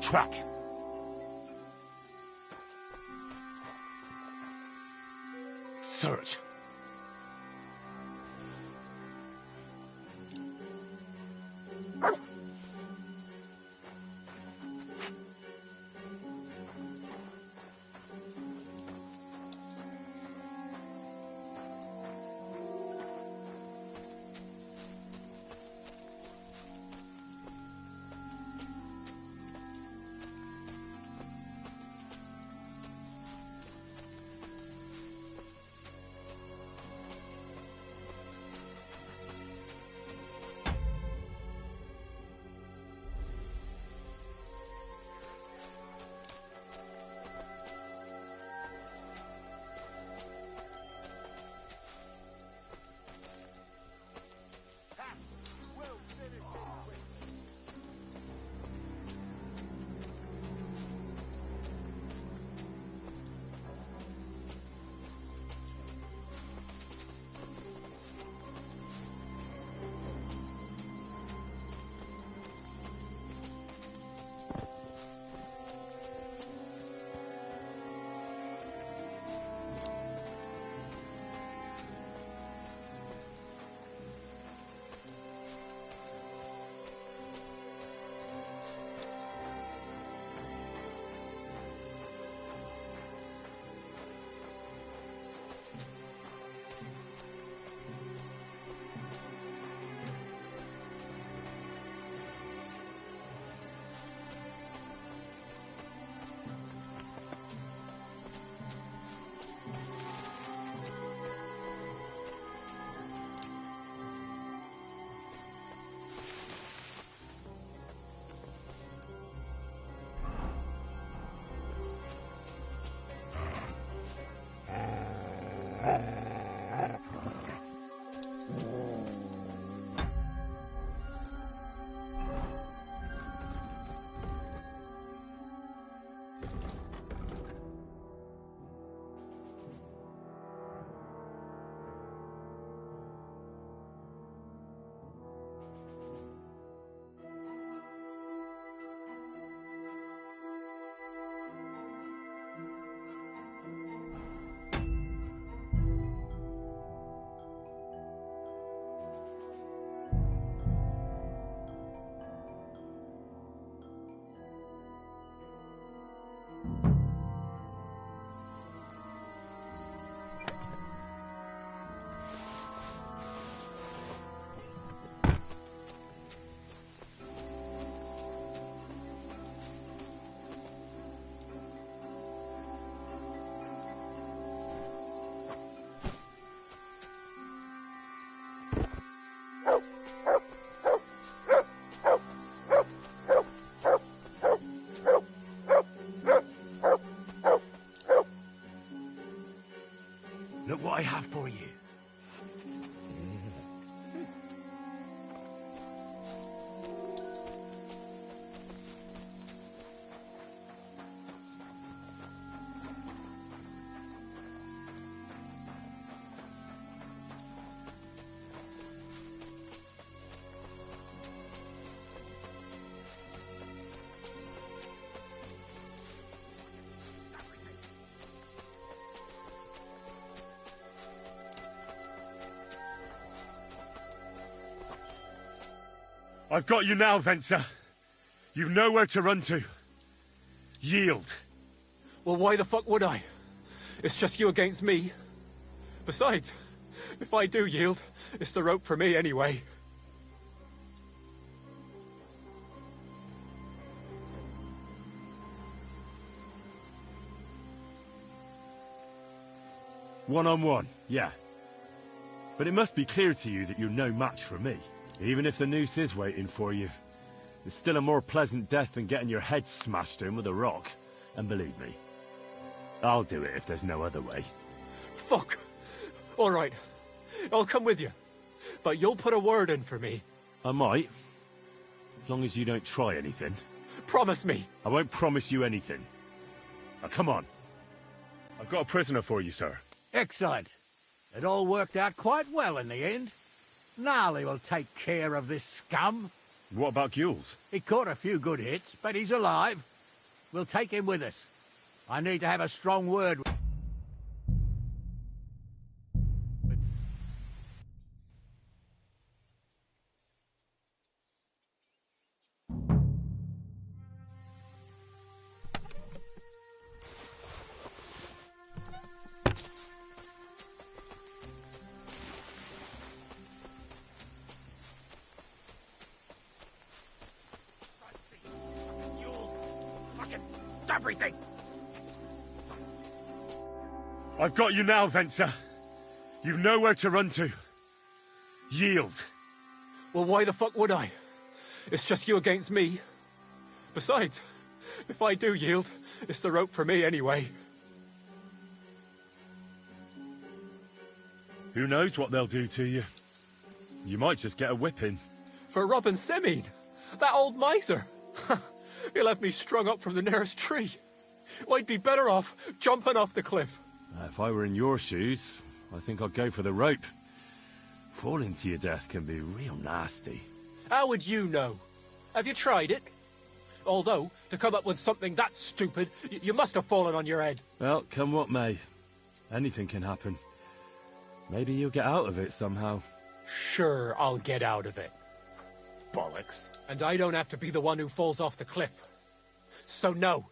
track. Search. Look what I have for you. I've got you now, Venser. You've nowhere to run to. Yield. Well, why the fuck would I? It's just you against me. Besides, if I do yield, it's the rope for me anyway. One-on-one, yeah. But it must be clear to you that you're no match for me. Even if the noose is waiting for you, it's still a more pleasant death than getting your head smashed in with a rock. And believe me, I'll do it if there's no other way. Fuck! All right, I'll come with you. But you'll put a word in for me. I might, as long as you don't try anything. Promise me. I won't promise you anything. Now come on. I've got a prisoner for you, sir. Excellent. It all worked out quite well in the end. Gnarly will take care of this scum. What about Gules? He caught a few good hits, but he's alive. We'll take him with us. I need to have a strong word. Everything! I've got you now, Venser. You've nowhere to run to. Yield. Well, why the fuck would I? It's just you against me. Besides, if I do yield, it's the rope for me anyway. Who knows what they'll do to you? You might just get a whipping. For robbing Semine, that old miser. He'll have me strung up from the nearest tree. I'd be better off jumping off the cliff. If I were in your shoes, I think I'd go for the rope. Falling to your death can be real nasty. How would you know? Have you tried it? Although, to come up with something that stupid, you must have fallen on your head. Well, come what may. Anything can happen. Maybe you'll get out of it somehow. Sure, I'll get out of it. Bollocks. And I don't have to be the one who falls off the cliff. So no.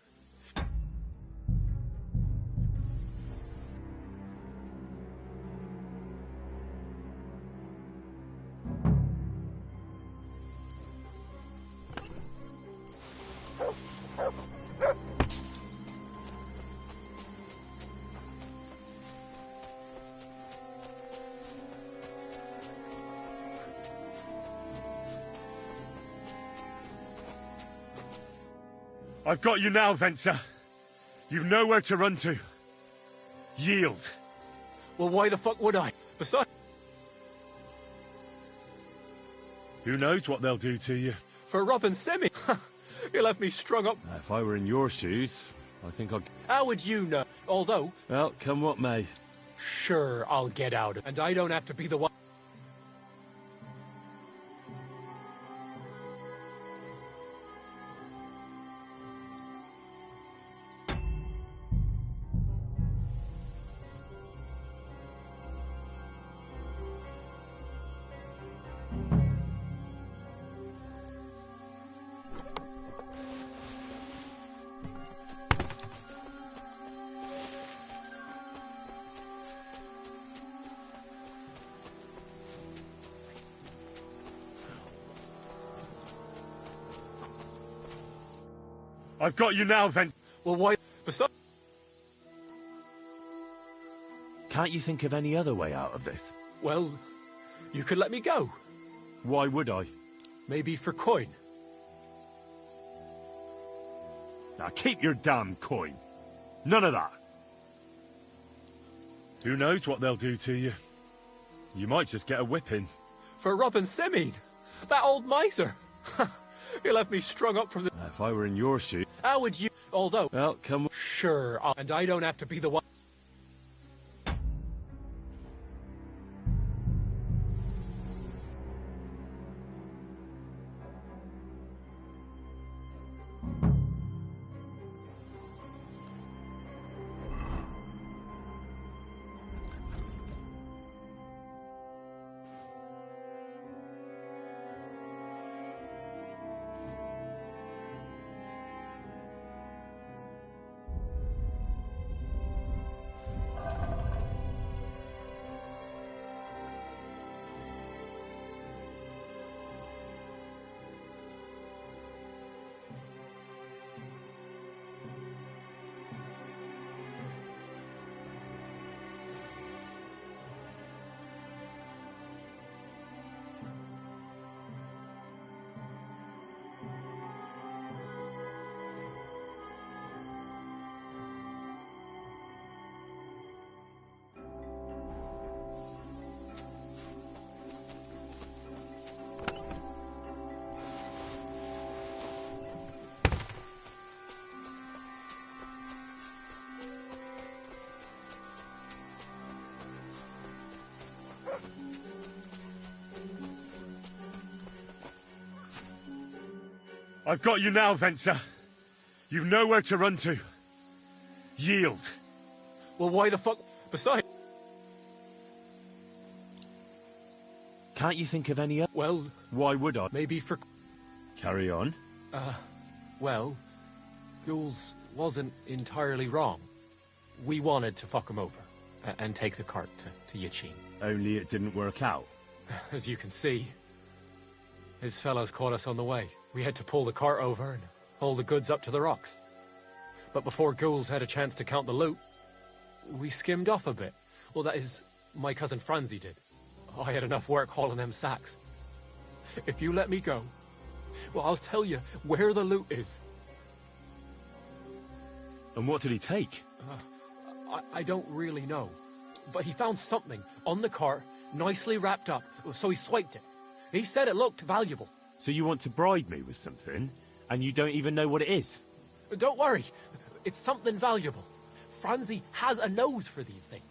I've got you now, Venser. You've nowhere to run to. Yield. Well, why the fuck would I? Besides... Who knows what they'll do to you? For robbing Semine, he'll have me strung up. If I were in your shoes, I think I'd... How would you know? Although... Well, come what may. Sure, I'll get out of it. And I don't have to be the one... I've got you now, Well, why... Besides... Can't you think of any other way out of this? Well, you could let me go. Why would I? Maybe for coin. Now keep your damn coin. None of that. Who knows what they'll do to you? You might just get a whipping. For robbing Semine, that old miser. He'll have me strung up from the... If I were in your shoes... How would you... Although... Well, come... Sure, and I don't have to be the one... I've got you now, Venser. You've nowhere to run to. Yield. Well, why the fuck? Besides... Can't you think of any other? Well, Why would I? maybe for... Carry on. Well, Jules wasn't entirely wrong. We wanted to fuck him over and take the cart to Yachin. Only it didn't work out. As you can see, his fellows caught us on the way. We had to pull the cart over and haul the goods up to the rocks. But before Jules had a chance to count the loot, we skimmed off a bit. Well, that is, my cousin Franzi did. I had enough work hauling them sacks. If you let me go, well, I'll tell you where the loot is. And what did he take? I don't really know. But he found something on the cart, nicely wrapped up, so he swiped it. He said it looked valuable. So you want to bribe me with something, and you don't even know what it is? Don't worry, it's something valuable. Franzi has a nose for these things.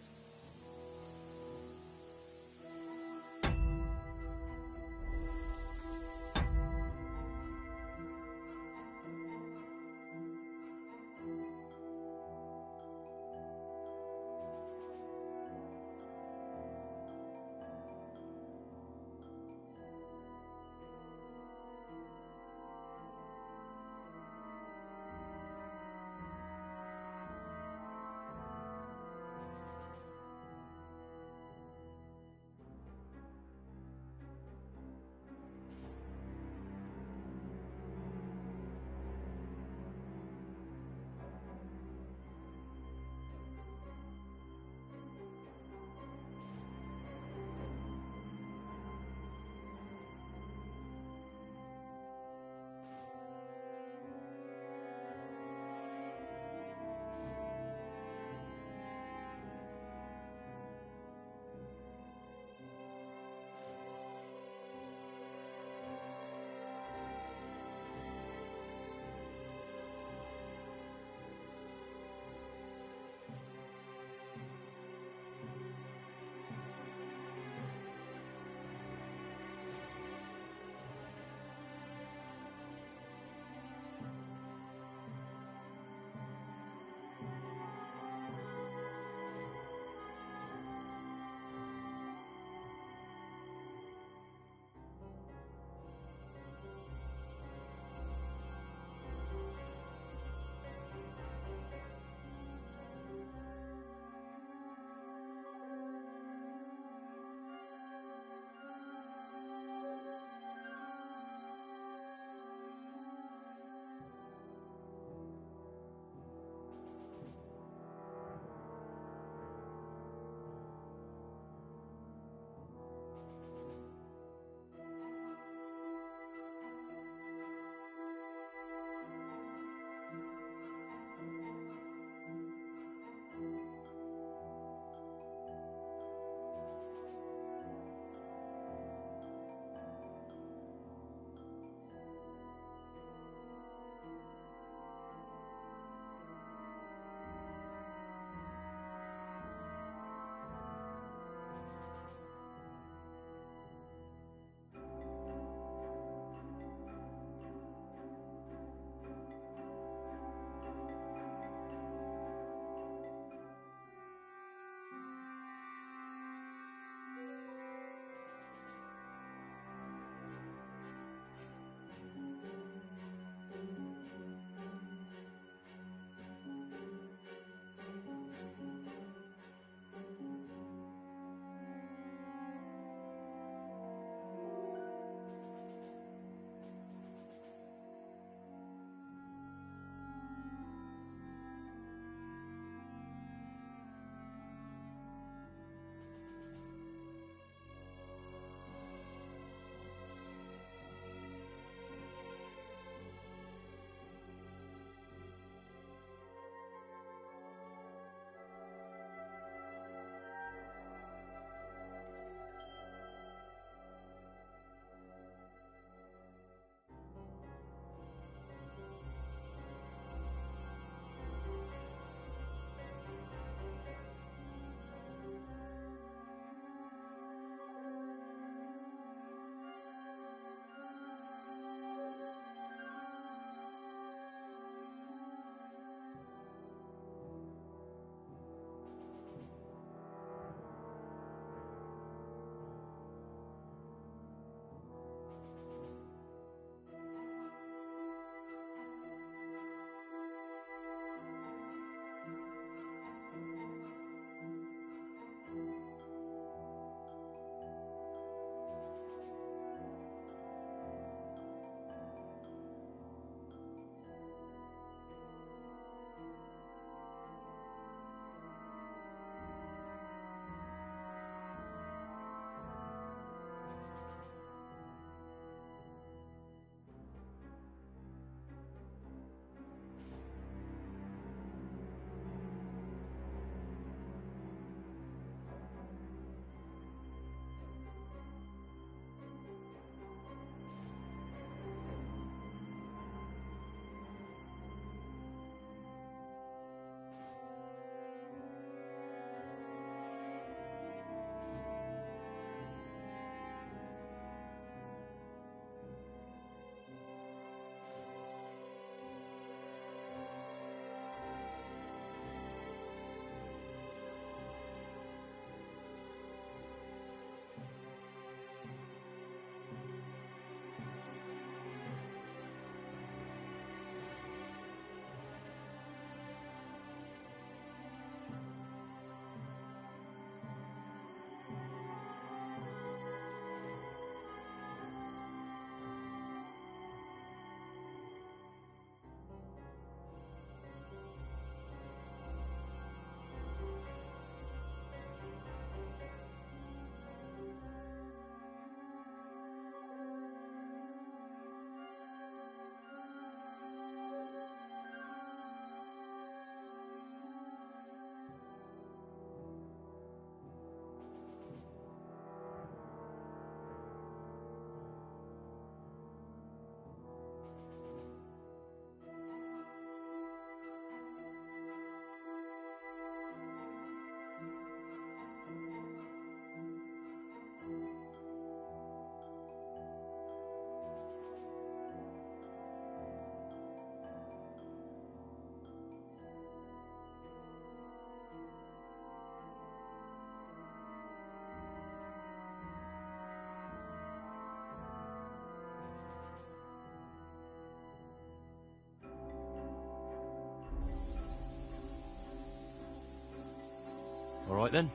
All right then.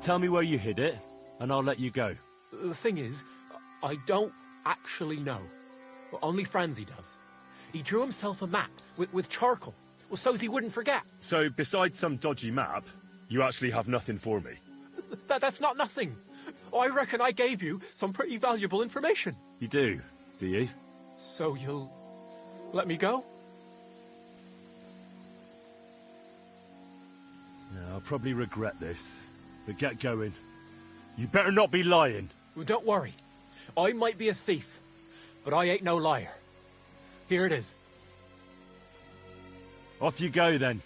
Tell me where you hid it, and I'll let you go. The thing is, I don't actually know. Well, only Franzi does. He drew himself a map with charcoal, well, so's he wouldn't forget. So, besides some dodgy map, you actually have nothing for me? That's not nothing. I reckon I gave you some pretty valuable information. You do you? So you'll let me go? Yeah, I'll probably regret this, but get going. You better not be lying. Well, don't worry. I might be a thief, but I ain't no liar. Here it is. Off you go then.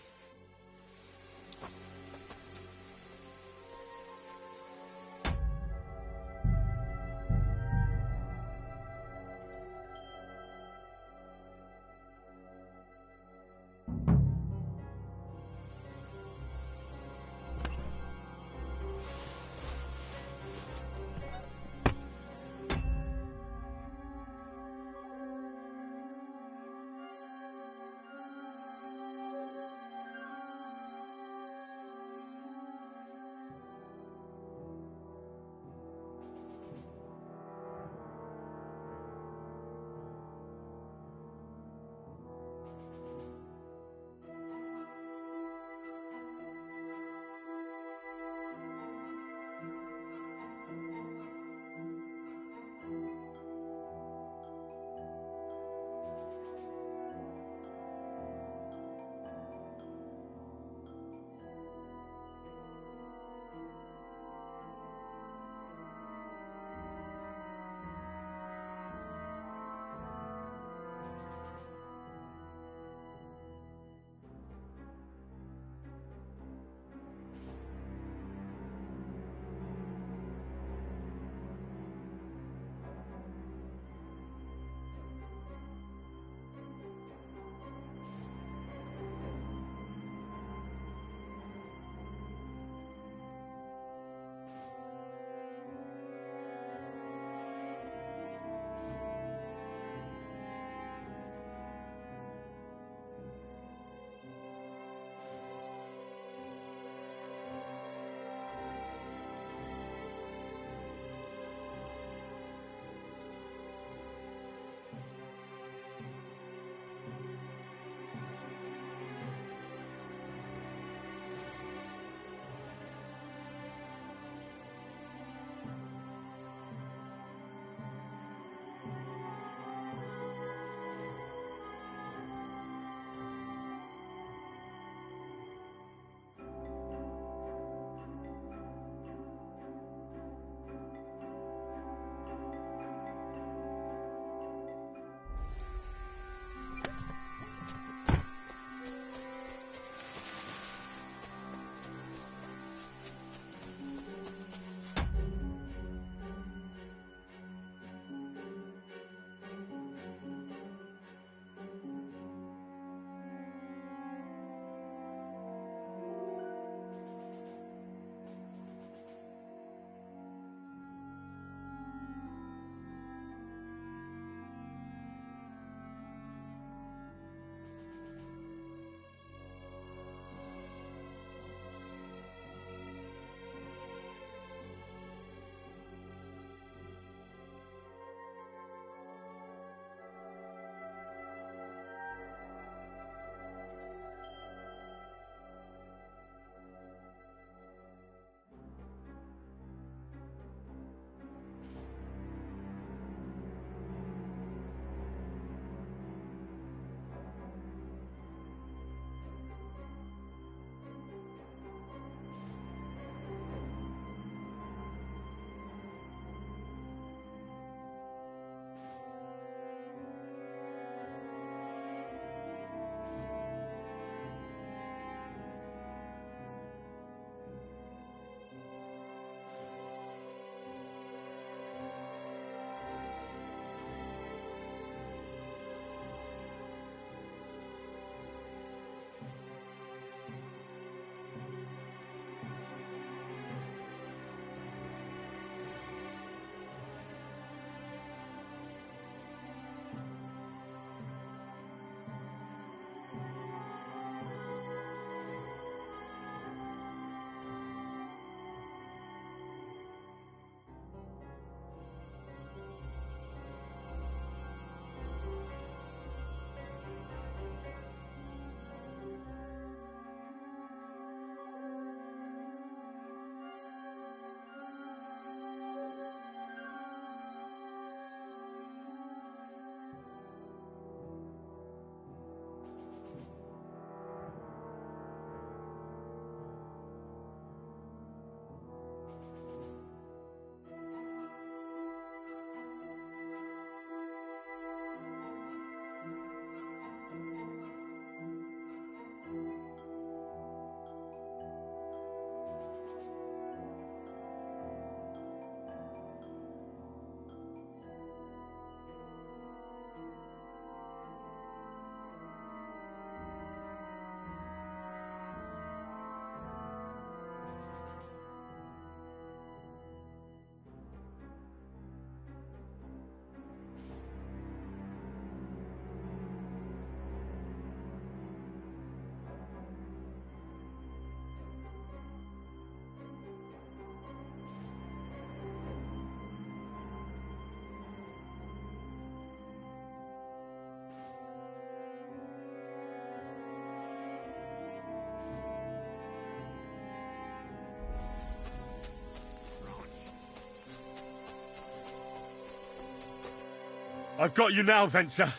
I've got you now, Venser.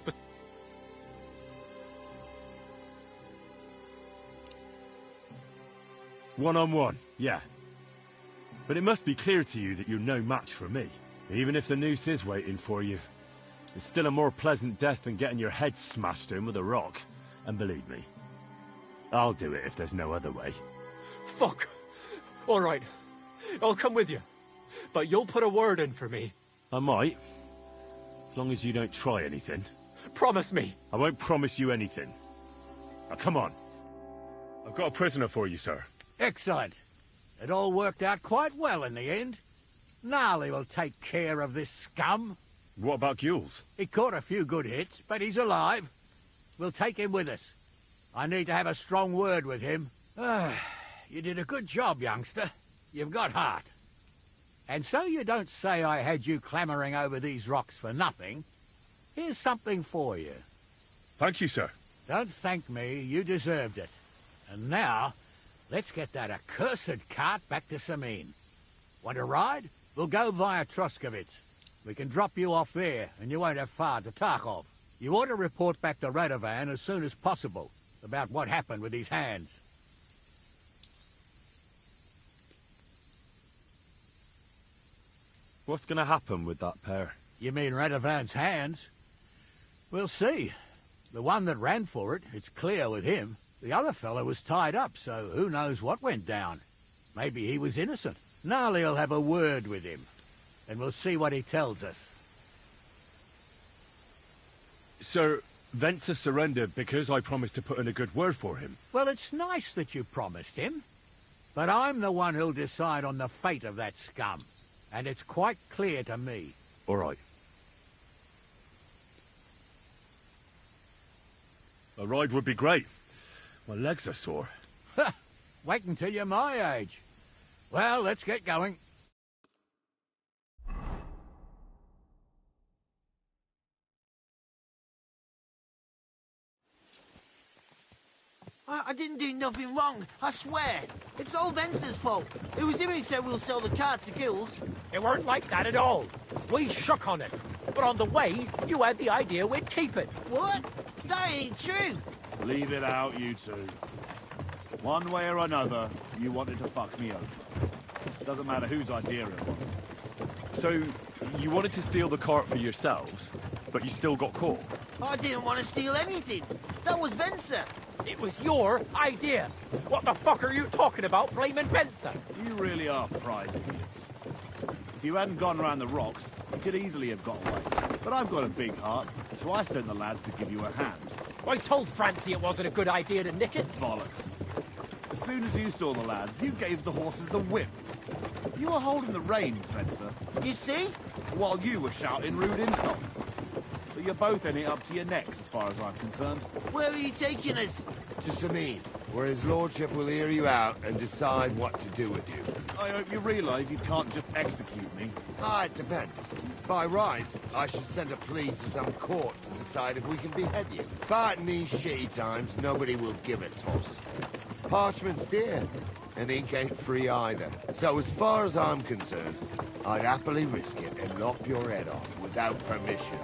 But... One-on-one, yeah. But it must be clear to you that you're no match for me. Even if the noose is waiting for you, it's still a more pleasant death than getting your head smashed in with a rock. And believe me, I'll do it if there's no other way. Fuck! All right, I'll come with you. But you'll put a word in for me. I might. As long as you don't try anything. Promise me. I won't promise you anything. Now, come on. I've got a prisoner for you, sir. Excellent. It all worked out quite well in the end. Gnarly will take care of this scum. What about Gules? He caught a few good hits, but he's alive. We'll take him with us. I need to have a strong word with him. You did a good job, youngster. You've got heart. And so you don't say I had you clambering over these rocks for nothing. Here's something for you. Thank you, sir. Don't thank me, you deserved it. And now, let's get that accursed cart back to Samine. Want a ride? We'll go via Troskovitz. We can drop you off there, and you won't have far to Tarkov. You ought to report back to Radovan as soon as possible about what happened with his hands. What's going to happen with that pair? You mean Radovan's hands? We'll see. The one that ran for it, it's clear with him. The other fellow was tied up, so who knows what went down. Maybe he was innocent. Gnarly'll have a word with him, and we'll see what he tells us. Sir, Venser surrendered because I promised to put in a good word for him. Well, it's nice that you promised him, but I'm the one who'll decide on the fate of that scum, and it's quite clear to me. All right. A ride would be great. My legs are sore. Wait until you're my age. Well, let's get going. I didn't do nothing wrong, I swear. It's all Venser's fault. It was him who said we'll sell the car to Gills. It weren't like that at all. We shook on it. But on the way, you had the idea we'd keep it. What? That ain't true. Leave it out, you two. One way or another, you wanted to fuck me over. Doesn't matter whose idea it was. So, you wanted to steal the cart for yourselves, but you still got caught? I didn't want to steal anything. That was Venser. It was your idea. What the fuck are you talking about, blaming Benson? You really are prize idiots. If you hadn't gone around the rocks, you could easily have got away. But I've got a big heart, so I sent the lads to give you a hand. I told Francie it wasn't a good idea to nick it. Bollocks. As soon as you saw the lads, you gave the horses the whip. You were holding the reins, Venser, You see? while you were shouting rude insults. So you're both in it up to your necks, as far as I'm concerned. Where are you taking us? To Samine, where his lordship will hear you out and decide what to do with you. I hope you realise you can't just execute me. It depends. By rights, I should send a plea to some court to decide if we can behead you. But in these shitty times, nobody will give a toss. Parchment's dear, and ink ain't free either. So as far as I'm concerned, I'd happily risk it and lop your head off without permission.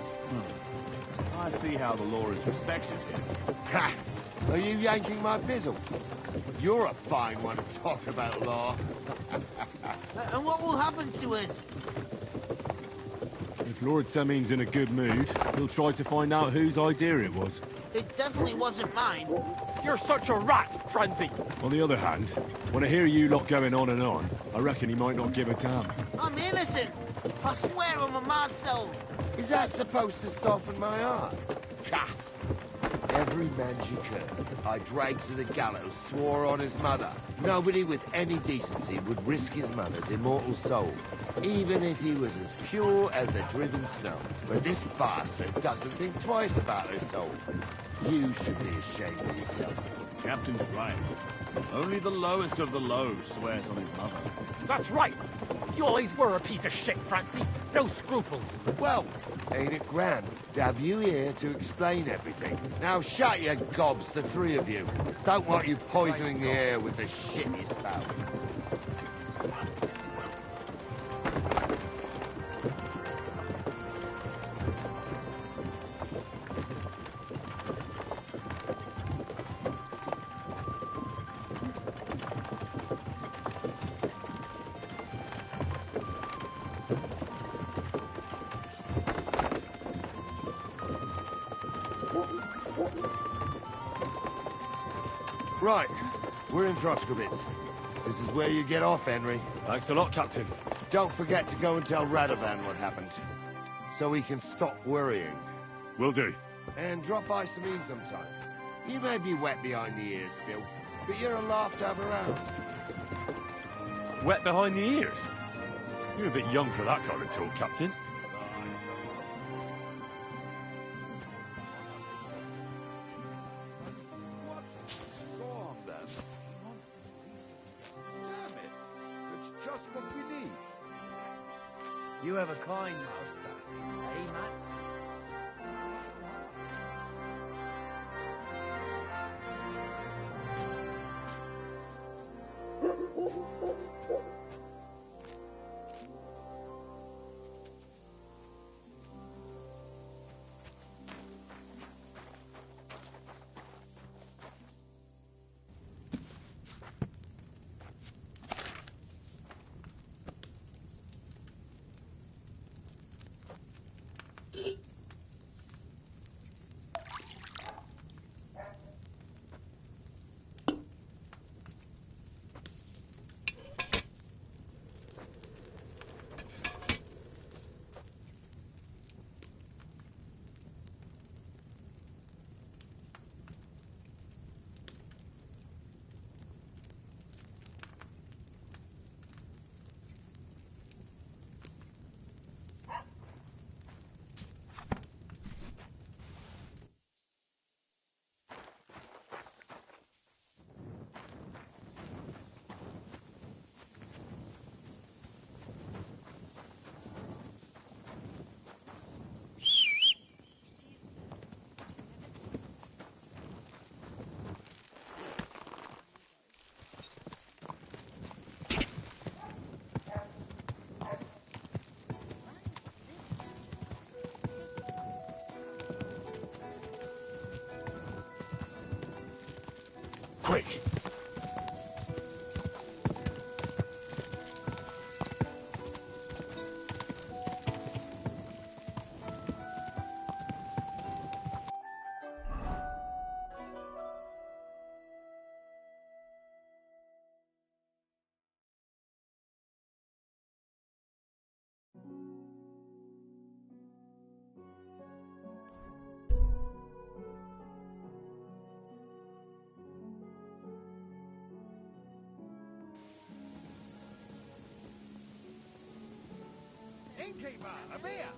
I see how the law is respected here. Ha! Are you yanking my bizzle? You're a fine one to talk about law. And what will happen to us? If Lord Samine's in a good mood, he'll try to find out whose idea it was. It definitely wasn't mine. You're such a rat, Francie. On the other hand, when I hear you lot going on, I reckon he might not give a damn. I'm innocent. I swear on my ma's soul. Is that supposed to soften my heart? Ha! Every man you could, I dragged to the gallows, swore on his mother. Nobody with any decency would risk his mother's immortal soul, even if he was as pure as the driven snow. But this bastard doesn't think twice about his soul. You should be ashamed of yourself. Captain's right. Only the lowest of the low swears on his mother. That's right. You always were a piece of shit, Francie. No scruples. Well, ain't it grand to have you here to explain everything? Now shut your gobs, the three of you. Don't want you poisoning the air with the shit you spout. Right, we're in Troskovitz. This is where you get off, Henry. Thanks a lot, Captain. Don't forget to go and tell Radovan what happened, so he can stop worrying. Will do. And drop by Sameen sometime. You may be wet behind the ears still, but you're a laugh to have around. Wet behind the ears? You're a bit young for that kind of talk, Captain. Go on, then. Damn it. That's just what we need. You have a kind master, eh, Matt? Quick! Innkeeper, a beer!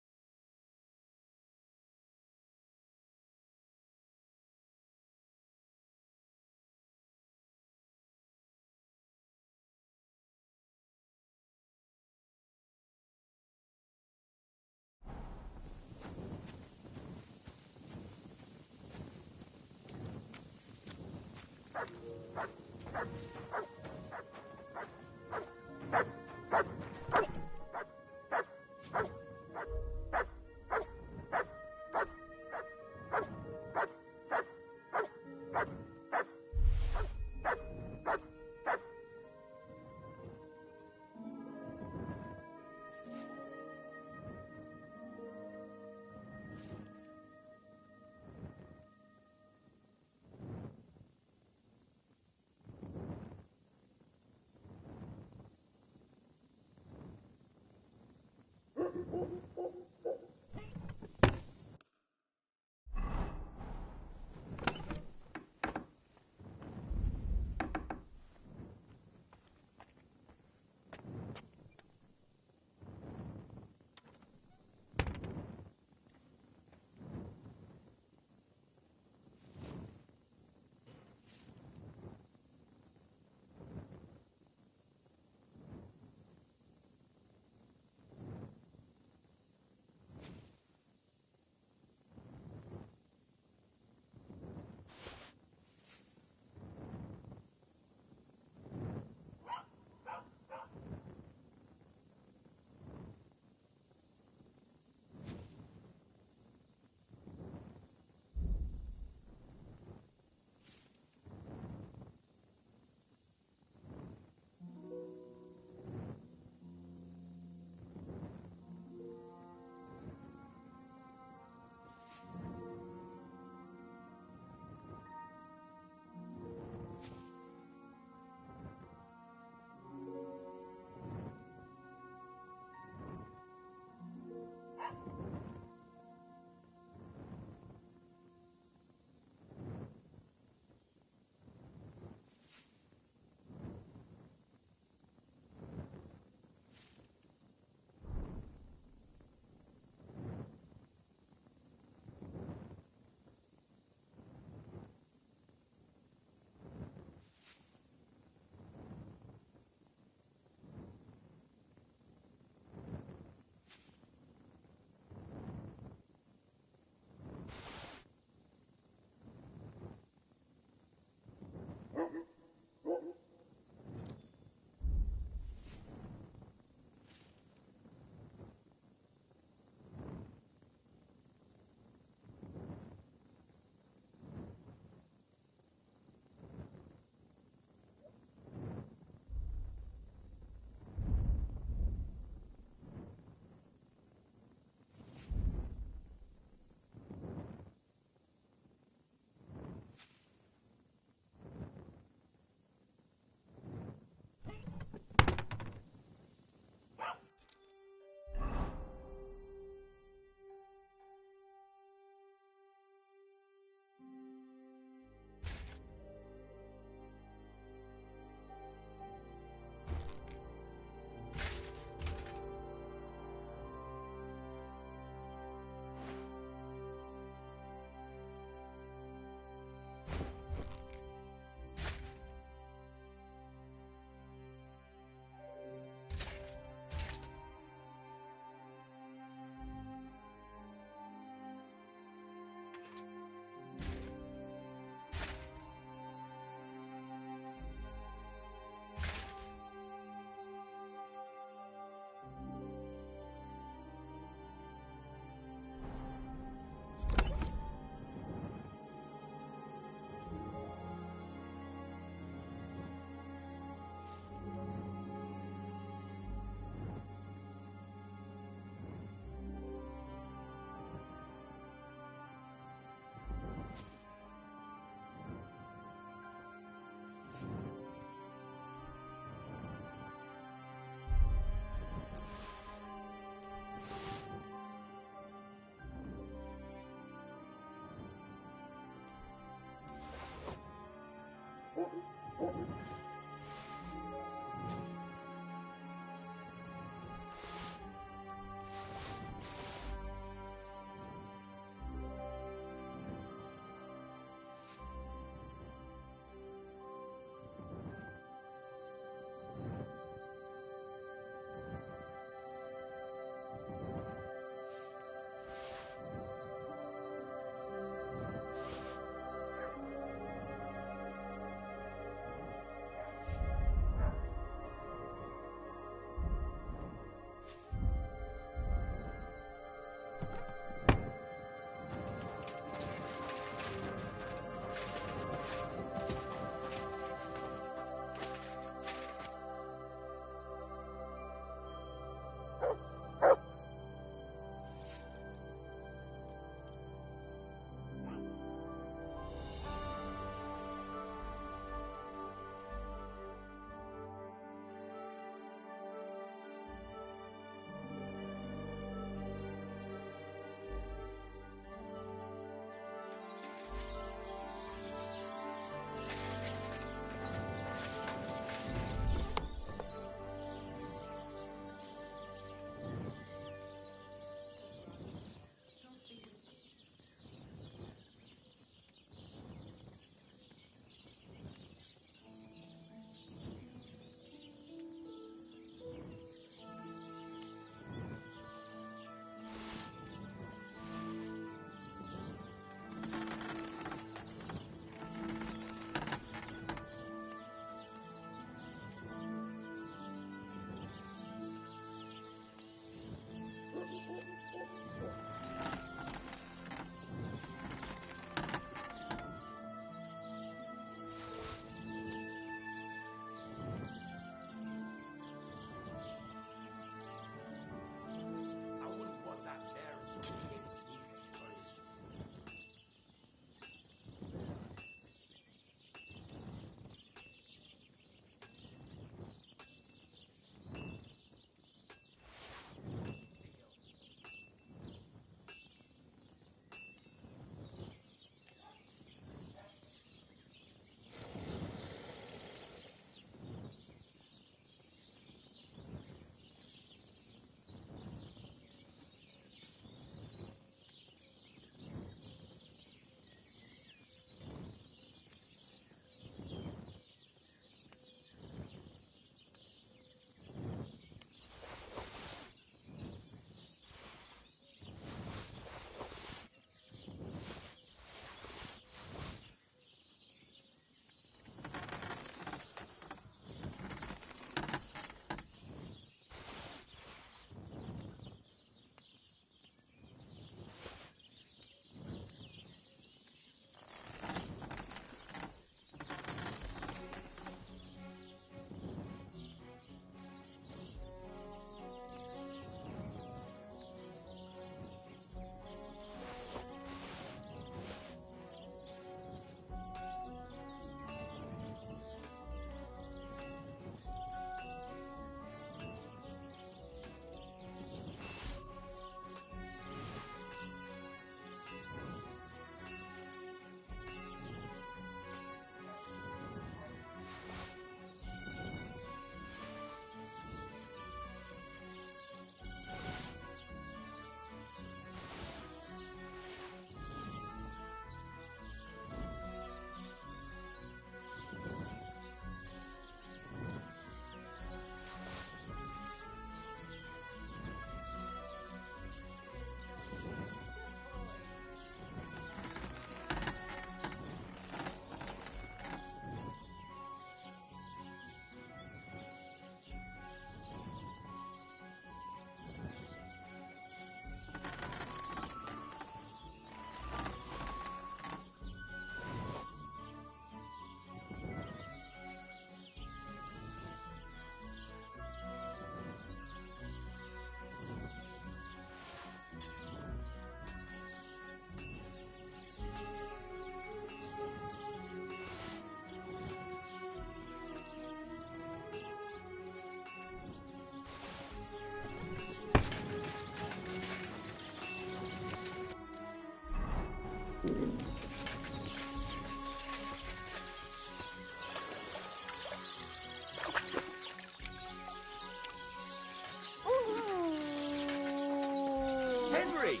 Henry!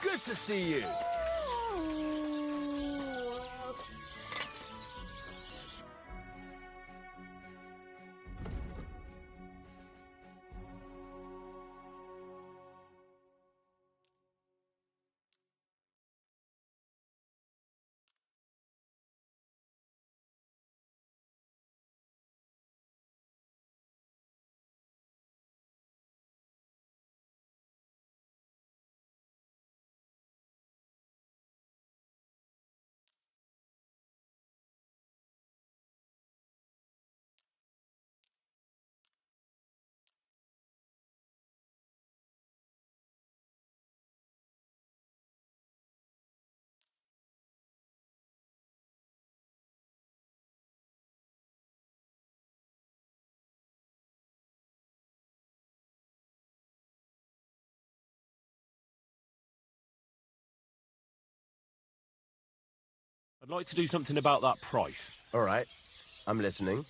Good to see you! I'd like to do something about that price. All right, I'm listening.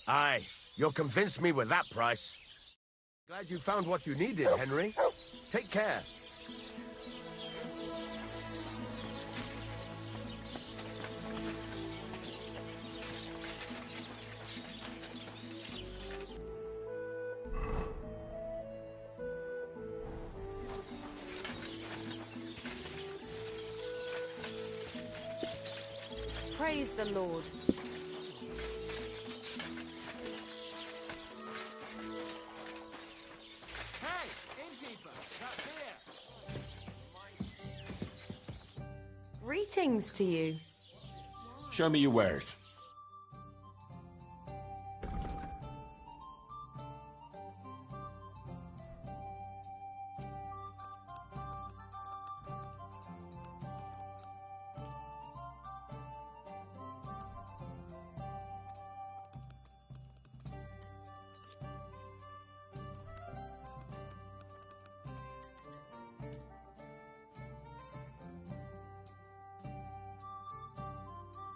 Aye, you'll convince me with that price. Glad you found what you needed, Henry. Take care. Praise the Lord. Hey, innkeeper, got beer. Greetings to you. Show me your wares.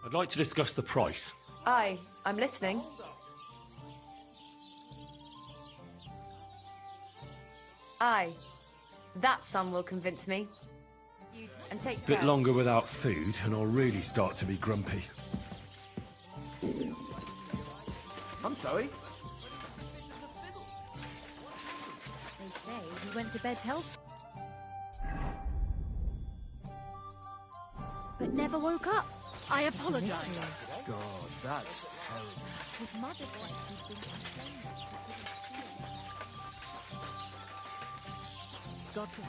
I'd like to discuss the price. Aye, I'm listening. Aye, that sum will convince me. And take Bit care. longer without food, and I'll really start to be grumpy. I'm sorry. They say he went to bed healthy, but never woke up. I apologize. God, that's terrible. His mother said he'd been complaining he couldn't sleep. God bless.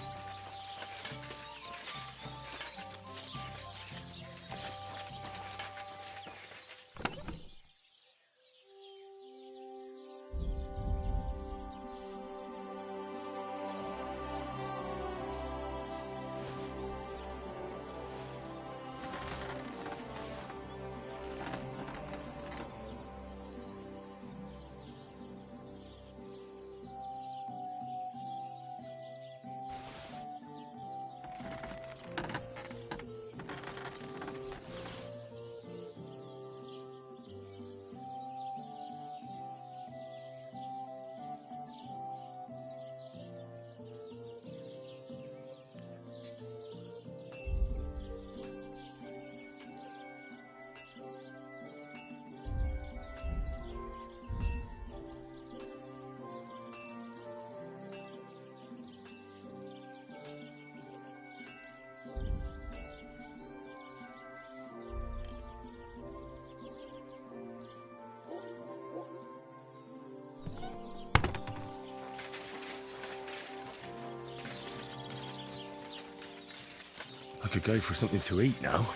I could go for something to eat now.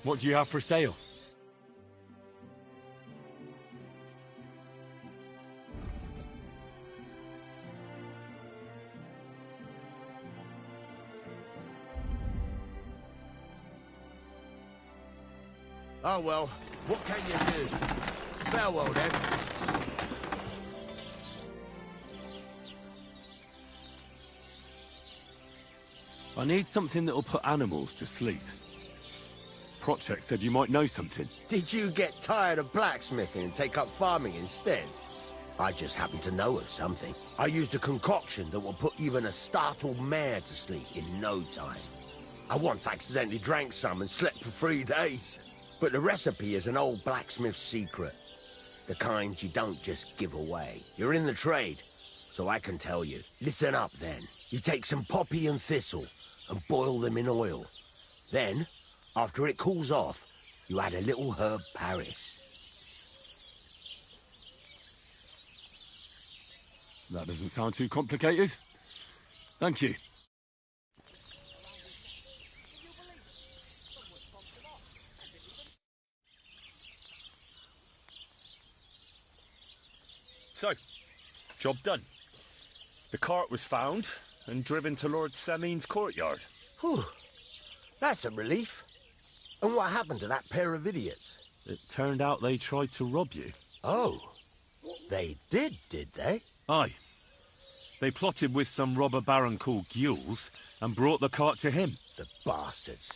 What do you have for sale? Oh well, what can you do? Farewell then. I need something that'll put animals to sleep. Project said you might know something. Did you get tired of blacksmithing and take up farming instead? I just happen to know of something. I used a concoction that will put even a startled mare to sleep in no time. I once accidentally drank some and slept for 3 days. But the recipe is an old blacksmith's secret. The kind you don't just give away. You're in the trade, so I can tell you. Listen up then. You take some poppy and thistle and boil them in oil. Then, after it cools off, you add a little herb Paris. That doesn't sound too complicated. Thank you. So, job done. The cart was found and driven to Lord Semin's courtyard. Whew. That's a relief. And what happened to that pair of idiots? It turned out they tried to rob you. Oh. They did they? Aye. They plotted with some robber baron called Gules and brought the cart to him. The bastards.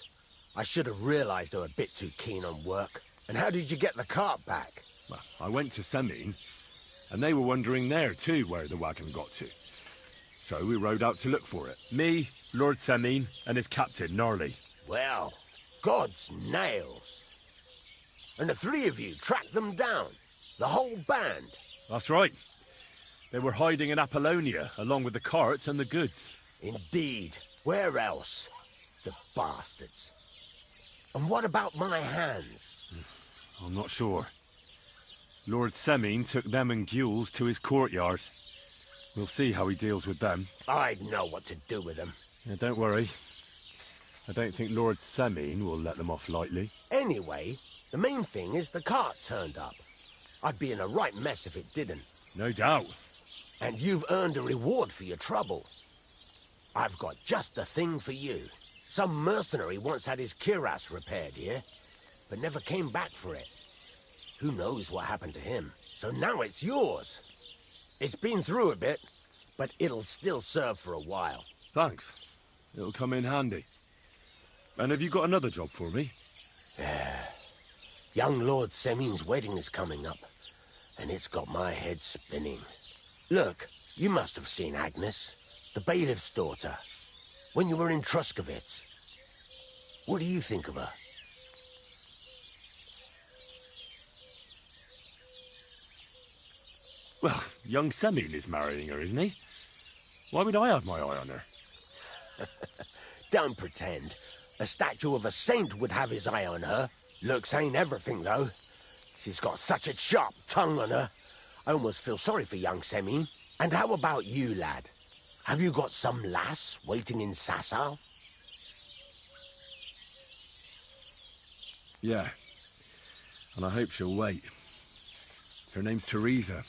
I should have realized they were a bit too keen on work. And how did you get the cart back? Well, I went to Semin, and they were wondering there too where the wagon got to. So we rode out to look for it. Me, Lord Semin, and his captain, Gnarly. Well, God's nails. And the 3 of you tracked them down? The whole band? That's right. They were hiding in Apollonia, along with the carts and the goods. Indeed. Where else? The bastards. And what about my hands? I'm not sure. Lord Semin took them and Gules to his courtyard. We'll see how he deals with them. I know what to do with them. Yeah, don't worry. I don't think Lord Semin will let them off lightly. Anyway, the main thing is the cart turned up. I'd be in a right mess if it didn't. No doubt. And you've earned a reward for your trouble. I've got just the thing for you. Some mercenary once had his cuirass repaired here, but never came back for it. Who knows what happened to him? So now it's yours. It's been through a bit, but it'll still serve for a while. Thanks. It'll come in handy. And have you got another job for me? Young Lord Semin's wedding is coming up, and it's got my head spinning. Look, you must have seen Agnes, the bailiff's daughter, when you were in Truskovitz. What do you think of her? Well, young Semin is marrying her, isn't he? Why would I have my eye on her? Don't pretend. A statue of a saint would have his eye on her. Looks ain't everything, though. She's got such a sharp tongue on her. I almost feel sorry for young Semin. And how about you, lad? Have you got some lass waiting in Sasau? Yeah. And I hope she'll wait. Her name's Teresa.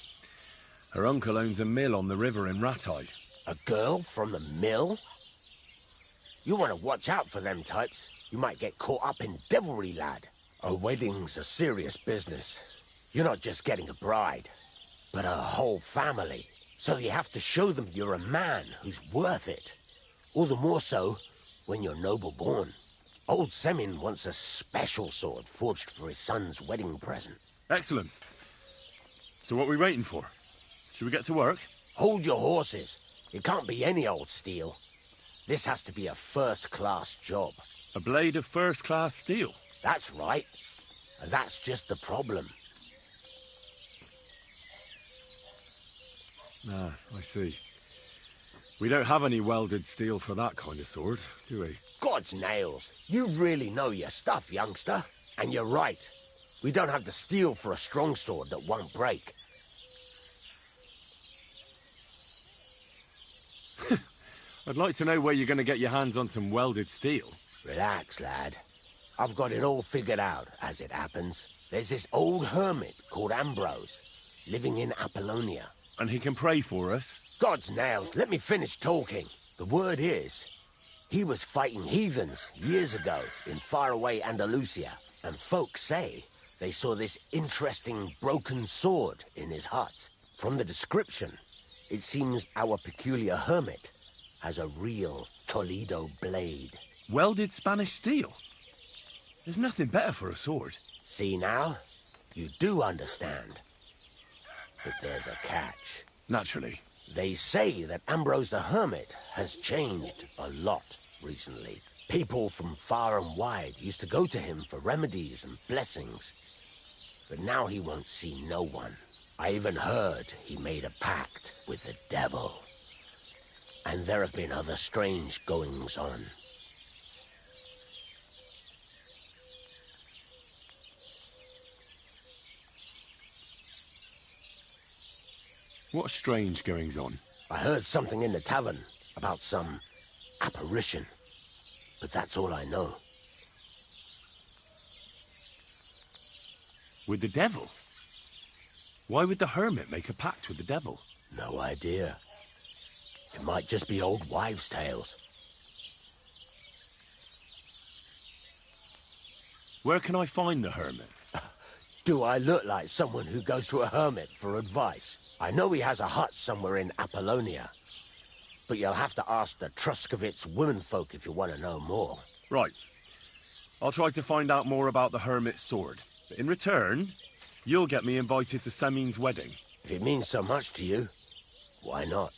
Her uncle owns a mill on the river in Ratai. A girl from the mill? You want to watch out for them types. You might get caught up in devilry, lad. A wedding's a serious business. You're not just getting a bride, but a whole family. So you have to show them you're a man who's worth it. All the more so when you're noble-born. Old Semin wants a special sword forged for his son's wedding present. Excellent. So what are we waiting for? Should we get to work? Hold your horses. It can't be any old steel. This has to be a first-class job. A blade of first-class steel? That's right. And that's just the problem. Ah, I see. We don't have any welded steel for that kind of sword, do we? God's nails. You really know your stuff, youngster. And you're right. We don't have the steel for a strong sword that won't break. I'd like to know where you're going to get your hands on some welded steel. Relax, lad. I've got it all figured out, as it happens. There's this old hermit called Ambrose, living in Apollonia. And he can pray for us? God's nails, let me finish talking. The word is, he was fighting heathens years ago in faraway Andalusia, and folks say they saw this interesting broken sword in his hut. From the description, it seems our peculiar hermit has a real Toledo blade. Welded Spanish steel? There's nothing better for a sword. See now? You do understand. But there's a catch. Naturally. They say that Ambrose the Hermit has changed a lot recently. People from far and wide used to go to him for remedies and blessings. But now he won't see no one. I even heard he made a pact with the devil. And there have been other strange goings-on. What strange goings-on? I heard something in the tavern about some apparition. But that's all I know. With the devil? Why would the hermit make a pact with the devil? No idea. It might just be old wives' tales. Where can I find the hermit? Do I look like someone who goes to a hermit for advice? I know he has a hut somewhere in Apollonia. But you'll have to ask the Truskovitz womenfolk if you want to know more. Right. I'll try to find out more about the hermit's sword. But in return, you'll get me invited to Semin's wedding. If it means so much to you, why not?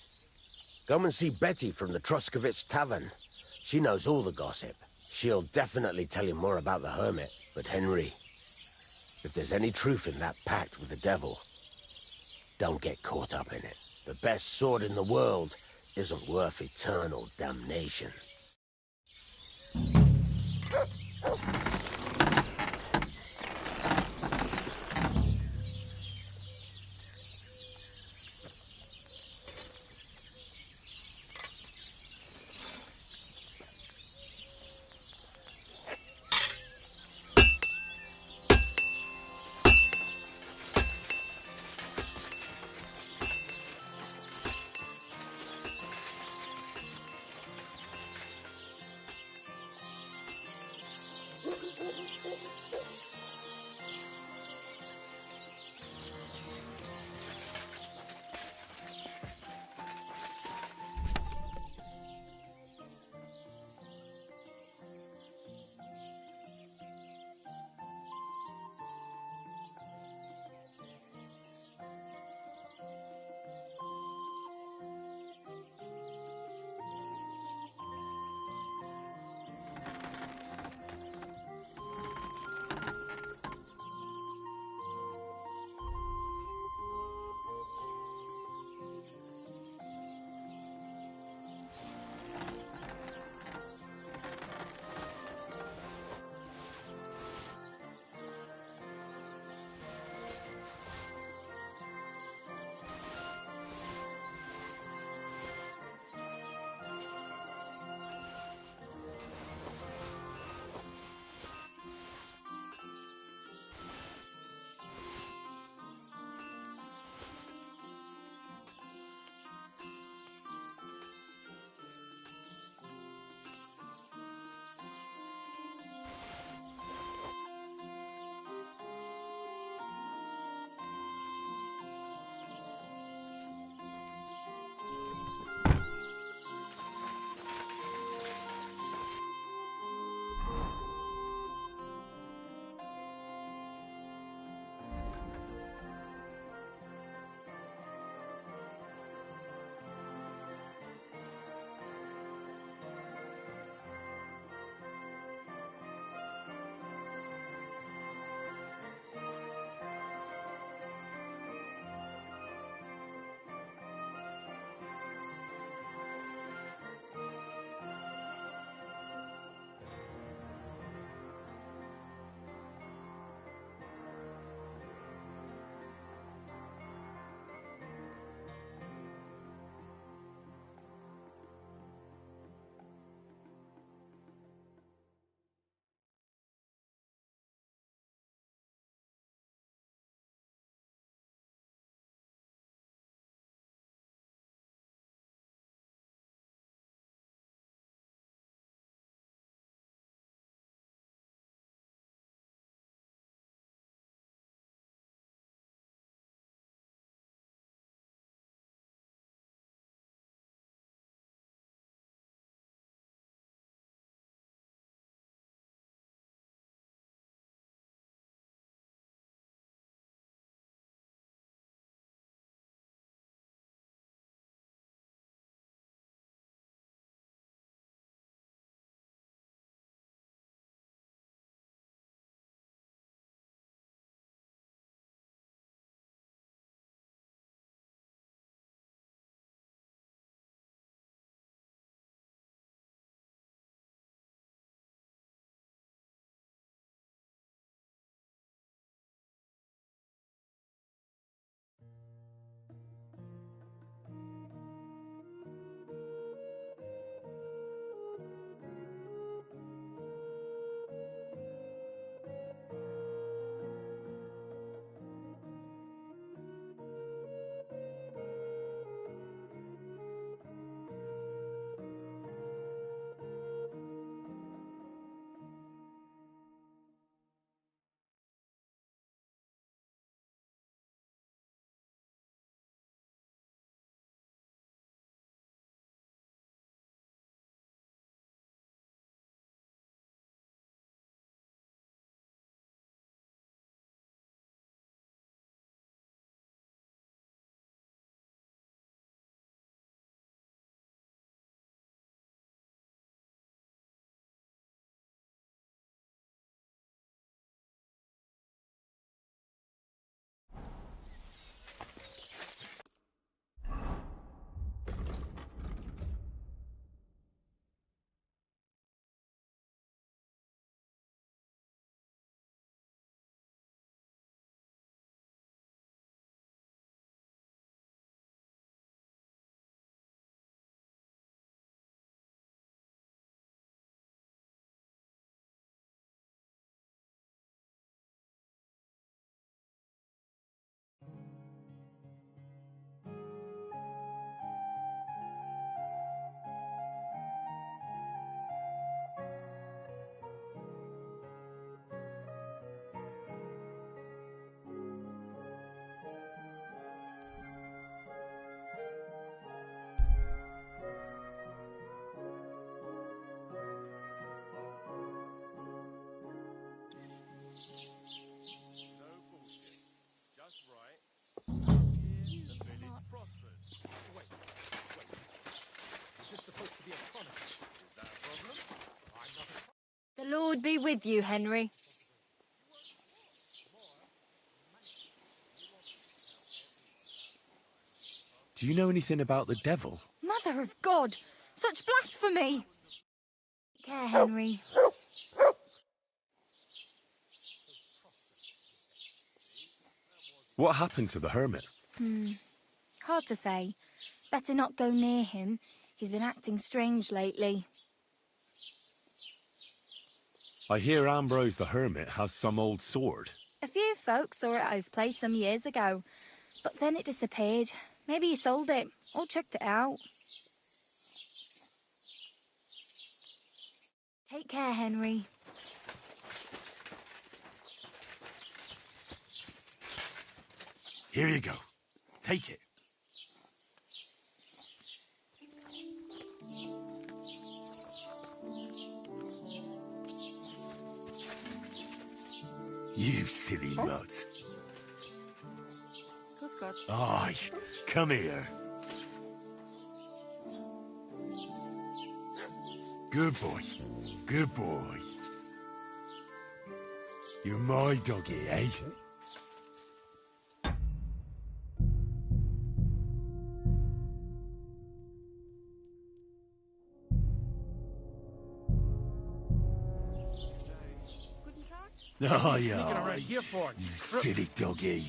Come and see Betty from the Truskovitz Tavern. She knows all the gossip. She'll definitely tell you more about the hermit. But Henry, if there's any truth in that pact with the devil, don't get caught up in it. The best sword in the world isn't worth eternal damnation. Lord be with you, Henry. Do you know anything about the devil? Mother of God! Such blasphemy! Take care, Henry. What happened to the hermit? Hard to say. Better not go near him. He's been acting strange lately. I hear Ambrose the hermit has some old sword. A few folks saw it at his place some years ago, but then it disappeared. Maybe he sold it, or chucked it out. Take care, Henry. Here you go. Take it. You silly mutt. Aye, come here. Good boy. Good boy. You're my doggy, eh? Oh, yeah. You silly doggy.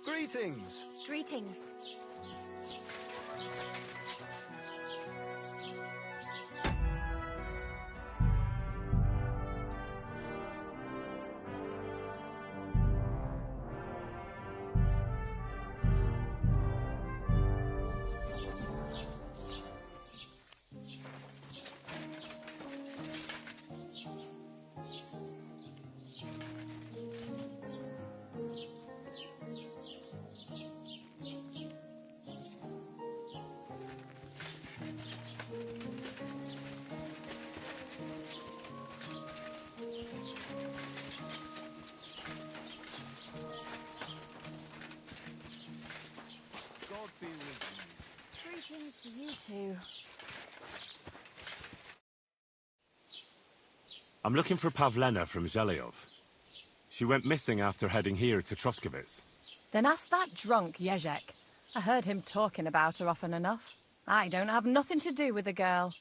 Greetings. Greetings. God be with you. Greetings to you two. I'm looking for Pavlena from Zhelyov. She went missing after heading here to Troskovitz. Then ask that drunk, Jezek. I heard him talking about her often enough. I don't have nothing to do with the girl.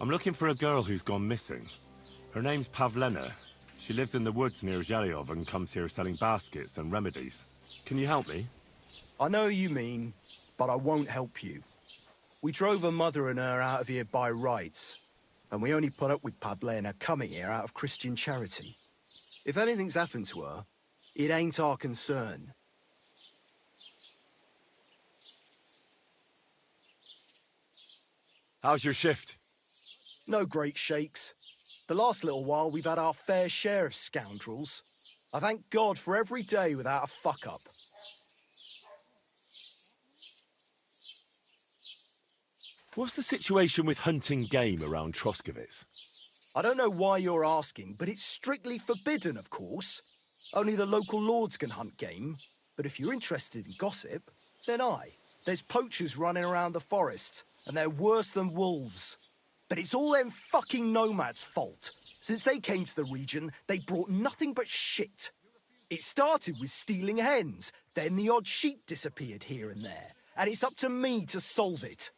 I'm looking for a girl who's gone missing. Her name's Pavlena. She lives in the woods near Zhelyov and comes here selling baskets and remedies. Can you help me? I know what you mean, but I won't help you. We drove her mother and her out of here by rights, and we only put up with Pavlena coming here out of Christian charity. If anything's happened to her, it ain't our concern. How's your shift? No great shakes. The last little while we've had our fair share of scoundrels. I thank God for every day without a fuck-up. What's the situation with hunting game around Troskovitz? I don't know why you're asking, but it's strictly forbidden, of course. Only the local lords can hunt game. But if you're interested in gossip, then there's poachers running around the forests, and they're worse than wolves. But it's all them fucking nomads' fault. Since they came to the region, they brought nothing but shit. It started with stealing hens, then the odd sheep disappeared here and there, and it's up to me to solve it.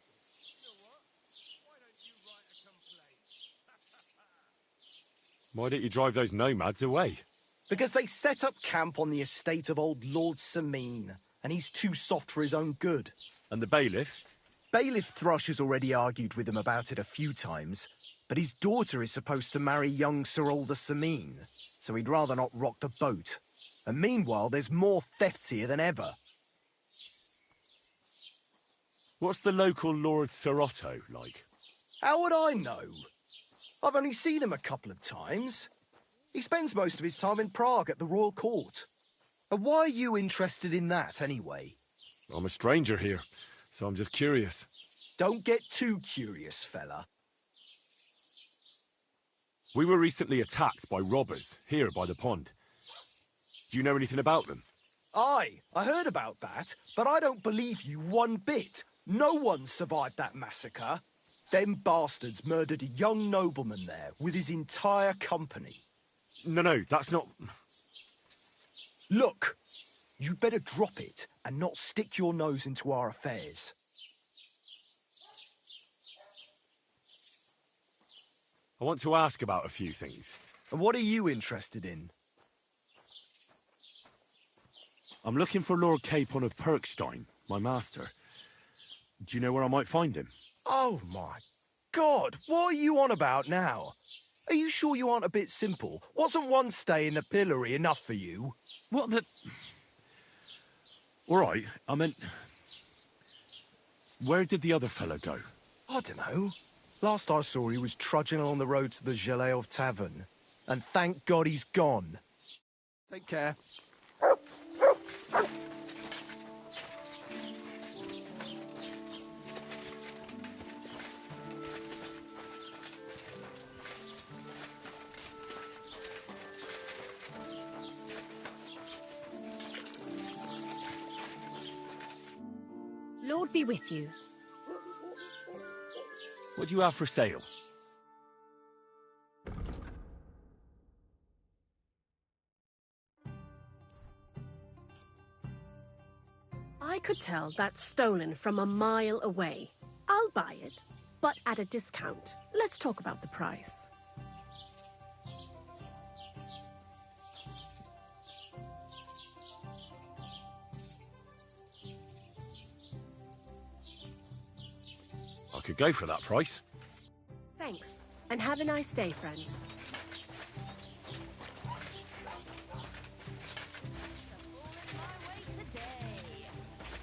Why don't you drive those nomads away? Because they set up camp on the estate of old Lord Samine, and he's too soft for his own good. And the bailiff? Bailiff Thrush has already argued with him about it a few times, but his daughter is supposed to marry young Sir Alder Samine, so he'd rather not rock the boat. And meanwhile, there's more thefts here than ever. What's the local Lord Sir Otto like? How would I know? I've only seen him a couple of times. He spends most of his time in Prague at the royal court. And why are you interested in that, anyway? I'm a stranger here, so I'm just curious. Don't get too curious, fella. We were recently attacked by robbers, here by the pond. Do you know anything about them? Aye, I heard about that, but I don't believe you one bit. No one survived that massacre. Them bastards murdered a young nobleman there with his entire company. No, that's not... Look, you'd better drop it and not stick your nose into our affairs. I want to ask about a few things. And what are you interested in? I'm looking for Lord Capon of Perkstein, my master. Do you know where I might find him? Oh my God, what are you on about now? Are you sure you aren't a bit simple? Wasn't one stay in the pillory enough for you? What the... All right, I meant... Where did the other fella go? I don't know. Last I saw, he was trudging along the road to the Zhelyov Tavern. And thank God he's gone. Take care. Lord be with you. What do you have for sale? I could tell that's stolen from a mile away. I'll buy it, but at a discount. Let's talk about the price. I could go for that price. Thanks, and have a nice day, friend.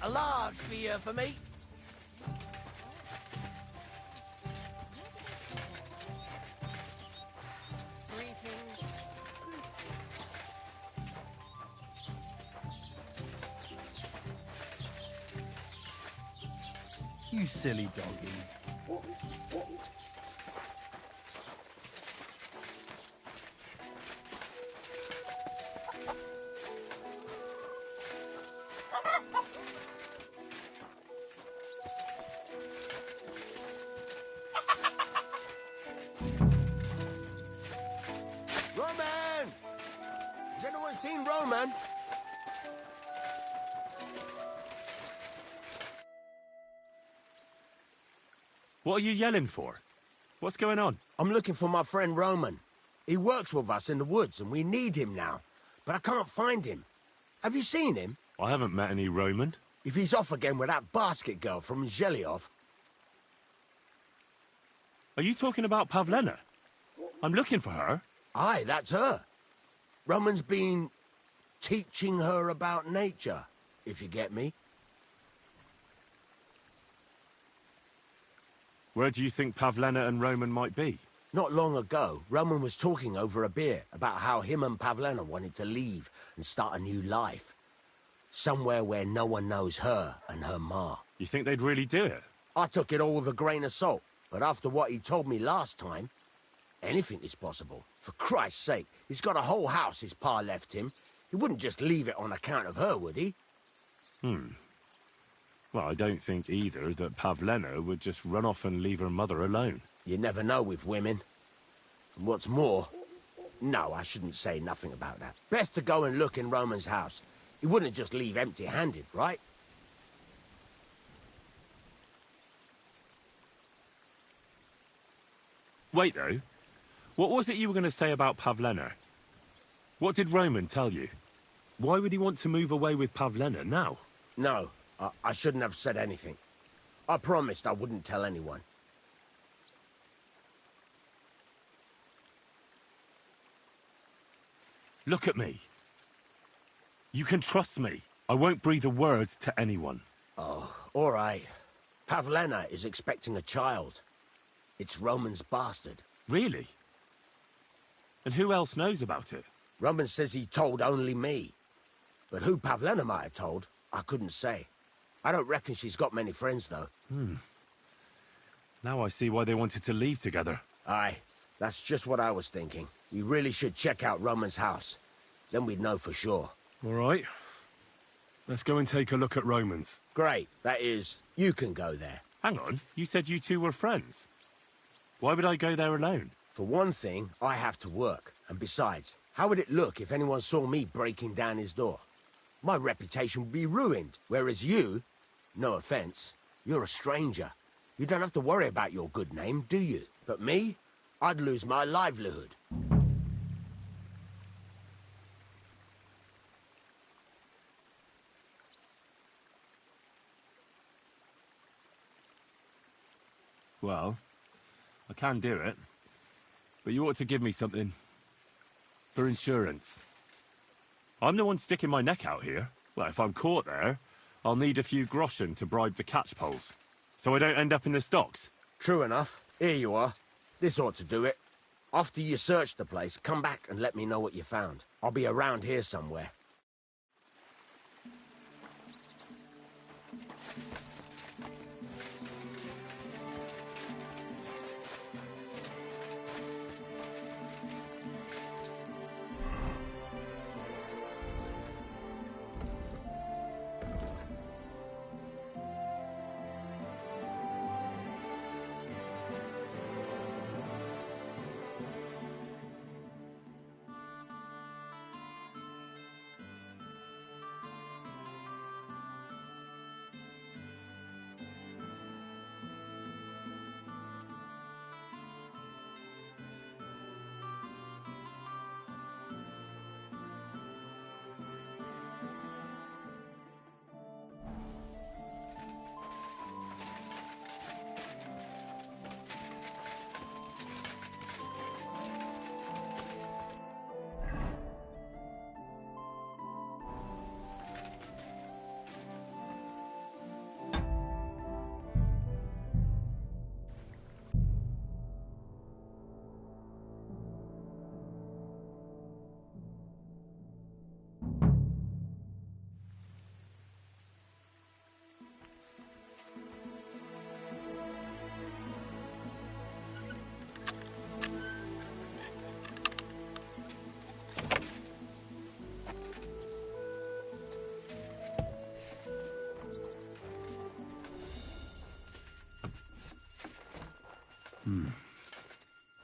A large beer for me. You silly doggy. Roman! Has anyone seen Roman? What are you yelling for? What's going on? I'm looking for my friend Roman. He works with us in the woods, and we need him now. But I can't find him. Have you seen him? I haven't met any Roman. If he's off again with that basket girl from Zhelyov... Are you talking about Pavlena? I'm looking for her. Aye, that's her. Roman's been teaching her about nature, if you get me. Where do you think Pavlena and Roman might be? Not long ago, Roman was talking over a beer about how him and Pavlena wanted to leave and start a new life. Somewhere where no one knows her and her ma. You think they'd really do it? I took it all with a grain of salt, but after what he told me last time, anything is possible. For Christ's sake, he's got a whole house his pa left him. He wouldn't just leave it on account of her, would he? Well, I don't think either that Pavlena would just run off and leave her mother alone. You never know with women. And what's more... No, I shouldn't say nothing about that. Best to go and look in Roman's house. He wouldn't just leave empty-handed, right? Wait, though. What was it you were going to say about Pavlena? What did Roman tell you? Why would he want to move away with Pavlena now? No, I shouldn't have said anything. I promised I wouldn't tell anyone. Look at me. You can trust me. I won't breathe a word to anyone. Oh, all right. Pavlena is expecting a child. It's Roman's bastard. Really? And who else knows about it? Roman says he told only me. But who Pavlena might have told, I couldn't say. I don't reckon she's got many friends, though. Now I see why they wanted to leave together. Aye, that's just what I was thinking. We really should check out Roman's house. Then we'd know for sure. All right. Let's go and take a look at Roman's. Great. That is, you can go there. Hang on. You said you two were friends. Why would I go there alone? For one thing, I have to work. And besides, how would it look if anyone saw me breaking down his door? My reputation would be ruined. Whereas you, no offense, you're a stranger. You don't have to worry about your good name, do you? But me, I'd lose my livelihood. Well, I can do it. But you ought to give me something. For insurance. I'm the one sticking my neck out here. Well, if I'm caught there, I'll need a few groschen to bribe the catchpoles. So I don't end up in the stocks. True enough. Here you are. This ought to do it. After you search the place, come back and let me know what you found. I'll be around here somewhere.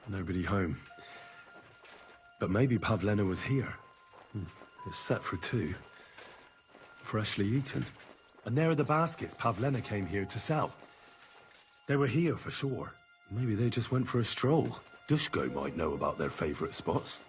Nobody home. But maybe Pavlena was here. It's set for two. Freshly eaten. And there are the baskets Pavlena came here to sell. They were here for sure. Maybe they just went for a stroll. Dushko might know about their favorite spots.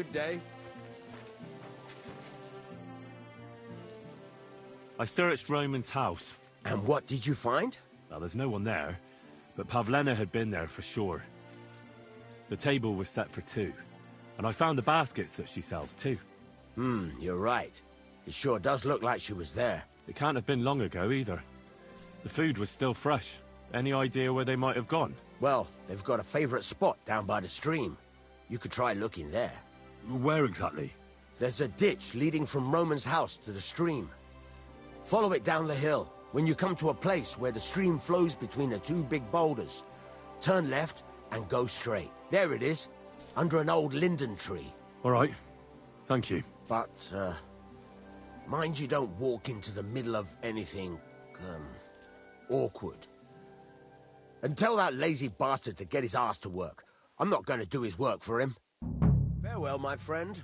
Good day. I searched Roman's house. And what did you find? Well, there's no one there, but Pavlena had been there for sure. The table was set for two, and I found the baskets that she sells too. You're right. It sure does look like she was there. It can't have been long ago either. The food was still fresh. Any idea where they might have gone? Well, they've got a favorite spot down by the stream. You could try looking there. Where exactly? There's a ditch leading from Roman's house to the stream. Follow it down the hill. When you come to a place where the stream flows between the two big boulders, turn left and go straight. There it is, under an old linden tree. All right. Thank you. But, mind you don't walk into the middle of anything, awkward. And tell that lazy bastard to get his ass to work. I'm not going to do his work for him. Farewell, my friend.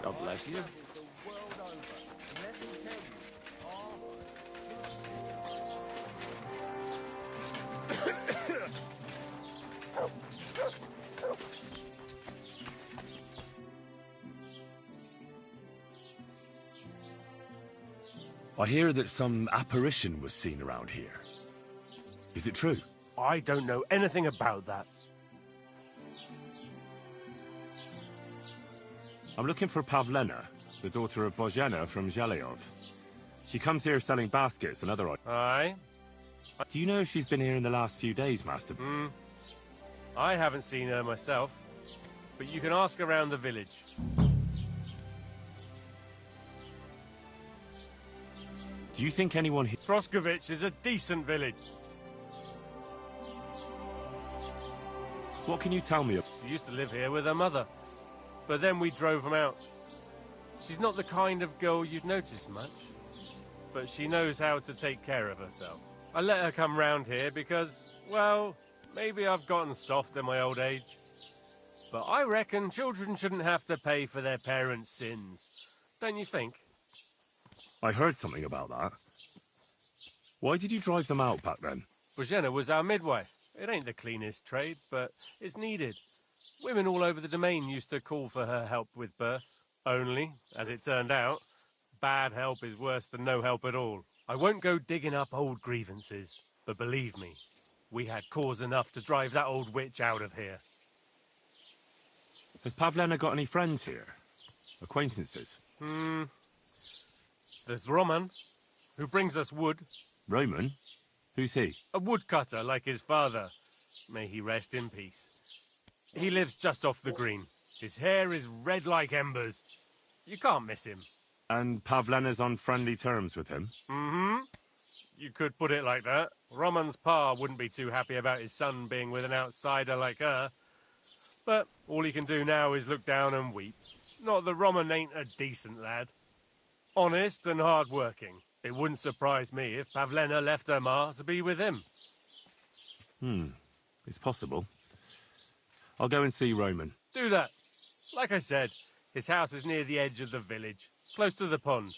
God bless you. I hear that some apparition was seen around here. Is it true? I don't know anything about that. I'm looking for Pavlena, the daughter of Bozhena from Zhelyov. She comes here selling baskets and other items. Aye? Do you know if she's been here in the last few days, Master? I haven't seen her myself, but you can ask around the village. Do you think anyone here... Troskovich is a decent village. What can you tell me of... She used to live here with her mother, but then we drove them out. She's not the kind of girl you'd notice much, but she knows how to take care of herself. I let her come round here because, well, maybe I've gotten soft in my old age. But I reckon children shouldn't have to pay for their parents' sins. Don't you think? I heard something about that. Why did you drive them out back then? Bozhena was our midwife. It ain't the cleanest trade, but it's needed. Women all over the domain used to call for her help with births. Only, as it turned out, bad help is worse than no help at all. I won't go digging up old grievances, but believe me, we had cause enough to drive that old witch out of here. Has Pavlena got any friends here? Acquaintances? There's Roman, who brings us wood. Roman? Who's he? A woodcutter like his father. May he rest in peace. He lives just off the green. His hair is red like embers. You can't miss him. And Pavlena's on friendly terms with him? Mm-hmm. You could put it like that. Roman's pa wouldn't be too happy about his son being with an outsider like her. But all he can do now is look down and weep. Not that Roman ain't a decent lad. Honest and hard-working. It wouldn't surprise me if Pavlena left her ma to be with him. It's possible. I'll go and see Roman. Do that. Like I said, his house is near the edge of the village, close to the pond.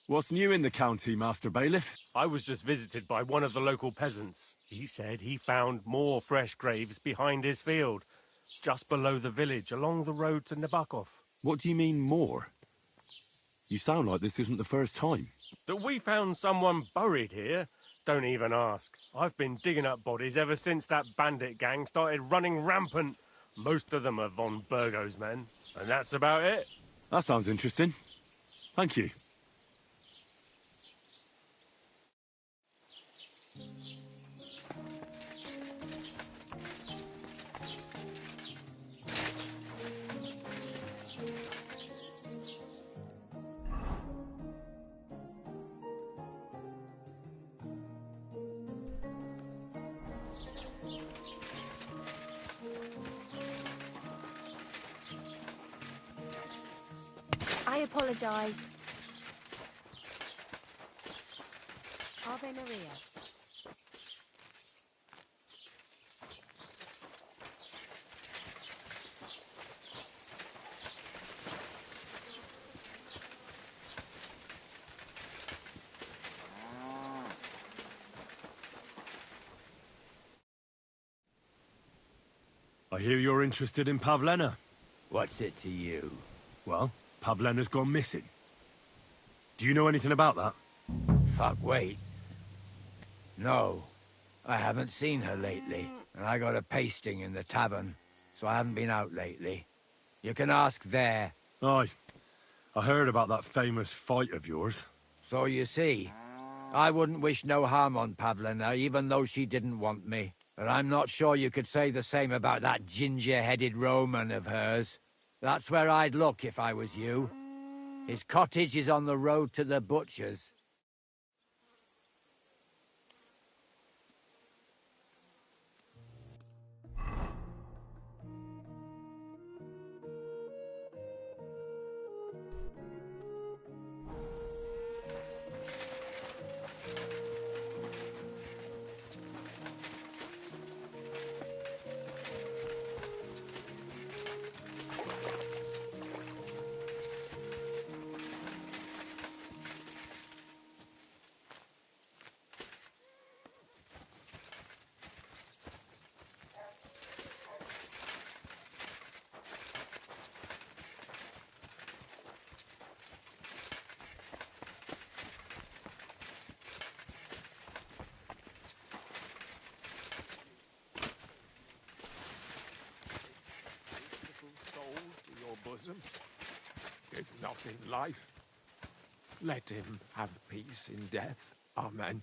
What's new in the county, Master Bailiff? I was just visited by one of the local peasants. He said he found more fresh graves behind his field, just below the village, along the road to Nabokov. What do you mean, more? You sound like this isn't the first time. That we found someone buried here? Don't even ask. I've been digging up bodies ever since that bandit gang started running rampant. Most of them are von Burgo's men, and that's about it. That sounds interesting. Thank you. I apologise. Ave Maria. I hear you're interested in Pavlena. What's it to you? Well, Pavlena's gone missing. Do you know anything about that? Fuck, wait. No. I haven't seen her lately, and I got a pasting in the tavern, so I haven't been out lately. You can ask there. Aye. I heard about that famous fight of yours. So you see, I wouldn't wish no harm on Pavlena, even though she didn't want me. But I'm not sure you could say the same about that ginger-headed Roman of hers. That's where I'd look if I was you. His cottage is on the road to the butcher's. Bosom, if not in life, let him have peace in death. Amen.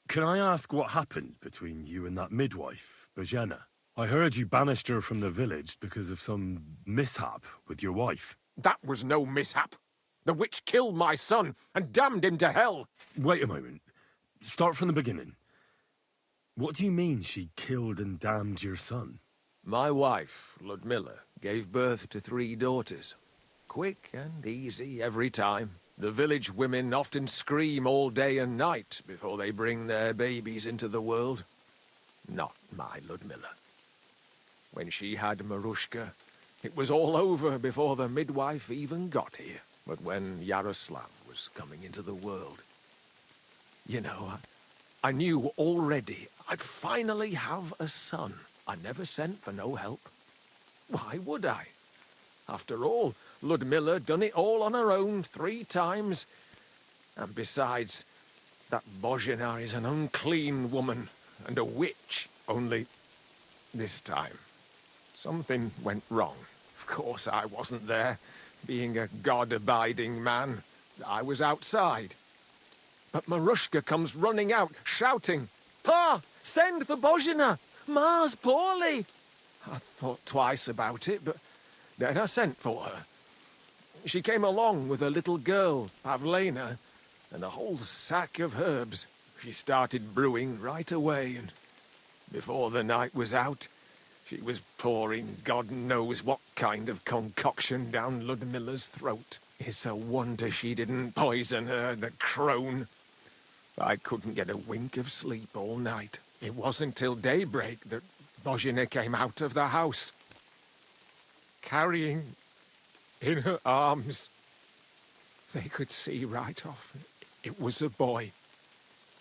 Can I ask what happened between you and that midwife, Bojana? I heard you banished her from the village because of some mishap with your wife. That was no mishap. The witch killed my son and damned him to hell. Wait a moment. Start from the beginning. What do you mean she killed and damned your son? My wife, Ludmilla, gave birth to 3 daughters. Quick and easy every time. The village women often scream all day and night before they bring their babies into the world. Not my Ludmilla. When she had Marushka, it was all over before the midwife even got here. But when Yaroslav was coming into the world, you know, I knew already I'd finally have a son. I never sent for no help. Why would I? After all, Ludmilla done it all on her own 3 times. And besides, that Bozhina is an unclean woman and a witch, only this time something went wrong. Of course I wasn't there, being a god-abiding man. I was outside. But Marushka comes running out, shouting, "Pa! Send for Bozhina! Ma's poorly!" I thought twice about it, but then I sent for her. She came along with a little girl, Pavlena, and a whole sack of herbs. She started brewing right away, and before the night was out, she was pouring God knows what kind of concoction down Ludmilla's throat. It's a wonder she didn't poison her, the crone. I couldn't get a wink of sleep all night. It wasn't till daybreak that Bozhina came out of the house, carrying in her arms. They could see right off it was a boy.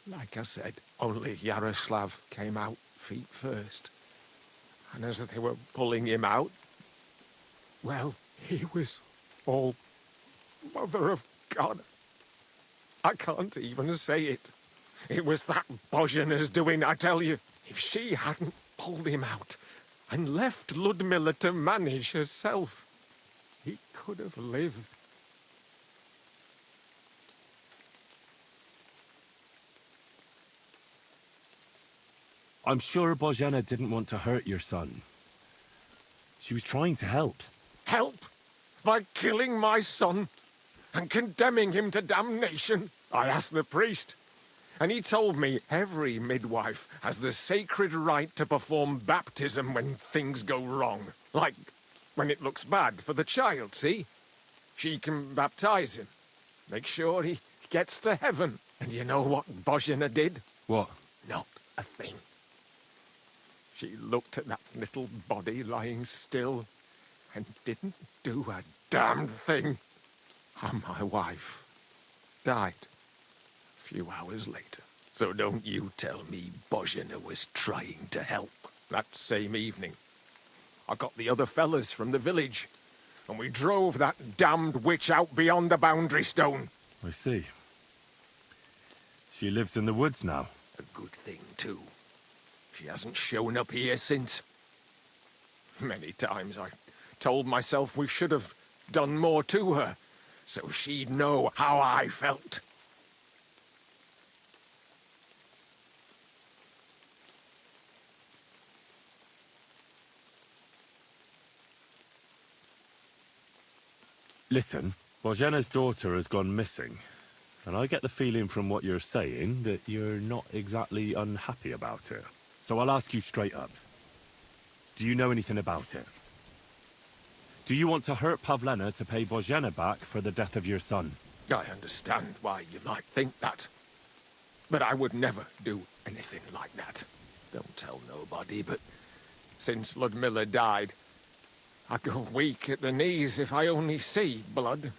Like I said, only Yaroslav came out feet first. And as they were pulling him out, well, he was all Mother of God. I can't even say it. It was that Bozhina's doing, I tell you. If she hadn't pulled him out and left Ludmilla to manage herself, he could have lived. I'm sure Bozhena didn't want to hurt your son. She was trying to help. Help? By killing my son and condemning him to damnation? I asked the priest, and he told me every midwife has the sacred right to perform baptism when things go wrong. Like when it looks bad for the child, see? She can baptize him, make sure he gets to heaven. And you know what Bozhina did? What? Not a thing. She looked at that little body lying still and didn't do a damned thing. And my wife died a few hours later. So don't you tell me Bozhina was trying to help. That same evening, I got the other fellas from the village, and we drove that damned witch out beyond the boundary stone. I see. She lives in the woods now. A good thing, too. She hasn't shown up here since. Many times I told myself we should have done more to her, so she'd know how I felt. Listen, Bozhena's daughter has gone missing, and I get the feeling from what you're saying that you're not exactly unhappy about it. So I'll ask you straight up. Do you know anything about it? Do you want to hurt Pavlena to pay Bozhena back for the death of your son? I understand why you might think that, but I would never do anything like that. Don't tell nobody, but since Ludmilla died, I go weak at the knees if I only see blood.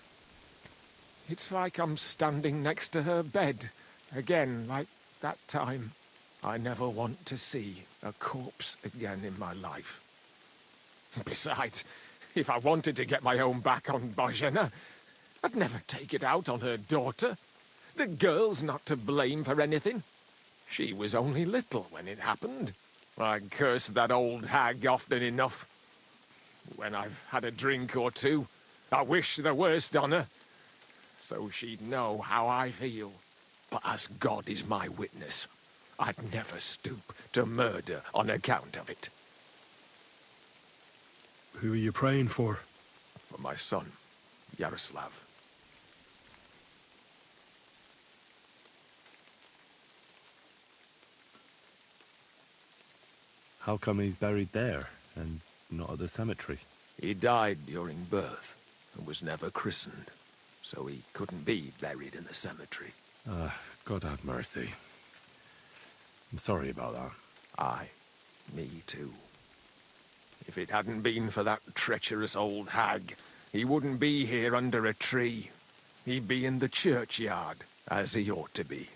It's like I'm standing next to her bed, again, like that time. I never want to see a corpse again in my life. Besides, if I wanted to get my own back on Bozhena, I'd never take it out on her daughter. The girl's not to blame for anything. She was only little when it happened. I curse that old hag often enough. When I've had a drink or two, I wish the worst on her, so she'd know how I feel. But as God is my witness, I'd never stoop to murder on account of it. Who are you praying for? For my son, Yaroslav. How come he's buried there, and not at the cemetery? He died during birth, and was never christened, so he couldn't be buried in the cemetery. God have mercy. I'm sorry about that. Aye, me too. If it hadn't been for that treacherous old hag, he wouldn't be here under a tree. He'd be in the churchyard, as he ought to be.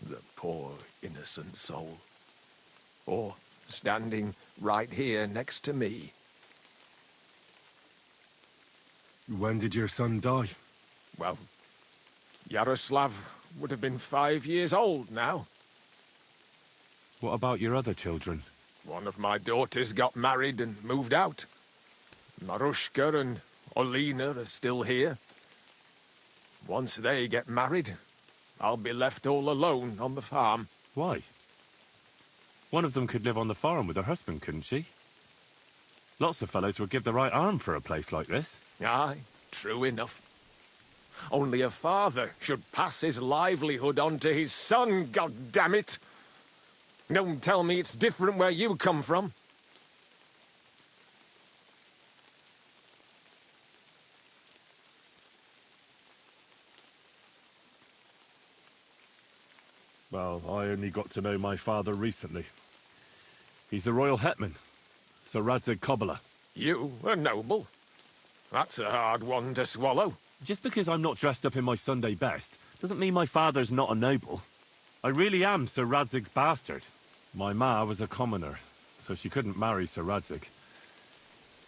The poor, innocent soul. Or standing right here next to me. When did your son die? Well, Yaroslav would have been 5 years old now. What about your other children? One of my daughters got married and moved out. Marushka and Olina are still here. Once they get married, I'll be left all alone on the farm. Why? One of them could live on the farm with her husband, couldn't she? Lots of fellows would give the right arm for a place like this. Aye, true enough. Only a father should pass his livelihood on to his son, goddammit! Don't tell me it's different where you come from. Well, I only got to know my father recently. He's the royal hetman, Sir Radzig Kobyla. You, a noble? That's a hard one to swallow. Just because I'm not dressed up in my Sunday best doesn't mean my father's not a noble. I really am Sir Radzig's bastard. My ma was a commoner, so she couldn't marry Sir Radzig.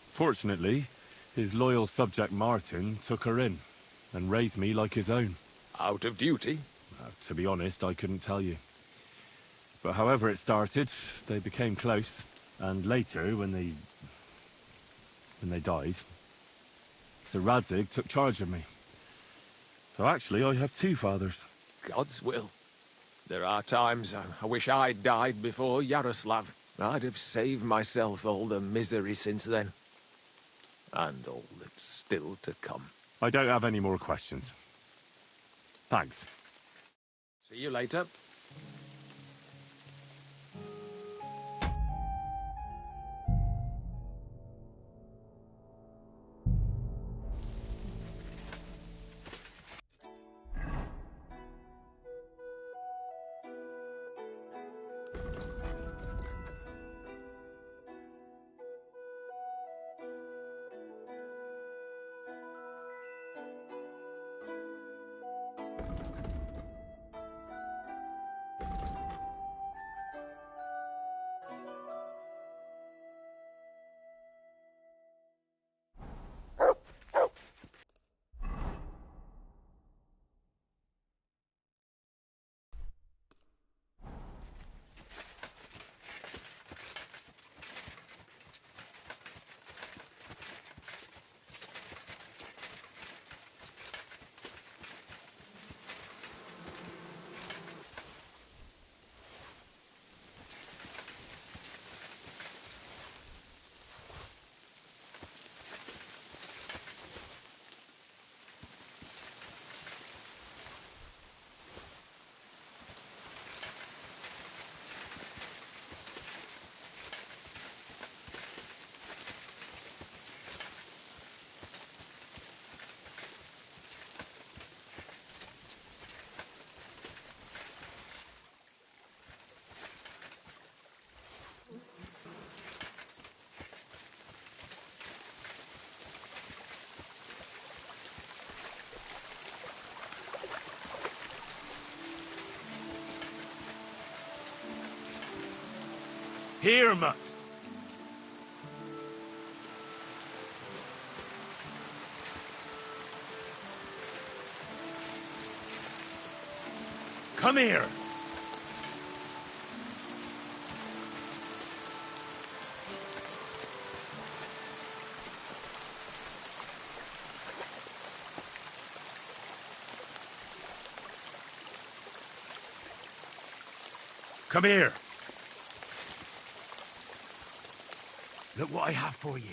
Fortunately, his loyal subject Martin took her in and raised me like his own. Out of duty? To be honest, I couldn't tell you. But however it started, they became close, and later, when they died, Sir Radzig took charge of me. So actually, I have two fathers. God's will. There are times I wish I'd died before Yaroslav. I'd have saved myself all the misery since then. And all that's still to come. I don't have any more questions. Thanks. See you later. Here, mutt. Come here. Come here. Look what I have for you.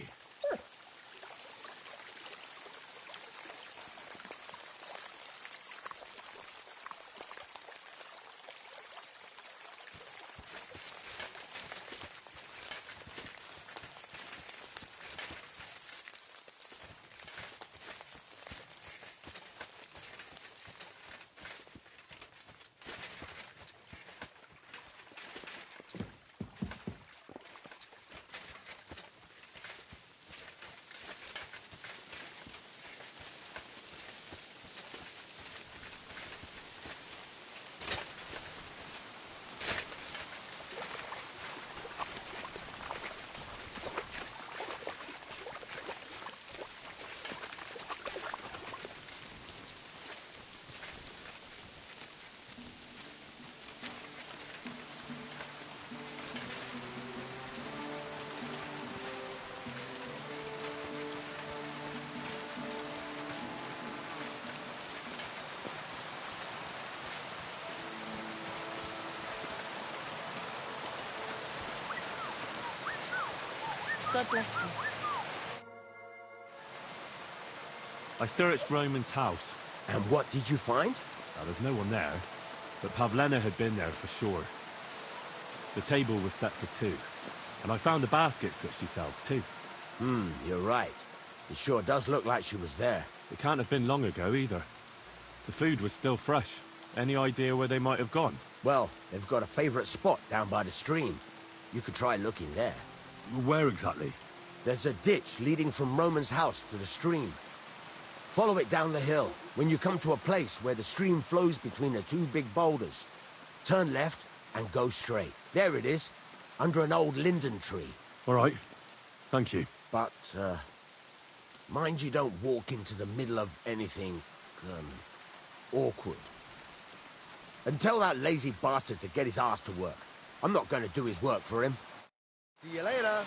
God bless you. I searched Roman's house. And what did you find? Now, there's no one there, but Pavlena had been there for sure. The table was set for 2, and I found the baskets that she sells too. You're right. It sure does look like she was there. It can't have been long ago either. The food was still fresh. Any idea where they might have gone? Well, they've got a favorite spot down by the stream. You could try looking there. Where exactly? There's a ditch leading from Roman's house to the stream. Follow it down the hill. When you come to a place where the stream flows between the 2 big boulders, turn left and go straight. There it is, under an old linden tree. All right. Thank you. But, mind you don't walk into the middle of anything, awkward. And tell that lazy bastard to get his ass to work. I'm not going to do his work for him. See you later.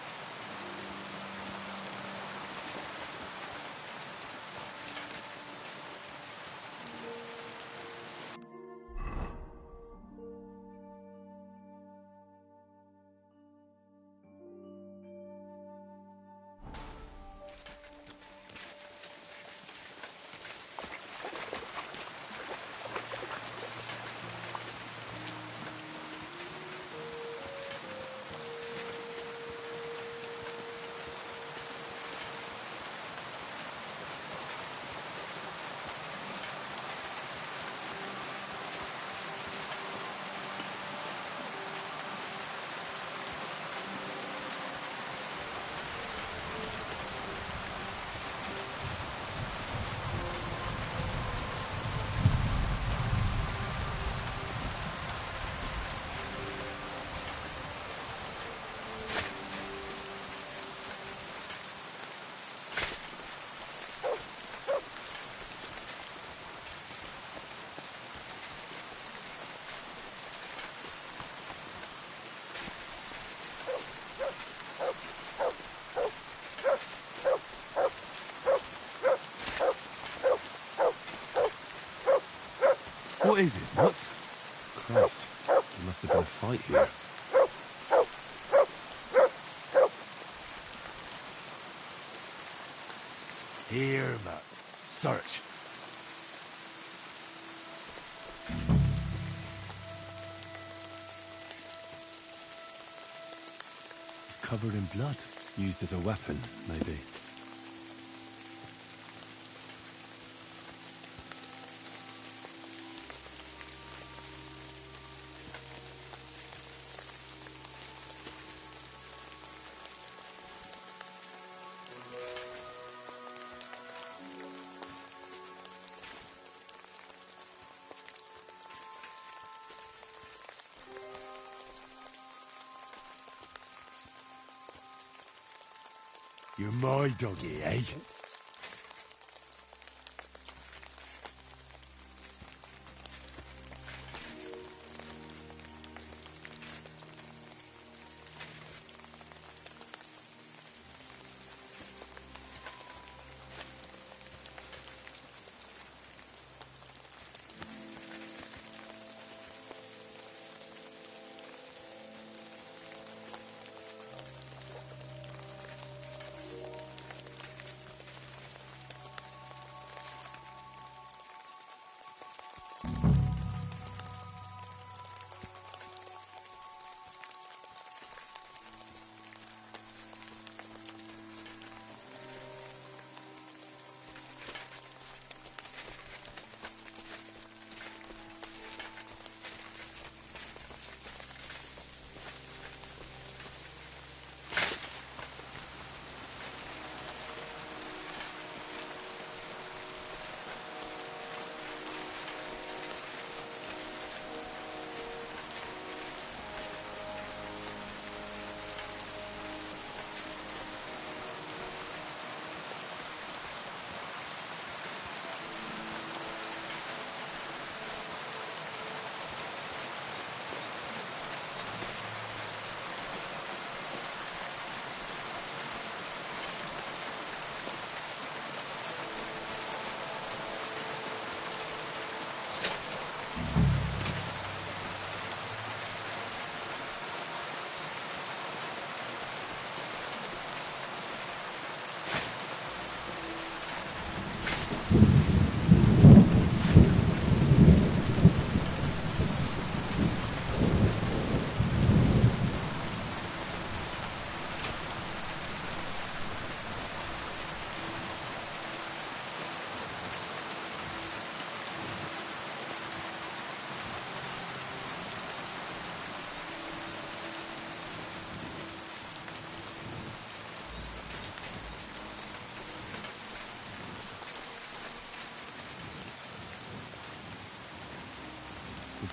What is it? What? Christ. There must have been a fight here. Here, Matt. Search. It's covered in blood. Used as a weapon, maybe. You're my doggy, eh?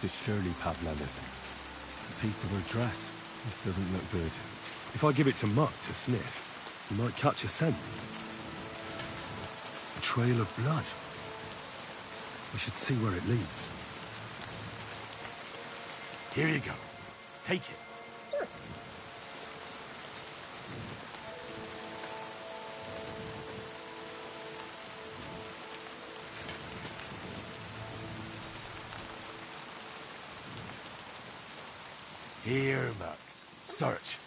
This is surely Pavlella's. A piece of her dress. This doesn't look good. If I give it to Mutt to sniff, he might catch a scent. A trail of blood. We should see where it leads. Here you go. Take it. Here, Matt. Search.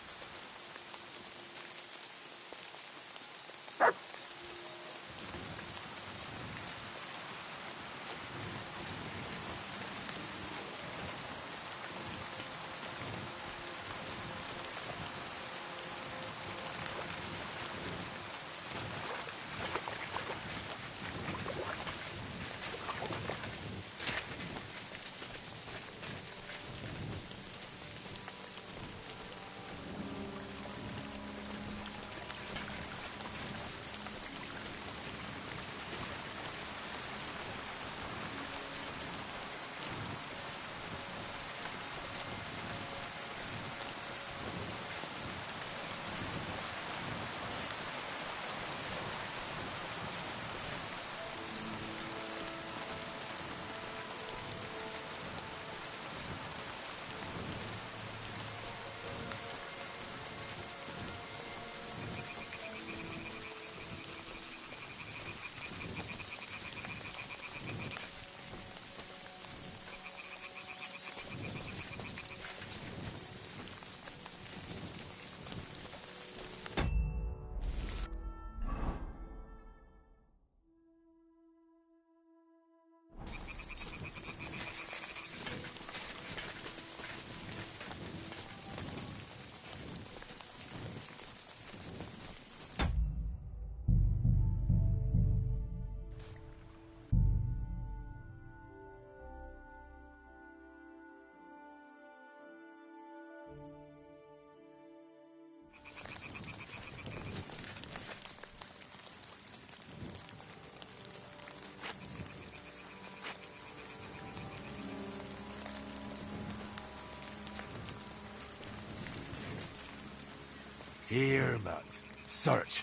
Here, Matt. Search.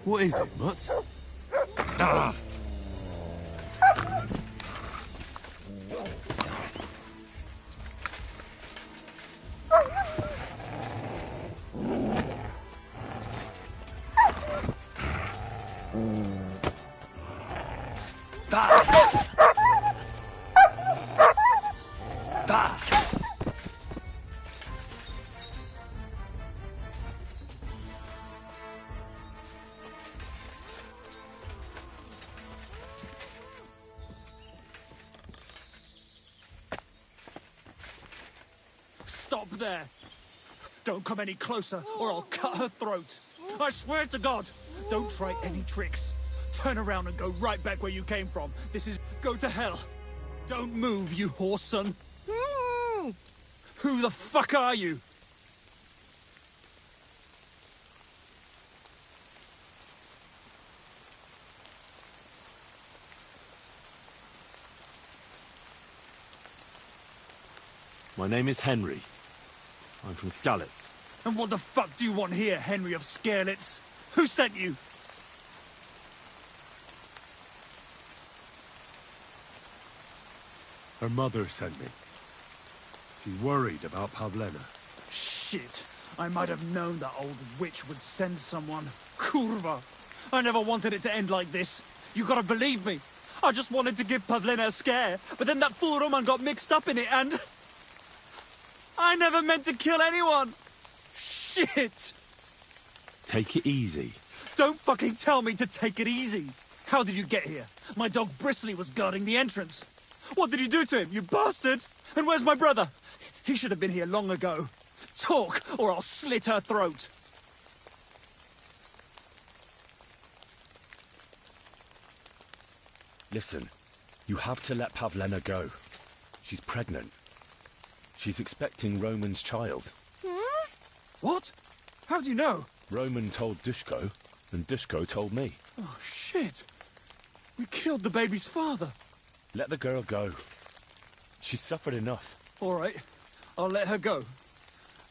What is it, Mutt? Stop there! Don't come any closer, or I'll cut her throat. I swear to God, don't try any tricks. Turn around and go right back where you came from. This is... go to hell. Don't move, you horse son. Who the fuck are you? My name is Henry. I'm from Skalitz. And what the fuck do you want here, Henry of Skalitz? Who sent you? Her mother sent me. She's worried about Pavlena. Shit. I might have known that old witch would send someone. Kurva. I never wanted it to end like this. You gotta believe me. I just wanted to give Pavlena a scare, but then that fool Roman got mixed up in it and... I never meant to kill anyone! Shit! Take it easy. Don't fucking tell me to take it easy! How did you get here? My dog Bristly was guarding the entrance. What did you do to him, you bastard? And where's my brother? He should have been here long ago. Talk, or I'll slit her throat. Listen, you have to let Pavlena go. She's pregnant. She's expecting Roman's child. What? How do you know? Roman told Dushko, and Dushko told me. Oh, shit. We killed the baby's father. Let the girl go. She's suffered enough. All right, I'll let her go.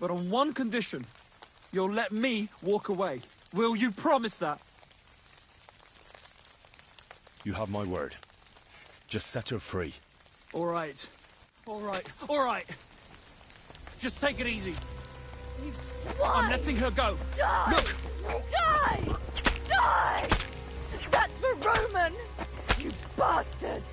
But on one condition. You'll let me walk away. Will you promise that? You have my word. Just set her free. All right. All right. All right. Just take it easy. I'm letting her go. Die! Look! Die! Die! That's for Roman! You bastard!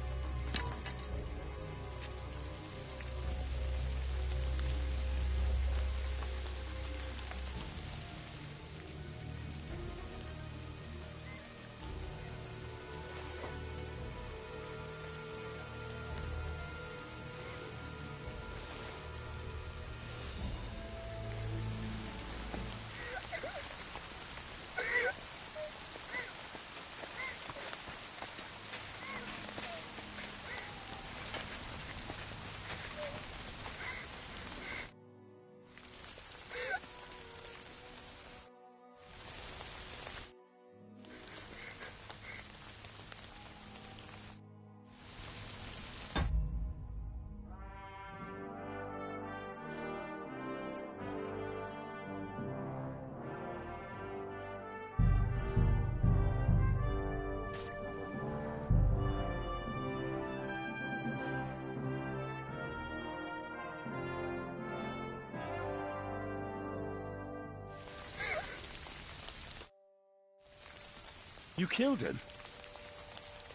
You killed him.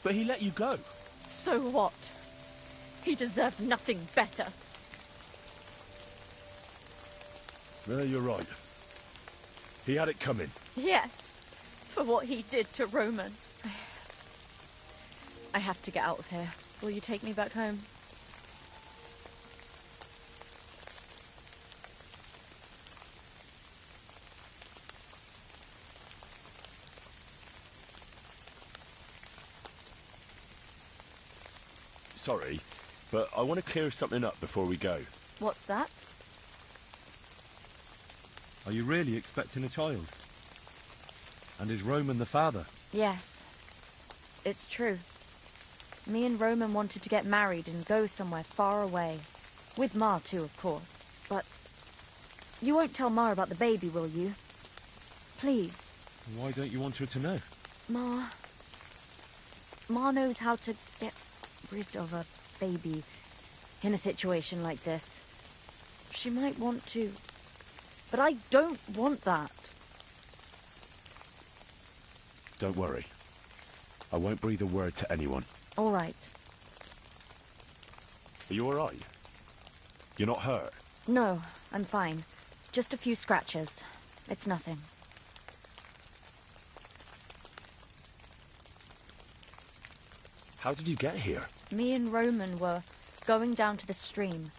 But he let you go. So what? He deserved nothing better. No, you're right. He had it coming. Yes, for what he did to Roman. I have to get out of here. Will you take me back home? Sorry, but I want to clear something up before we go. What's that? Are you really expecting a child? And is Roman the father? Yes, it's true. Me and Roman wanted to get married and go somewhere far away. With Ma too, of course. But you won't tell Ma about the baby, will you? Please. Why don't you want her to know? Ma knows how to get rid of a baby in a situation like this. She might want to, but I don't want that. Don't worry. I won't breathe a word to anyone. All right. Are you all right? You're not hurt? No, I'm fine. Just a few scratches. It's nothing. How did you get here? Me and Roman were going down to the stream.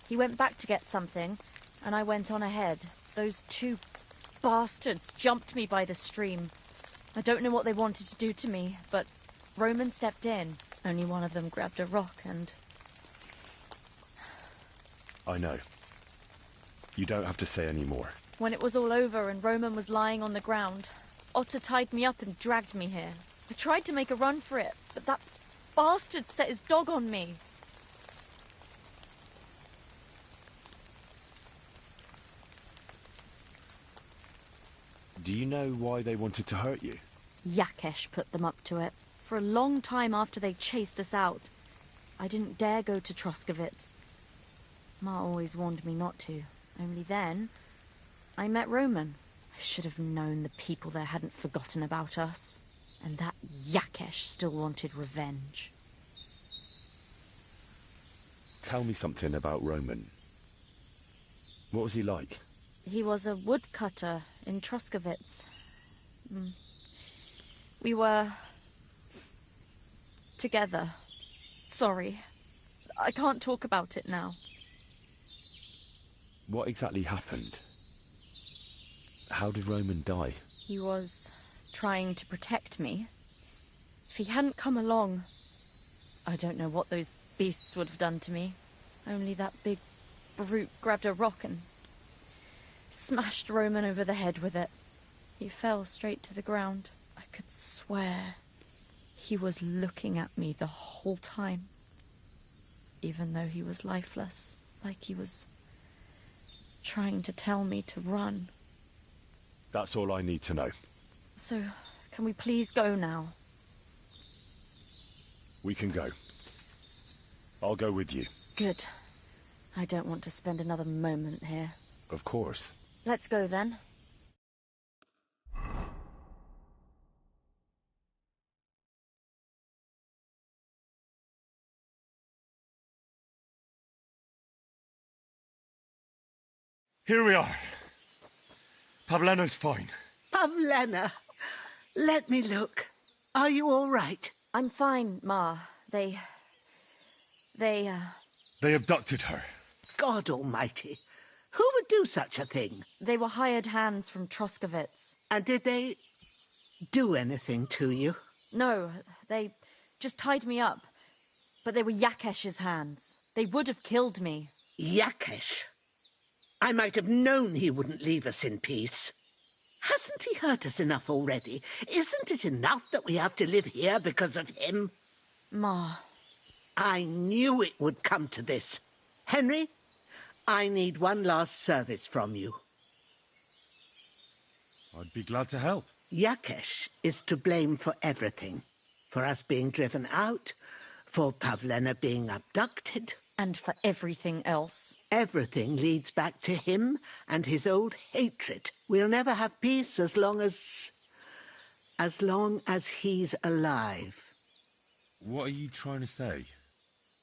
He went back to get something, and I went on ahead. Those two bastards jumped me by the stream. I don't know what they wanted to do to me, but Roman stepped in. Only one of them grabbed a rock and... I know. You don't have to say any more. When it was all over and Roman was lying on the ground, Otter tied me up and dragged me here. I tried to make a run for it, but that bastard set his dog on me. Do you know why they wanted to hurt you? Yakesh put them up to it. For a long time after they chased us out, I didn't dare go to Troskovitz. Ma always warned me not to. Only then, I met Roman. I should have known the people there hadn't forgotten about us. And that Yakesh still wanted revenge. Tell me something about Roman. What was he like? He was a woodcutter in Troskovitz. We were... together. Sorry. I can't talk about it now. What exactly happened? How did Roman die? He was trying to protect me. If he hadn't come along, I don't know what those beasts would have done to me. Only that big brute grabbed a rock and smashed Roman over the head with it. He fell straight to the ground. I could swear he was looking at me the whole time, even though he was lifeless, like he was trying to tell me to run. That's all I need to know. So, can we please go now? We can go. I'll go with you. Good. I don't want to spend another moment here. Of course. Let's go then. Here we are. Pavlena's fine. Pavlena, let me look. Are you all right? I'm fine, Ma. They abducted her. God almighty. Who would do such a thing? They were hired hands from Troskovitz. And did they do anything to you? No, they just tied me up. But they were Yakesh's hands. They would have killed me. Yakesh? I might have known he wouldn't leave us in peace. Hasn't he hurt us enough already? Isn't it enough that we have to live here because of him? Ma. I knew it would come to this. Henry, I need one last service from you. I'd be glad to help. Yakesh is to blame for everything. For us being driven out, for Pavlena being abducted. And for everything else. Everything leads back to him and his old hatred. We'll never have peace as long as he's alive. What are you trying to say?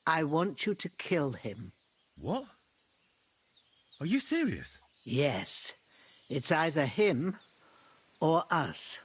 I want you to kill him. What? Are you serious? Yes. It's either him or us.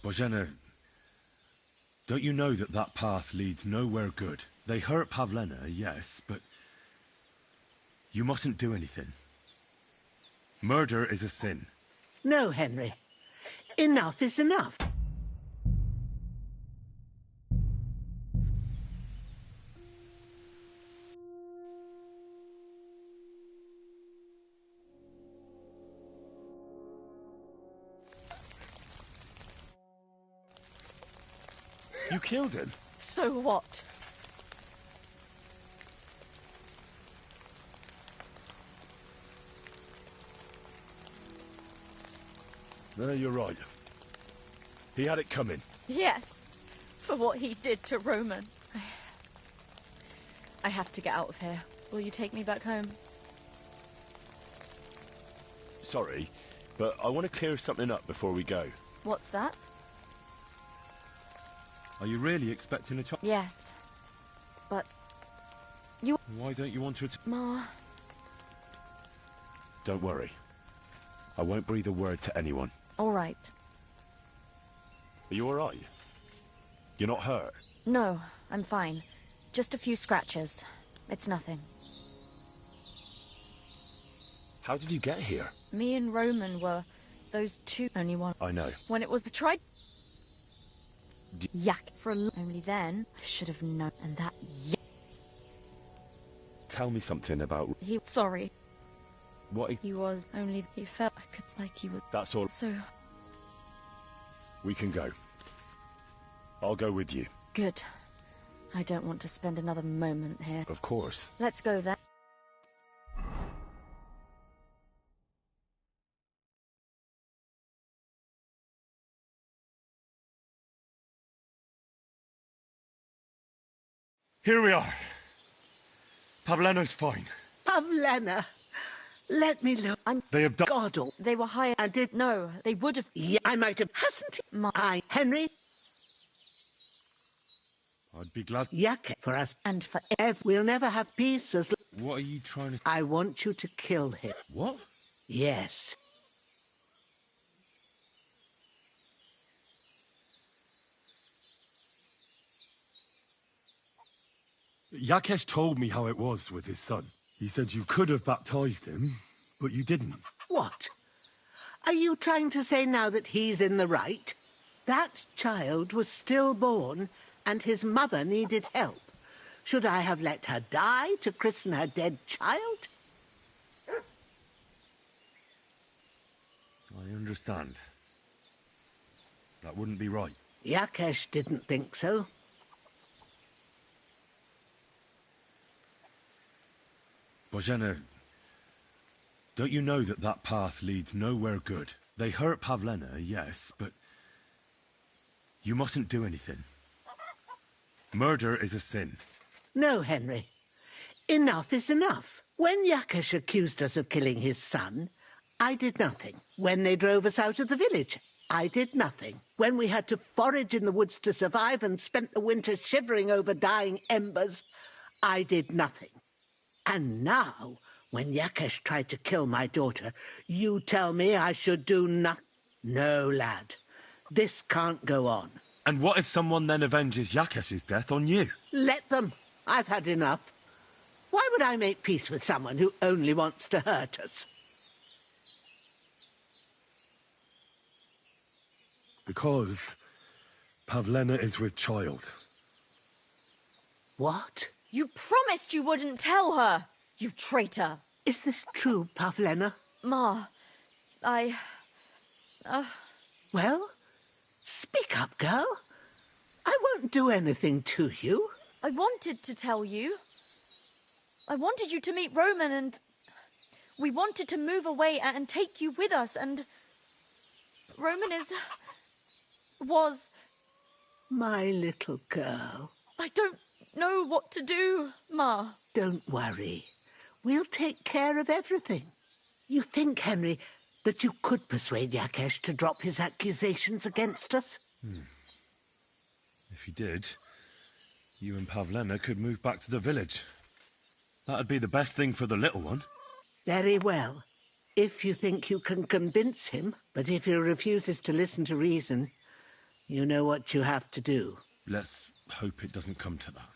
Bozhena, don't you know that that path leads nowhere good? They hurt Pavlena, yes, but you mustn't do anything. Murder is a sin. No, Henry. Enough is enough. You killed him? So what? No, you're right. He had it coming. Yes, for what he did to Roman. I have to get out of here. Will you take me back home? Sorry, but I want to clear something up before we go. What's that? Are you really expecting a child? Yes. But... you... Why don't you want her to... Ma... Don't worry. I won't breathe a word to anyone. All right. Are you all right? You're not hurt? No, I'm fine. Just a few scratches. It's nothing. How did you get here? Me and Roman were those two... Only one. I know. When it was tried... Yak for a... Only then, I should have known. And that... Tell me something about... He... Sorry. What he was... Only... He felt I could... Like he was... That's all. So... We can go. I'll go with you. Good. I don't want to spend another moment here. Of course. Let's go then. Here we are. Pavlena's fine. Pavlena, let me look. They abduct... God, they were hired... And did... No, they would have... Yeah, I might have... Hasn't he? Henry? I'd be glad... Yak for us. And for... We'll never have peace as... What are you trying to... I want you to kill him. What? Yes. Yakesh told me how it was with his son. He said you could have baptized him, but you didn't. What? Are you trying to say now that he's in the right? That child was stillborn, and his mother needed help. Should I have let her die to christen her dead child? I understand. That wouldn't be right. Yakesh didn't think so. Bozhena, don't you know that that path leads nowhere good? They hurt Pavlena, yes, but you mustn't do anything. Murder is a sin. No, Henry. Enough is enough. When Yakesh accused us of killing his son, I did nothing. When they drove us out of the village, I did nothing. When we had to forage in the woods to survive and spent the winter shivering over dying embers, I did nothing. And now, when Yakesh tried to kill my daughter, you tell me I should do nothing? No, lad. This can't go on. And what if someone then avenges Yakesh's death on you? Let them. I've had enough. Why would I make peace with someone who only wants to hurt us? Because Pavlena is with child. What? You promised you wouldn't tell her, you traitor. Is this true, Pavlena? Ma, Well, speak up, girl. I won't do anything to you. I wanted to tell you. I wanted you to meet Roman and... We wanted to move away and take you with us and... Roman was... My little girl. I don't know what to do, Ma. Don't worry. We'll take care of everything. You think, Henry, that you could persuade Yakesh to drop his accusations against us? If you did, you and Pavlena could move back to the village. That'd be the best thing for the little one. Very well. If you think you can convince him, but if he refuses to listen to reason, You know what you have to do. Let's hope it doesn't come to that.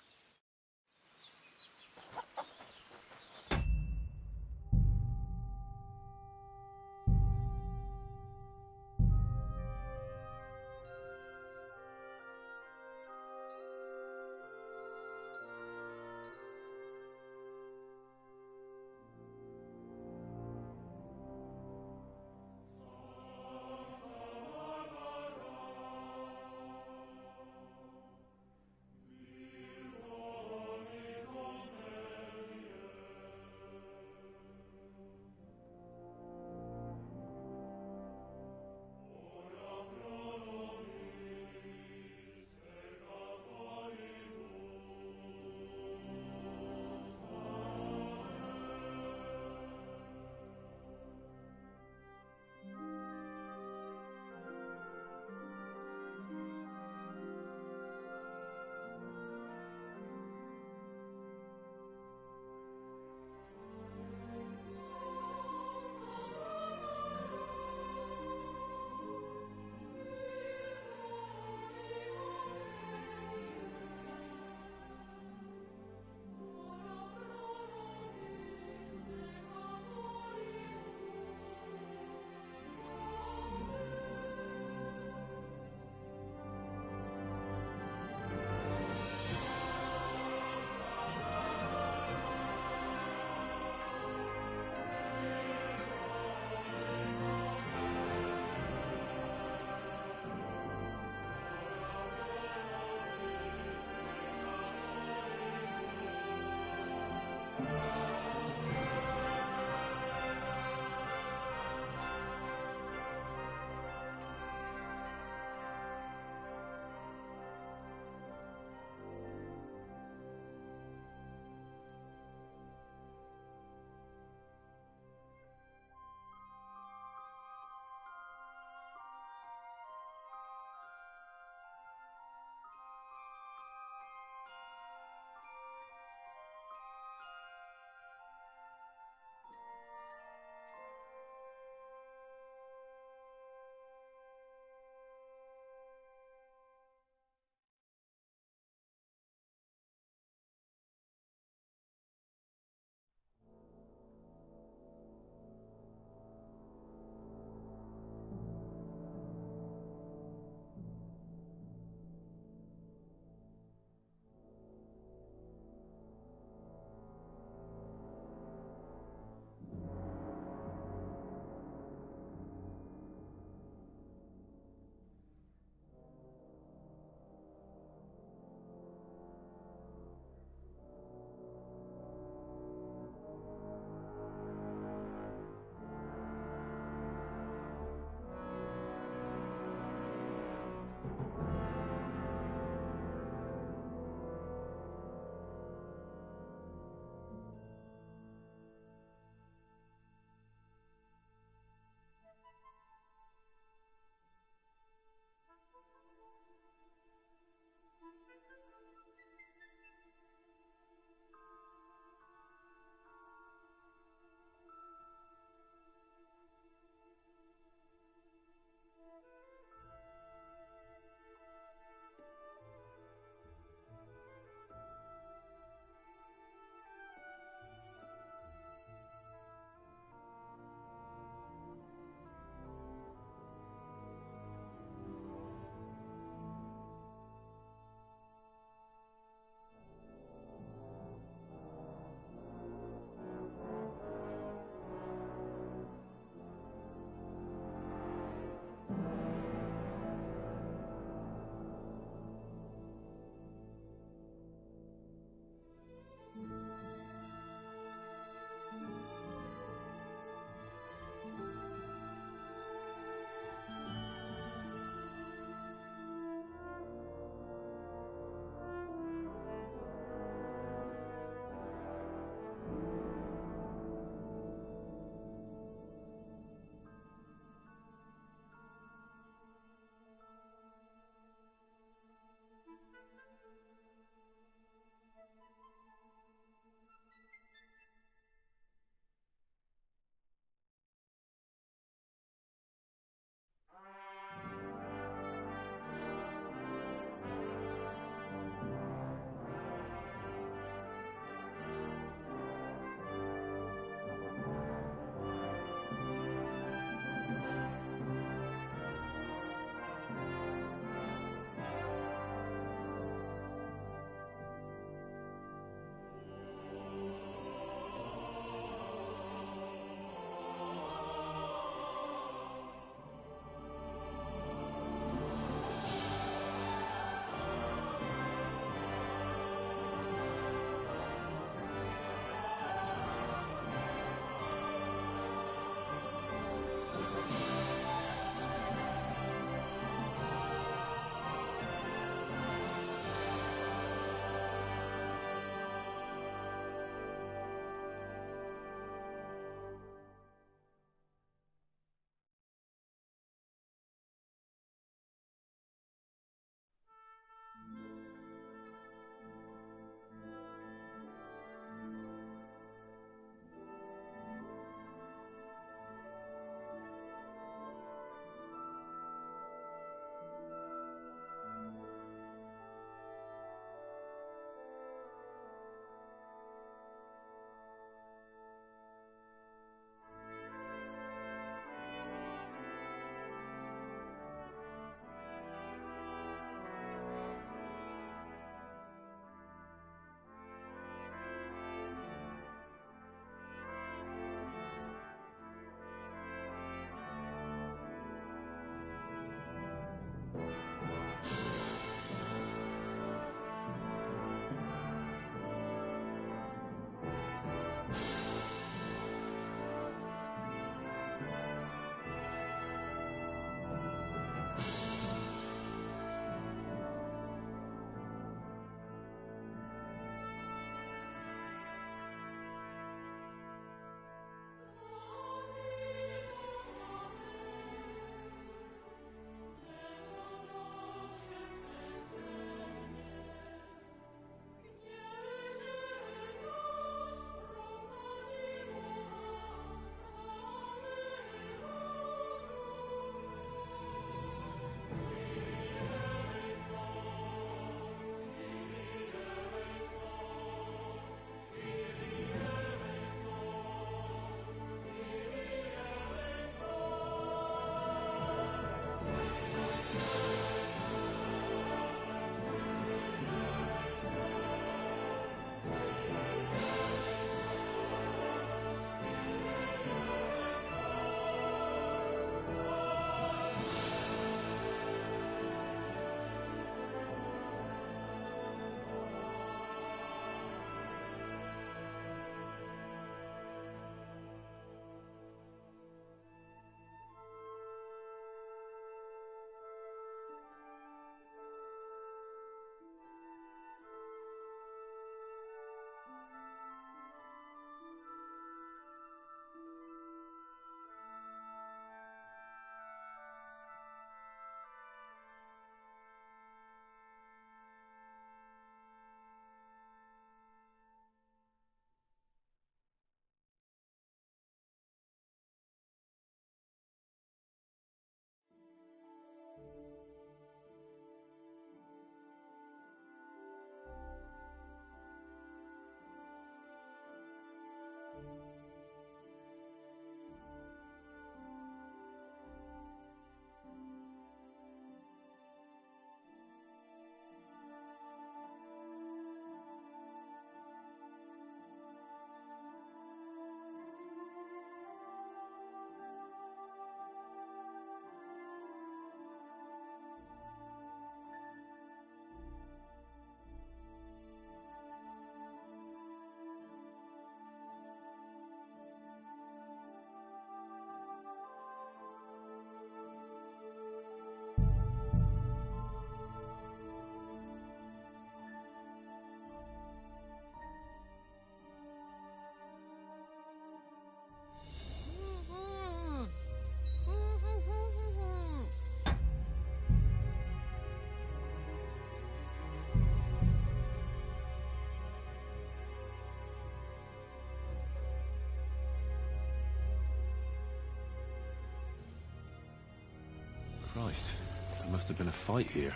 Must have been a fight here.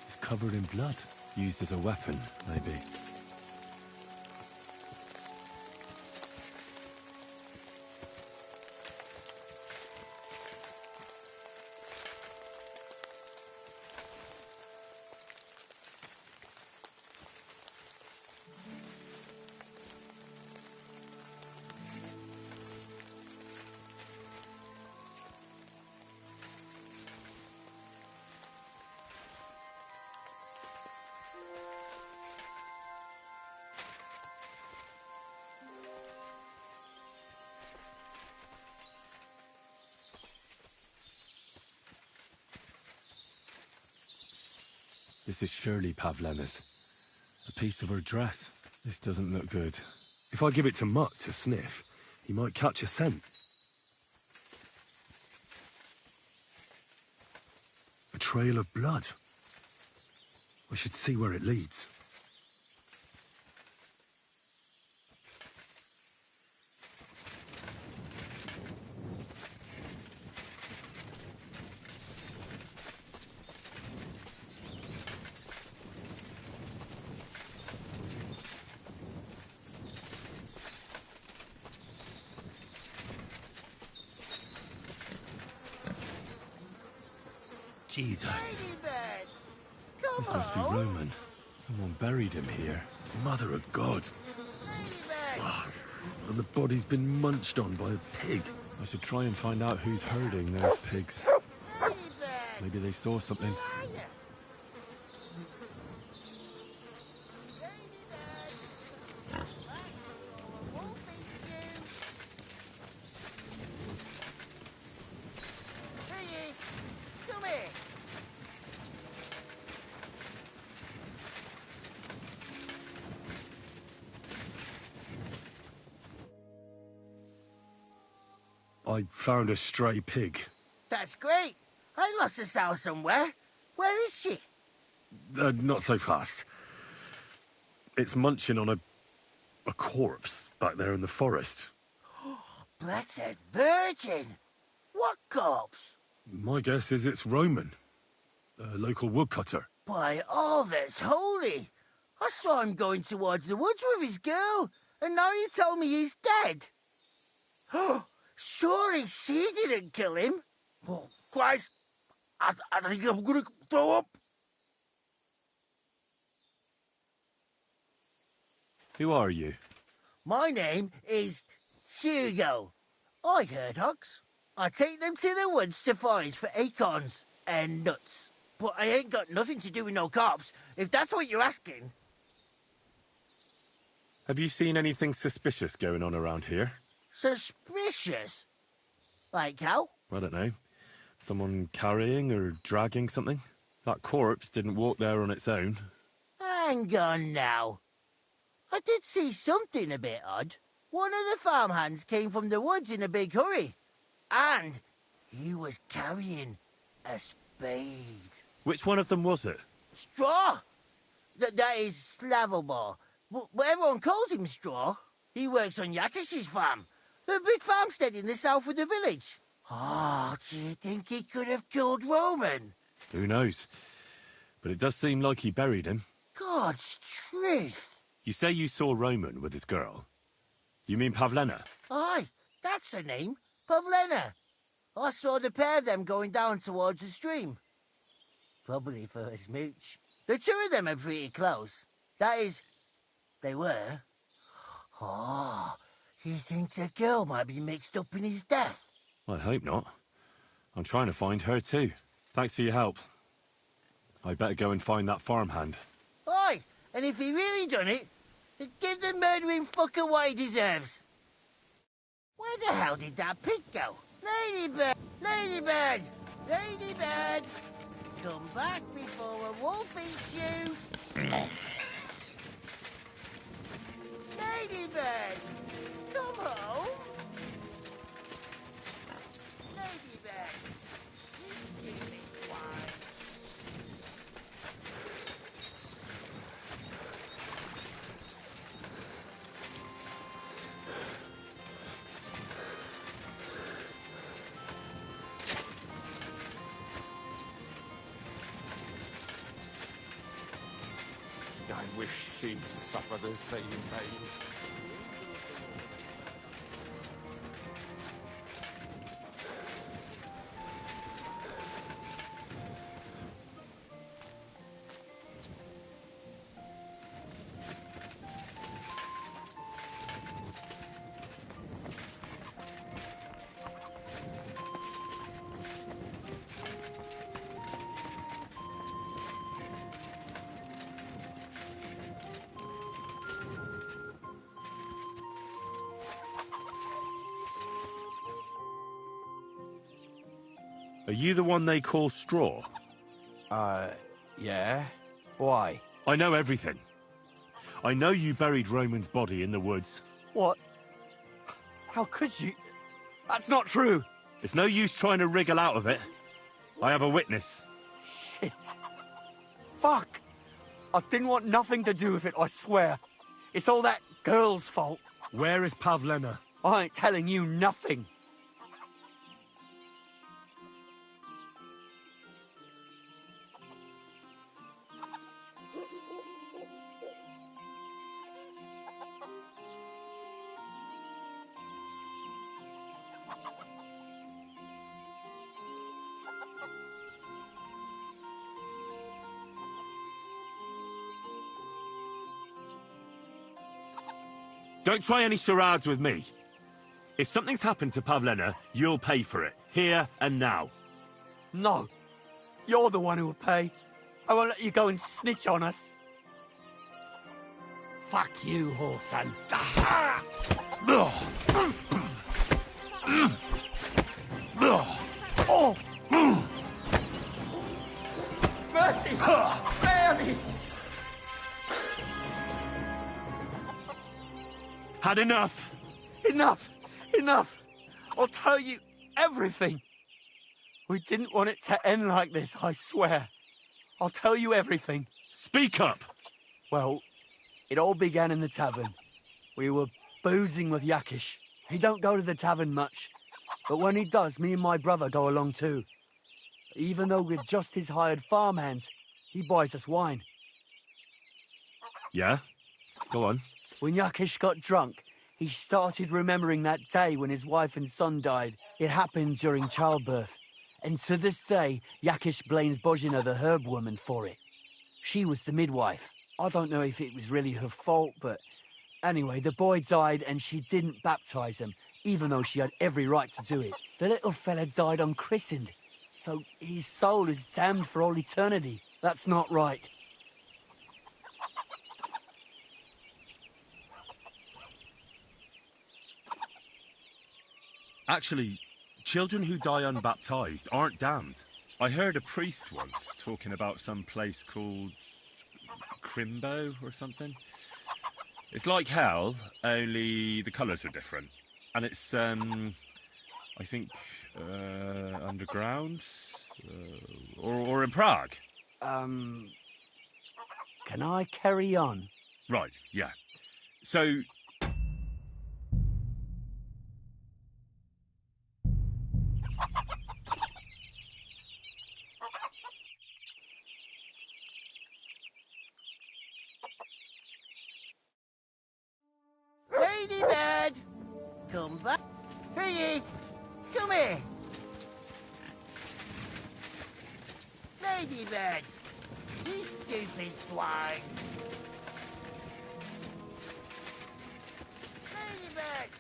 It's covered in blood. Used as a weapon, maybe. This is surely Pavlena's. A piece of her dress. This doesn't look good. If I give it to Mutt to sniff, he might catch a scent. A trail of blood. I should see where it leads. Jesus. Come This must be on. Roman. Someone buried him here. Mother of God. And the body's been munched on by a pig. I should try and find out who's herding those pigs. Maybe they saw something. Come here. I found a stray pig. That's great. I lost a sow somewhere. Where is she? Not so fast. It's munching on a corpse back there in the forest. Blessed Virgin. What corpse? My guess is it's Roman, a local woodcutter. By all that's holy. I saw him going towards the woods with his girl, and now you tell me he's dead. Surely she didn't kill him. Oh, Christ, I think I'm gonna throw up. Who are you? My name is Hugo. I herd hogs. I take them to the woods to forage for acorns and nuts. But I ain't got nothing to do with no cops, if that's what you're asking. Have you seen anything suspicious going on around here? Suspicious? Like how? I don't know. Someone carrying or dragging something? That corpse didn't walk there on its own. Hang on now. I did see something a bit odd. One of the farmhands came from the woods in a big hurry. And he was carrying a spade. Which one of them was it? Straw! That is Slavobor. But everyone calls him Straw. He works on Yakish's farm. A big farmstead in the south of the village. Oh, do you think he could have killed Roman? Who knows? But it does seem like he buried him. God's truth. You say you saw Roman with his girl. You mean Pavlena? Aye, that's the name. Pavlena. I saw the pair of them going down towards the stream. Probably for a smooch. The two of them are pretty close. That is, they were. Oh, you think the girl might be mixed up in his death? I hope not. I'm trying to find her too. Thanks for your help. I better go and find that farmhand. Aye, and if he really done it, then give the murdering fucker what he deserves. Where the hell did that pig go? Ladybird! Ladybird! Ladybird! Come back before a wolf eats you! Ladybird! Come home! Ladybird! You silly swine! I wish she'd suffer the same pain. Are you the one they call Straw? Yeah? Why? I know everything. I know you buried Roman's body in the woods. What? How could you? That's not true! It's no use trying to wriggle out of it. I have a witness. Shit. Fuck! I didn't want nothing to do with it, I swear. It's all that girl's fault. Where is Pavlena? I ain't telling you nothing. Don't try any charades with me. If something's happened to Pavlena, you'll pay for it. Here and now. No. You're the one who will pay. I won't let you go and snitch on us. Fuck you, whoreson. Oh! Mercy! Spare me! Had enough? Enough! Enough! I'll tell you everything. We didn't want it to end like this, I swear. I'll tell you everything. Speak up! Well, it all began in the tavern. We were boozing with Yakish. He don't go to the tavern much, but when he does, me and my brother go along too. Even though we're just his hired farmhands, he buys us wine. Yeah? Go on. When Yakish got drunk, he started remembering that day when his wife and son died. It happened during childbirth. And to this day, Yakish blames Bozhina, the herb woman, for it. She was the midwife. I don't know if it was really her fault, but anyway, the boy died and she didn't baptize him, even though she had every right to do it. The little fella died unchristened, so his soul is damned for all eternity. That's not right. Actually, children who die unbaptized aren't damned. I heard a priest once talking about some place called Crimbo or something. It's like hell, only the colours are different. And it's, I think, underground? Or in Prague. Can I carry on? Right, yeah. So... Ladybird! Come back. Here, come here. Ladybird, you stupid swine. Ladybird!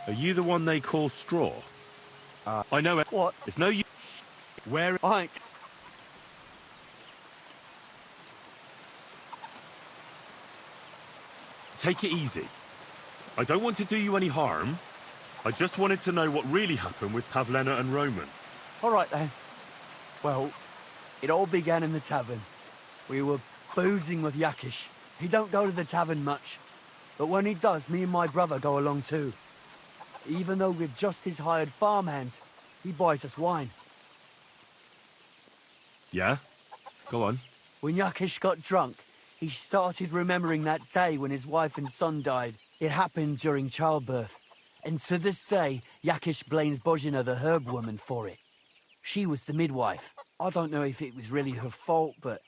Are you the one they call Straw? I know it. What? It's no use. Where? I... Take it easy. I don't want to do you any harm. I just wanted to know what really happened with Pavlena and Roman. All right, then. Well, it all began in the tavern. We were boozing with Yakish. He don't go to the tavern much. But when he does, me and my brother go along too. Even though we're just his hired farmhands, he buys us wine. Yeah? Go on. When Yakish got drunk, he started remembering that day when his wife and son died. It happened during childbirth. And to this day, Yakish blames Bozhina, the herb woman, for it. She was the midwife. I don't know if it was really her fault, but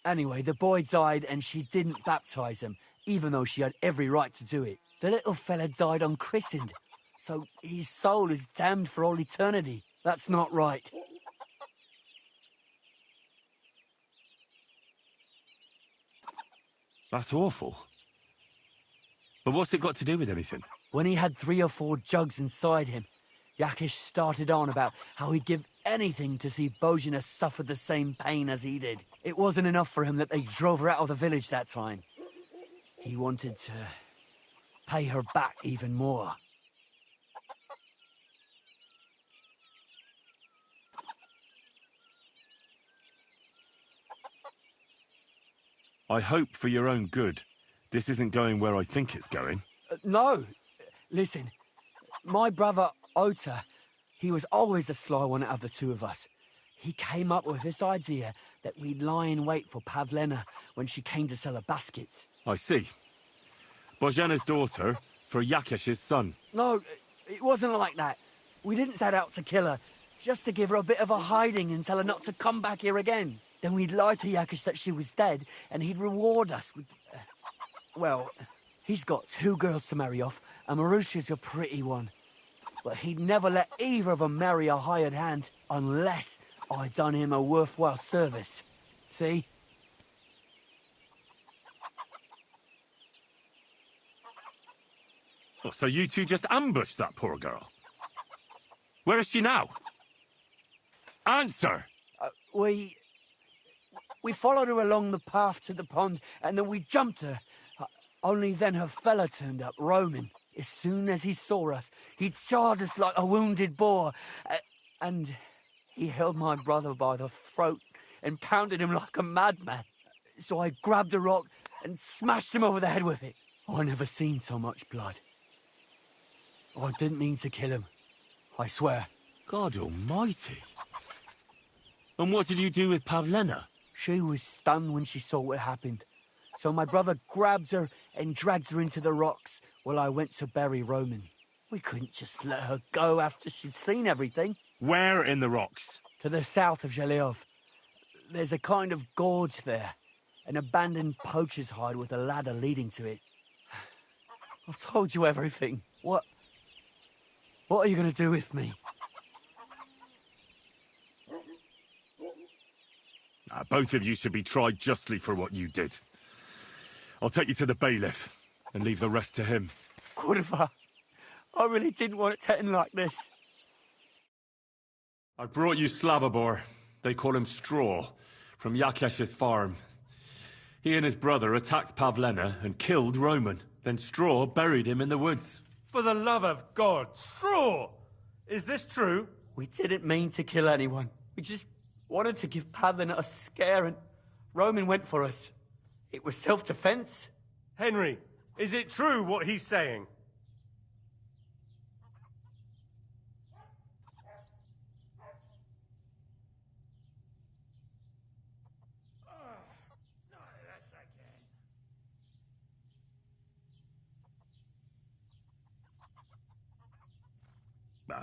anyway, the boy died and she didn't baptize him, even though she had every right to do it. The little fella died unchristened, so his soul is damned for all eternity. That's not right. That's awful. But what's it got to do with anything? When he had 3 or 4 jugs inside him, Yakish started on about how he'd give anything to see Bozhina suffer the same pain as he did. It wasn't enough for him that they drove her out of the village that time. He wanted to pay her back even more. I hope for your own good this isn't going where I think it's going. No. Listen, my brother Ota, he was always the sly one out of the two of us. He came up with this idea that we'd lie in wait for Pavlena when she came to sell her baskets. I see. Bozhana's daughter for Yakish's son. No, it wasn't like that. We didn't set out to kill her, just to give her a bit of a hiding and tell her not to come back here again. Then we'd lie to Yakish that she was dead, and he'd reward us with... well, he's got 2 girls to marry off, and Marusha's a pretty one. But he'd never let either of them marry a hired hand unless I'd done him a worthwhile service. See? Oh, so you two just ambushed that poor girl? Where is she now? Answer! We followed her along the path to the pond, and then we jumped her. Only then her fella turned up, Roman. As soon as he saw us, he charged us like a wounded boar. And he held my brother by the throat and pounded him like a madman. So I grabbed a rock and smashed him over the head with it. I never seen so much blood. I didn't mean to kill him. I swear. God almighty. And what did you do with Pavlena? She was stunned when she saw what happened. So my brother grabbed her and dragged her into the rocks while I went to bury Roman. We couldn't just let her go after she'd seen everything. Where in the rocks? To the south of Zheleov. There's a kind of gorge there. An abandoned poacher's hide with a ladder leading to it. I've told you everything. What are you going to do with me? Both of you should be tried justly for what you did. I'll take you to the bailiff and leave the rest to him. Kurva, I really didn't want it to end like this. I brought you Slavobor. They call him Straw, from Yakesh's farm. He and his brother attacked Pavlena and killed Roman. Then Straw buried him in the woods. For the love of God, Straw! Is this true? We didn't mean to kill anyone. We just wanted to give Pavlena a scare, and Roman went for us. It was self-defense. Henry, is it true what he's saying?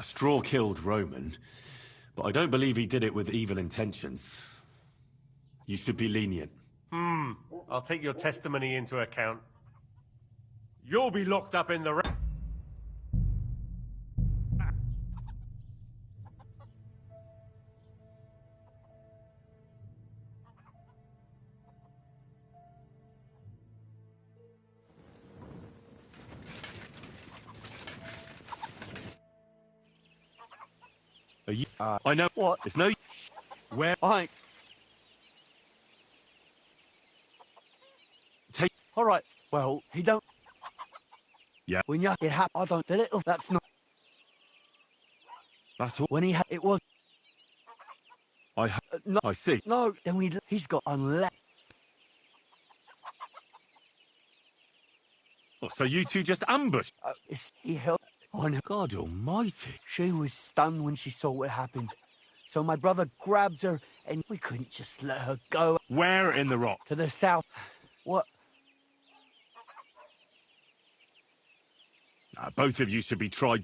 Straw killed Roman, but I don't believe he did it with evil intentions. You should be lenient. I'll take your testimony into account. You'll be locked up in the... Are you... I know... What? It's no... Where... I... Take... All right. Well, he don't... Yeah. When you... It happened, I don't... The little... That's not... That's all... When he had... It was... No, I see. No, then we... He's got unless... Oh, so you two just ambushed? He held... Oh, no. God almighty. She was stunned when she saw what happened. So my brother grabbed her, and we couldn't just let her go. Where in the rock? To the south. What? Both of you should be tried...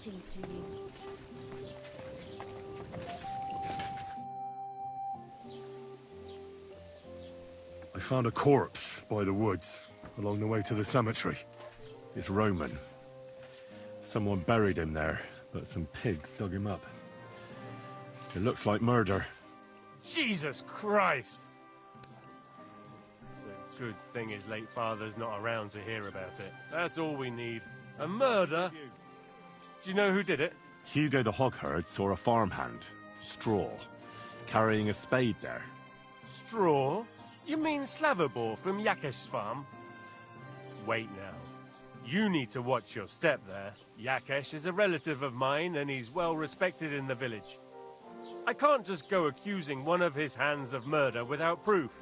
Greetings to you. I found a corpse by the woods, along the way to the cemetery. It's Roman. Someone buried him there, but some pigs dug him up. It looks like murder. Jesus Christ! It's a good thing his late father's not around to hear about it. That's all we need. A murder? Do you know who did it? Hugo the hogherd saw a farmhand, Straw, carrying a spade there. Straw? You mean Slavobor from Yakesh's farm? Wait now. You need to watch your step there. Yakesh is a relative of mine, and he's well respected in the village. I can't just go accusing one of his hands of murder without proof.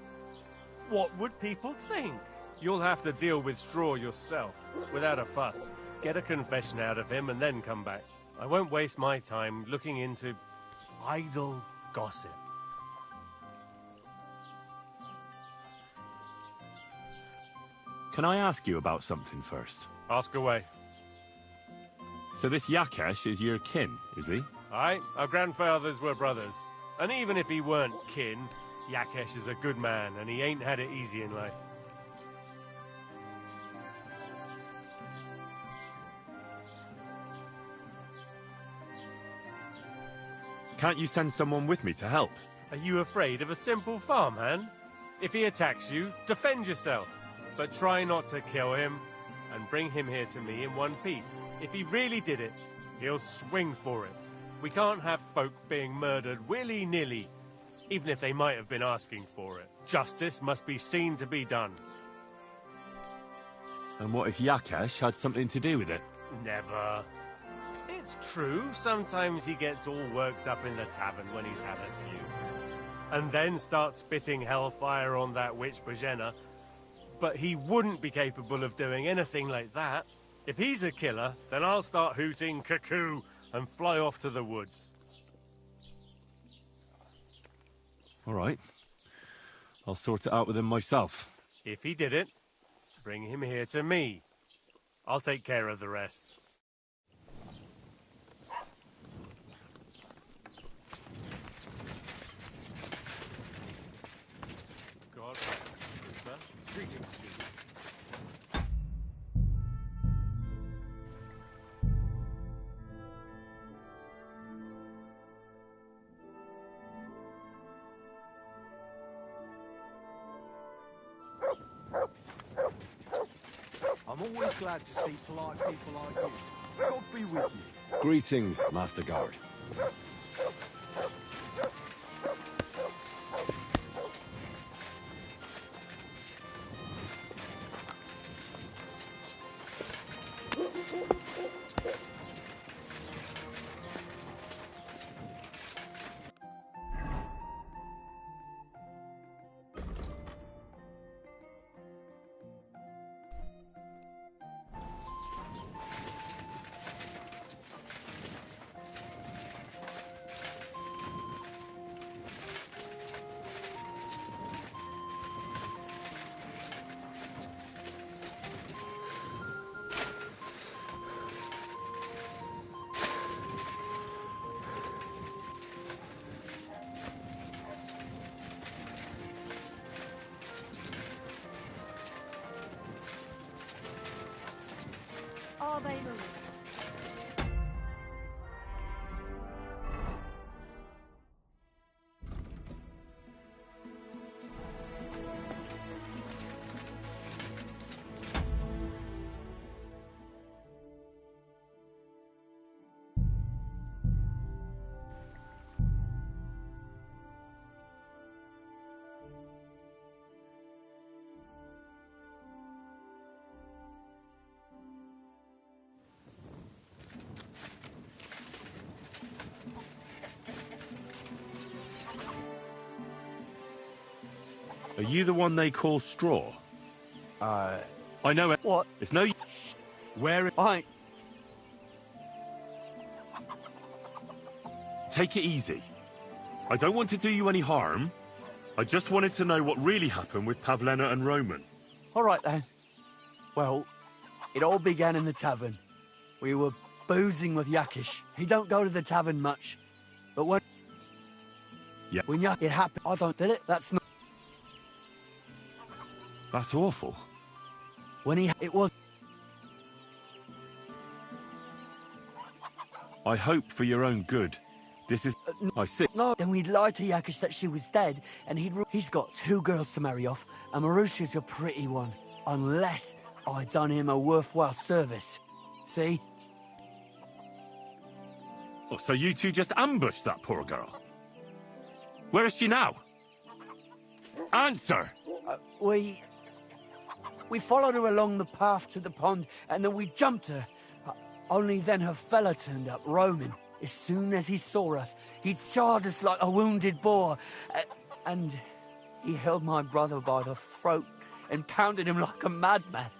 What would people think? You'll have to deal with Straw yourself, without a fuss. Get a confession out of him and then come back. I won't waste my time looking into idle gossip. Can I ask you about something first? Ask away. So this Yakesh is your kin, is he? Aye, our grandfathers were brothers. And even if he weren't kin, Yakesh is a good man, and he ain't had it easy in life. Can't you send someone with me to help? Are you afraid of a simple farmhand? If he attacks you, defend yourself. But try not to kill him, and bring him here to me in one piece. If he really did it, he'll swing for it. We can't have folk being murdered willy-nilly, even if they might have been asking for it. Justice must be seen to be done. And what if Yakesh had something to do with it? Never. It's true, sometimes he gets all worked up in the tavern when he's had a few. And then starts spitting hellfire on that witch Bojena. But he wouldn't be capable of doing anything like that. If he's a killer, then I'll start hooting cuckoo and fly off to the woods. All right. I'll sort it out with him myself. If he did it, bring him here to me. I'll take care of the rest. God, greetings to you. I'm always glad to see polite people like you. God be with you. Greetings, Master Guard. Are they moving? Are you the one they call Straw? I know it. What? It's no... Where... Take it easy. I don't want to do you any harm. I just wanted to know what really happened with Pavlena and Roman. All right, then. Well, it all began in the tavern. We were boozing with Yakish. He don't go to the tavern much. But when... Yeah. When it happened, I don't did it. That's not... That's awful. When it was... I hope for your own good. This is... I see. No, then we'd lied to Yakish that she was dead, and he's got 2 girls to marry off, and Marusha's a pretty one. Unless I'd done him a worthwhile service. See? Oh, so you two just ambushed that poor girl? Where is she now? Answer! We followed her along the path to the pond, and then we jumped her. Only then her fella turned up, Roman. As soon as he saw us, he charged us like a wounded boar. And he held my brother by the throat and pounded him like a madman.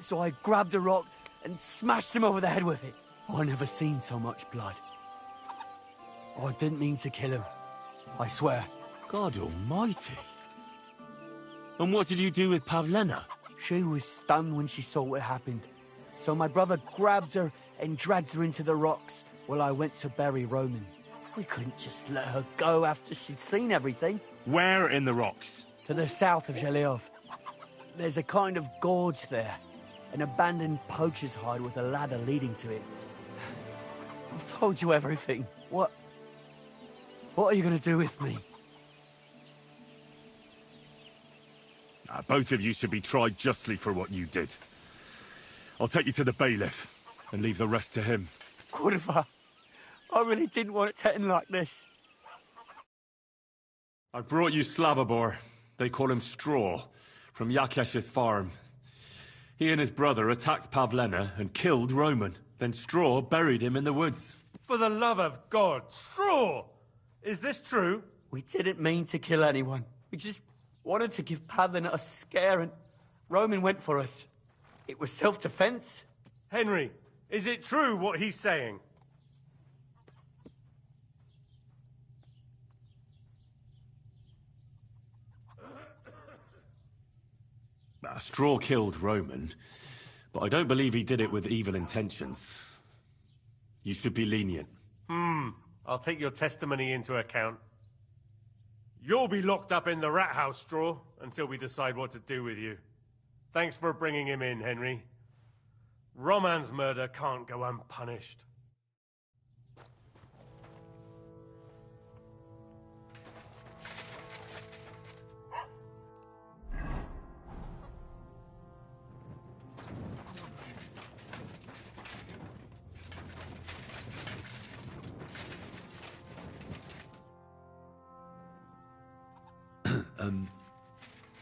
So I grabbed a rock and smashed him over the head with it. I never seen so much blood. I didn't mean to kill him. I swear. God almighty. And what did you do with Pavlena? She was stunned when she saw what happened. So my brother grabbed her and dragged her into the rocks while I went to bury Roman. We couldn't just let her go after she'd seen everything. Where in the rocks? To the south of Zheleov. There's a kind of gorge there. An abandoned poacher's hide with a ladder leading to it. I've told you everything. What are you going to do with me? Both of you should be tried justly for what you did. I'll take you to the bailiff and leave the rest to him. Kurva, I really didn't want it to end like this. I brought you Slavobor. They call him Straw, from Yakesh's farm. He and his brother attacked Pavlena and killed Roman. Then Straw buried him in the woods. For the love of God, Straw! Is this true? We didn't mean to kill anyone. We just wanted to give Pavlena a scare, and Roman went for us. It was self-defense. Henry, is it true what he's saying? Straw killed Roman, but I don't believe he did it with evil intentions. You should be lenient. I'll take your testimony into account. You'll be locked up in the rat house, Straw, until we decide what to do with you. Thanks for bringing him in, Henry. Roman's murder can't go unpunished.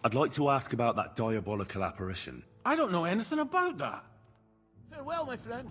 I'd like to ask about that diabolical apparition. I don't know anything about that. Farewell, my friend.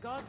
God.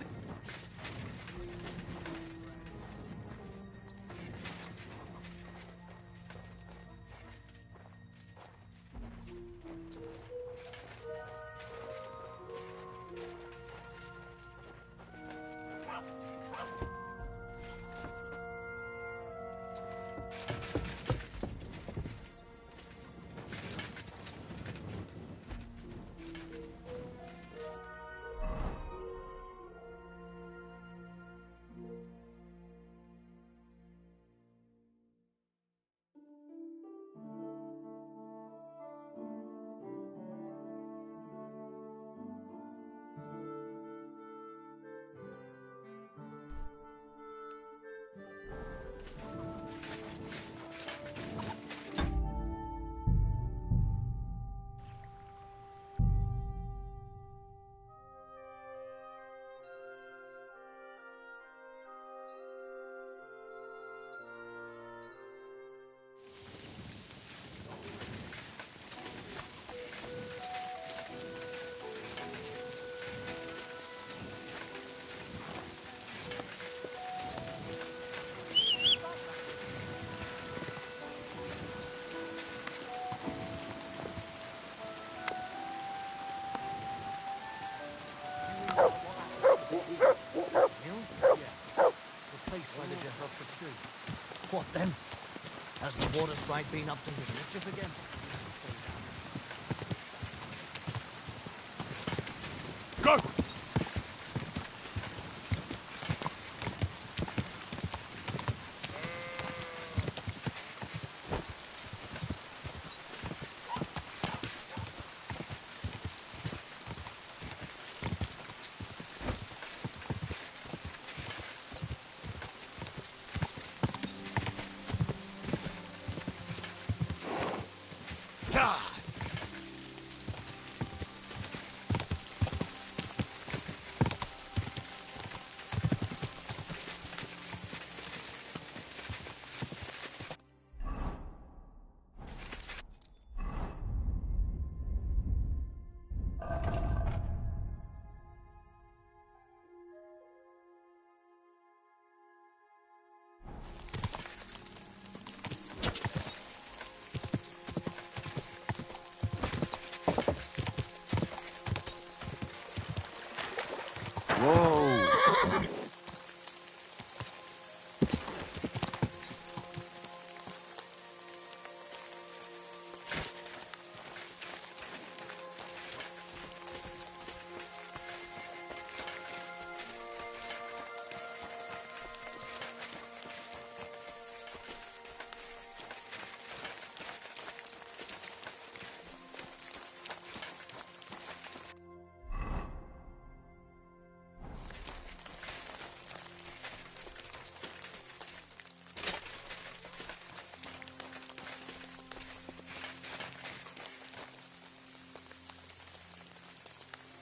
Has the water sprite been up to his mischief again? Go!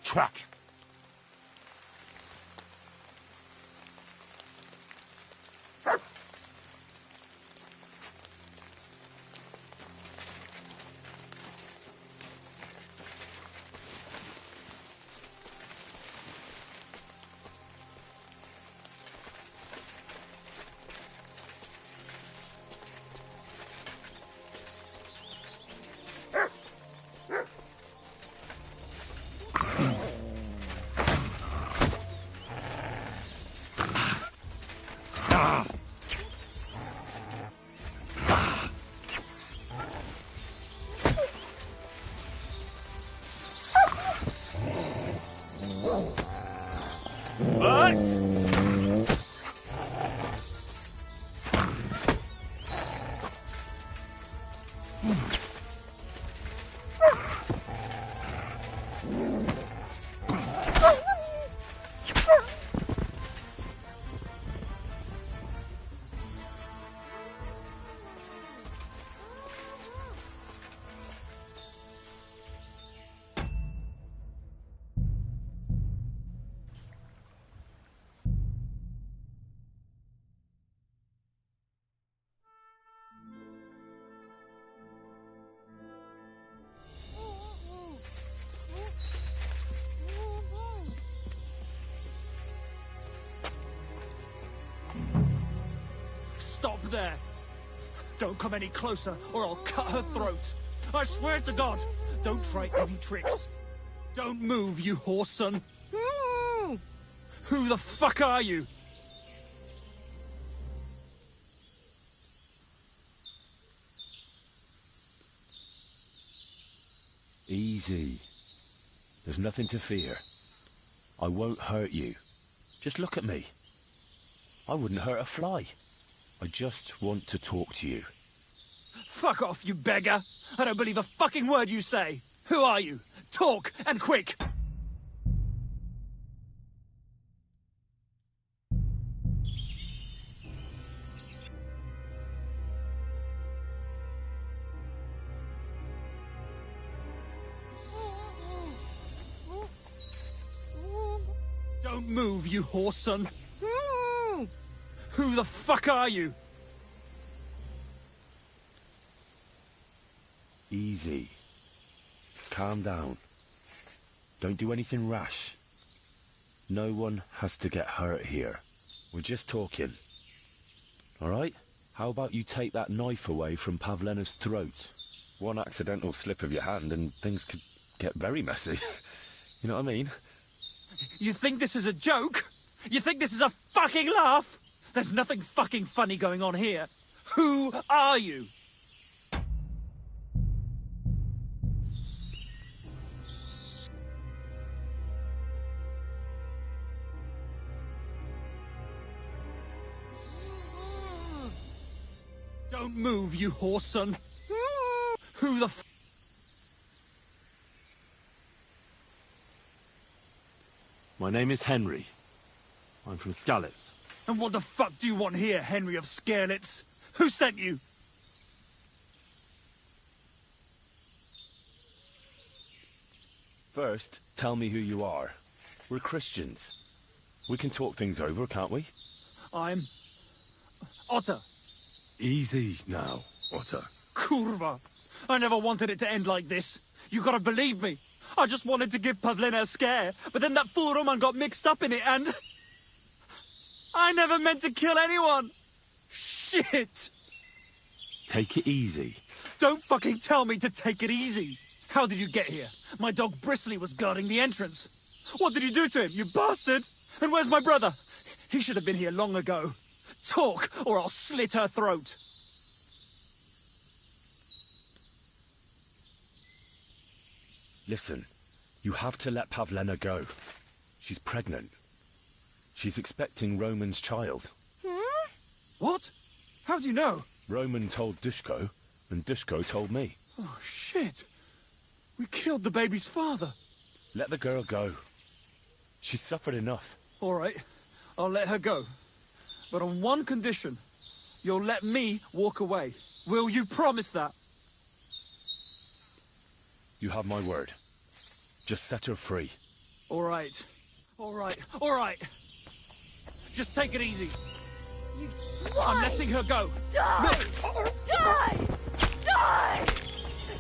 Track. Stop there! Don't come any closer, or I'll cut her throat. I swear to God, don't try any tricks. Don't move, you horse son. Who the fuck are you? Easy. There's nothing to fear. I won't hurt you. Just look at me. I wouldn't hurt a fly. I just want to talk to you. Fuck off, you beggar! I don't believe a fucking word you say! Who are you? Talk, and quick! Don't move, you horse son! Who the fuck are you? Easy. Calm down. Don't do anything rash. No one has to get hurt here. We're just talking. All right? How about you take that knife away from Pavlena's throat? One accidental slip of your hand and things could get very messy. You know what I mean? You think this is a joke? You think this is a fucking laugh? There's nothing fucking funny going on here. Who are you? Don't move, you horse son. Who the f... My name is Henry. I'm from Skalitz. And what the fuck do you want here, Henry of Skalitz? Who sent you? First, tell me who you are. We're Christians. We can talk things over, can't we? I'm... Otter. Easy now, Otter. Kurva! I never wanted it to end like this. You gotta believe me. I just wanted to give Pavlina a scare, but then that fool Roman got mixed up in it and... I never meant to kill anyone! Shit! Take it easy. Don't fucking tell me to take it easy! How did you get here? My dog Bristly was guarding the entrance. What did you do to him, you bastard? And where's my brother? He should have been here long ago. Talk, or I'll slit her throat. Listen, you have to let Pavlena go. She's pregnant. She's expecting Roman's child. What? How do you know? Roman told Dushko, and Dushko told me. Oh, shit. We killed the baby's father. Let the girl go. She's suffered enough. All right, I'll let her go. But on one condition. You'll let me walk away. Will you promise that? You have my word. Just set her free. All right. All right. All right. Just take it easy. You swine! I'm letting her go. Die! Die! Die!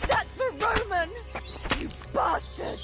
That's for Roman! You bastard!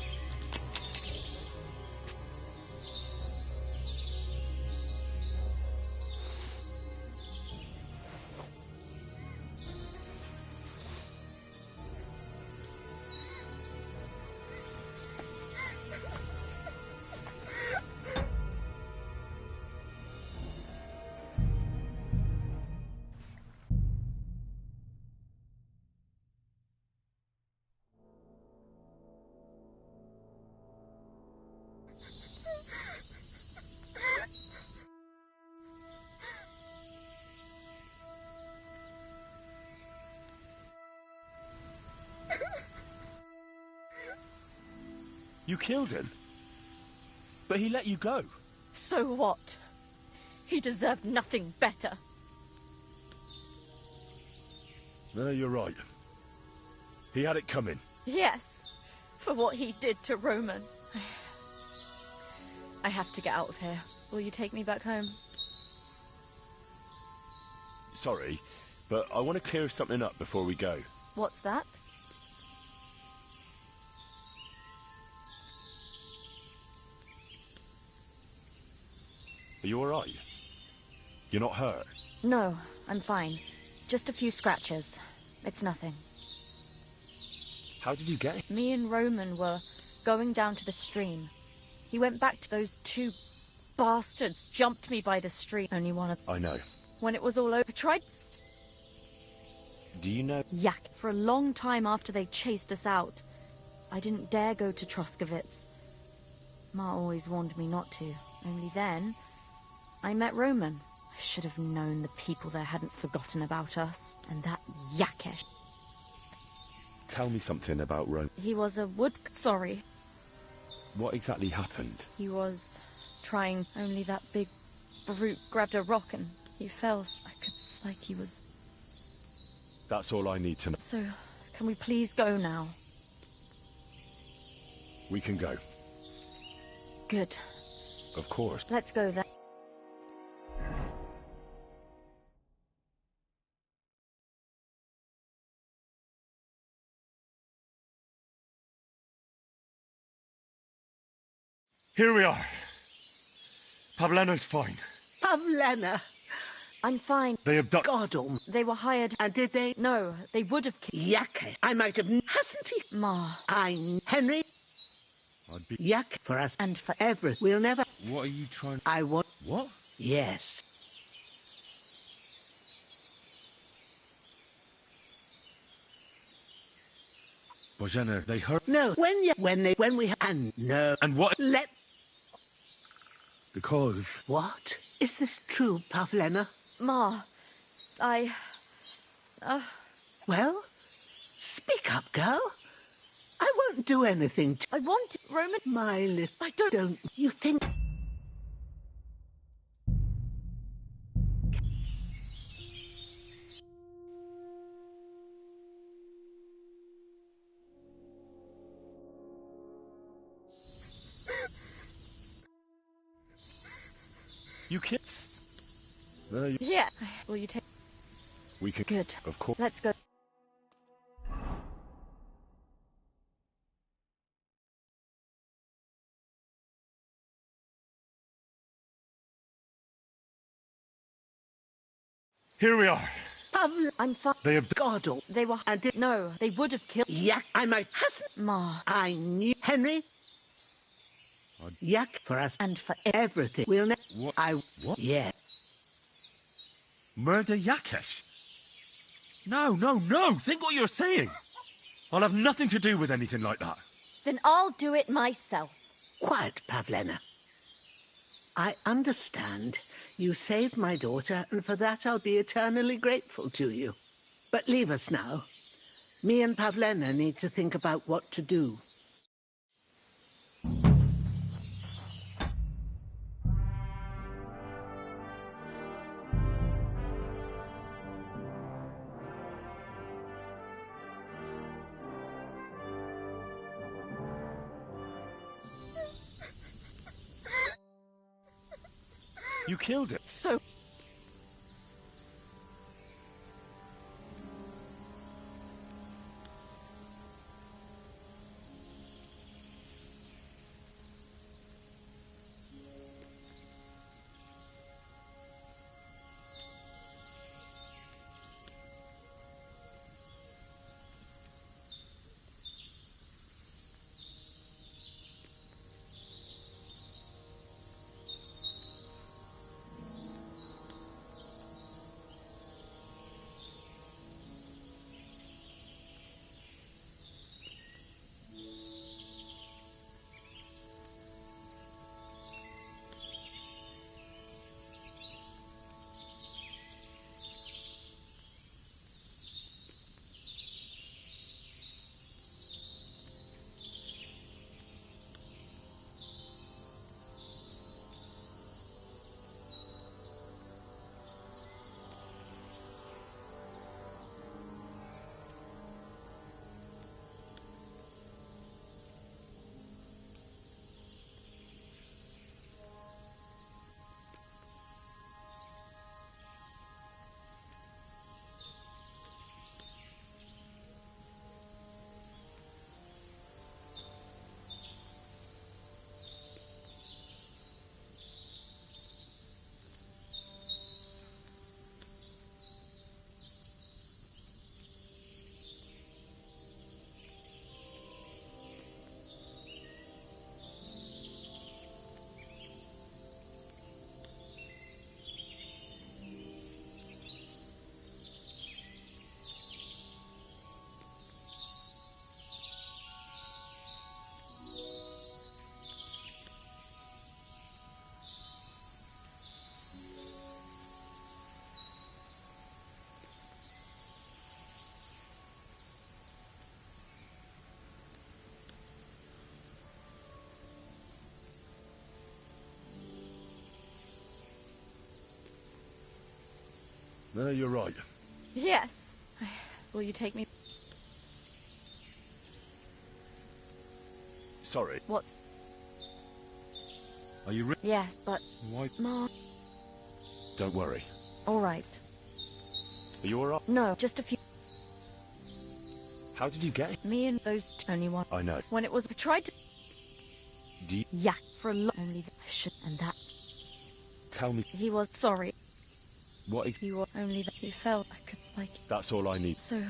You killed him. But he let you go. So what? He deserved nothing better. No, you're right. He had it coming. Yes, for what he did to Roman. I have to get out of here. Will you take me back home? Sorry, but I want to clear something up before we go. What's that? Are you alright? You're not hurt? No, I'm fine. Just a few scratches. It's nothing. How did you get it? Me and Roman were going down to the stream. He went back to those two bastards, jumped me by the stream. Only one of... I know. When it was all over, I tried... Do you know... Yak. For a long time after they chased us out, I didn't dare go to Troskovitz. Ma always warned me not to. Only then, I met Roman. I should have known the people there hadn't forgotten about us. And that Yakesh. Tell me something about Rome. He was a wood... Sorry. What exactly happened? He was trying... Only that big brute grabbed a rock and he fell. I could... Like he was... That's all I need to know. So, can we please go now? We can go. Good. Of course. Let's go then. Here we are. Pavlena's fine. Pavlena. I'm fine. They abduct... God, They were hired... And did they? No, they would have killed... Yakke. I might have... Hasn't he? Ma. Henry. I'd be... Yak for us. And for everything. We'll never... What are you trying... I want... What? Yes. Bozena, they hurt... No, when we... And no. And what... Let... Because... What? Is this true, Pavlena? Ma, Well, speak up, girl. I won't do anything to... I want Roman... My little... I don't... You think... You kiss? No, Yeah. Will you take... We can... Good. Of course. Let's go. Here we are. I'm fine. They have... God, they were... No, they would have killed... Yak, I might... Ma. I knew... Henry? Yak for us. And for everything. We'll ne... What? What? Yeah. Murder Yakesh? No, no, no! Think what you're saying! I'll have nothing to do with anything like that. Then I'll do it myself. Quiet, Pavlena. I understand. You saved my daughter, and for that I'll be eternally grateful to you. But leave us now. Me and Pavlena need to think about what to do. You killed it. So... No, you're right. Yes. Will you take me... Sorry. What? Are you Yes, but... Why? Ma... Don't worry. All right. Are you alright? No, just a few... How did you get it? Me and those only one. I know. When it was... I tried to... Do you... Yeah, for a lot... Only that I should... And that... Tell me... He was sorry. What is... He was... Only that he felt I could... Like... That's all I need. So...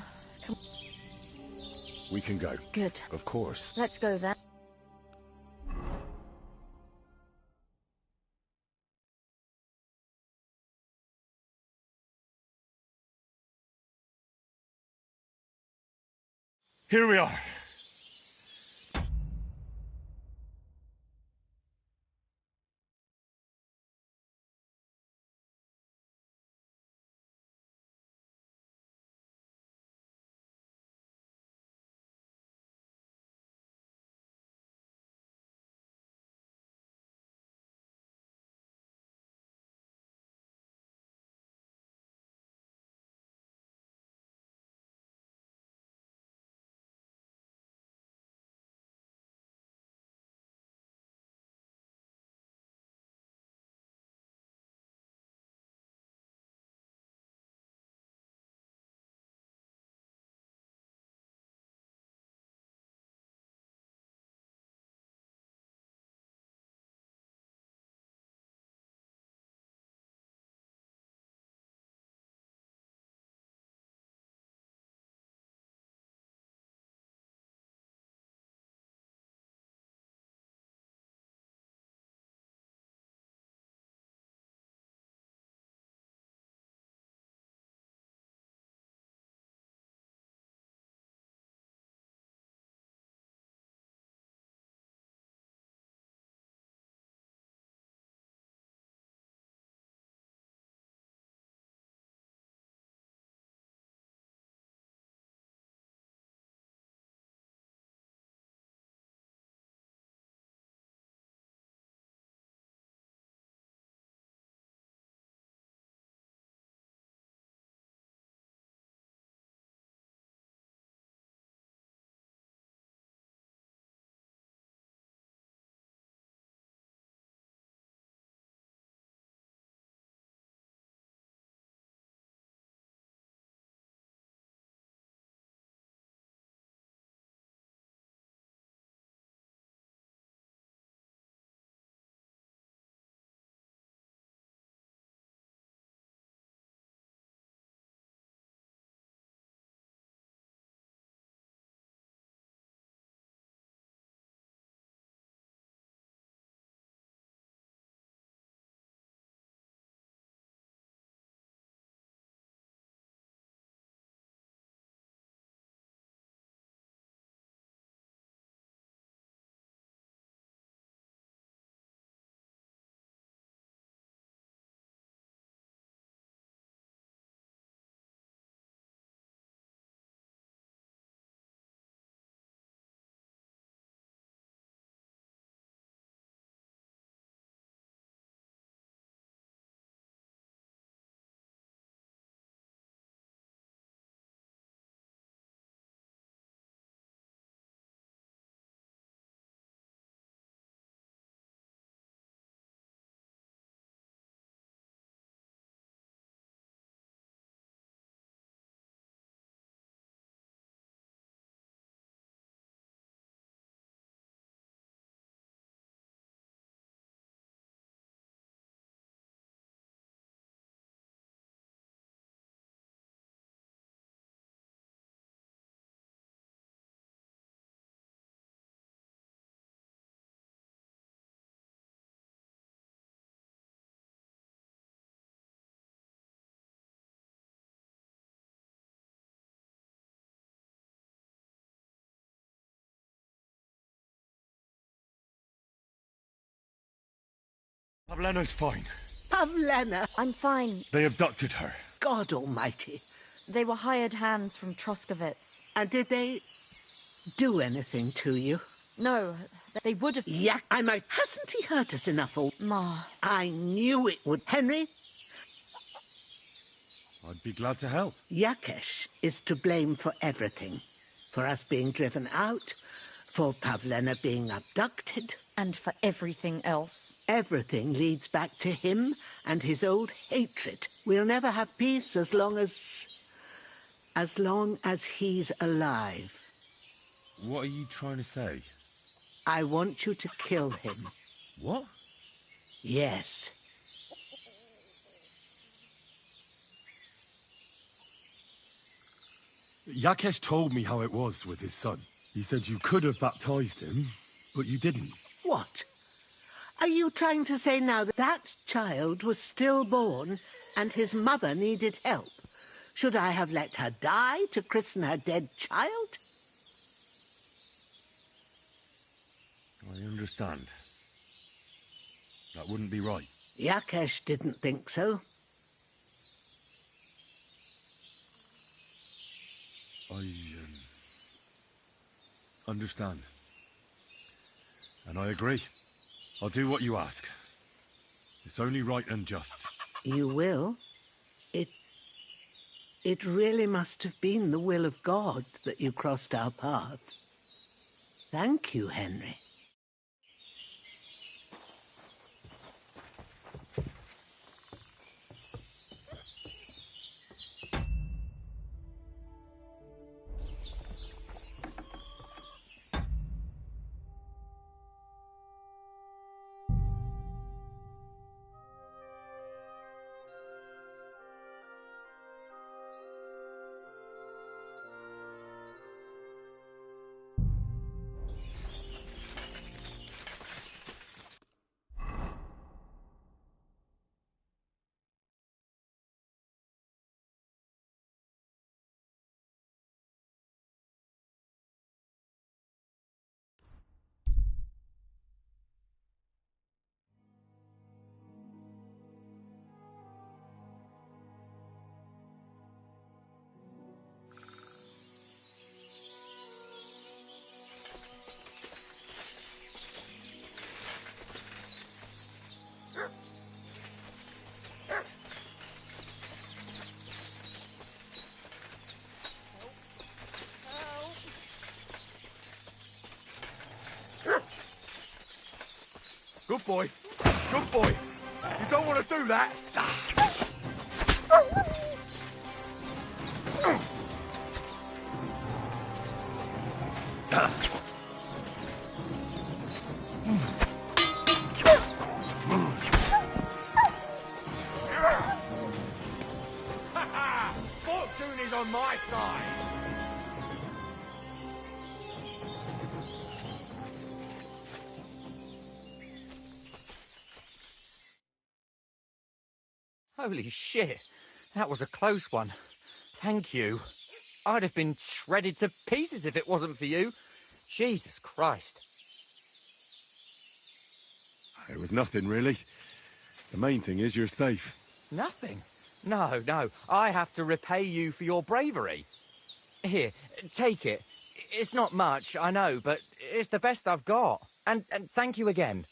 Come... We can go. Good. Of course. Let's go then. Here we are. Pavlena's fine. Pavlena? I'm fine. They abducted her. God almighty. They were hired hands from Troskovitz. And did they do anything to you? No, they would have... Yeah, I might... Hasn't he hurt us enough all... Ma. I knew it would. Henry? I'd be glad to help. Yakesh is to blame for everything. For us being driven out, for Pavlena being abducted. And for everything else. Everything leads back to him and his old hatred. We'll never have peace as long as he's alive. What are you trying to say? I want you to kill him. What? Yes. Yakesh told me how it was with his son. He said you could have baptized him, but you didn't. What? Are you trying to say now that that child was stillborn and his mother needed help? Should I have let her die to christen her dead child? I understand. That wouldn't be right. Yakesh didn't think so. I understand. And I agree. I'll do what you ask. It's only right and just. You will? It really must have been the will of God that you crossed our path. Thank you, Henry. Good boy. Good boy. You don't want to do that. Fortune is on my side. Holy shit. That was a close one. Thank you. I'd have been shredded to pieces if it wasn't for you. Jesus Christ. It was nothing, really. The main thing is you're safe. Nothing? No, no. I have to repay you for your bravery. Here, take it. It's not much, I know, but it's the best I've got. And thank you again.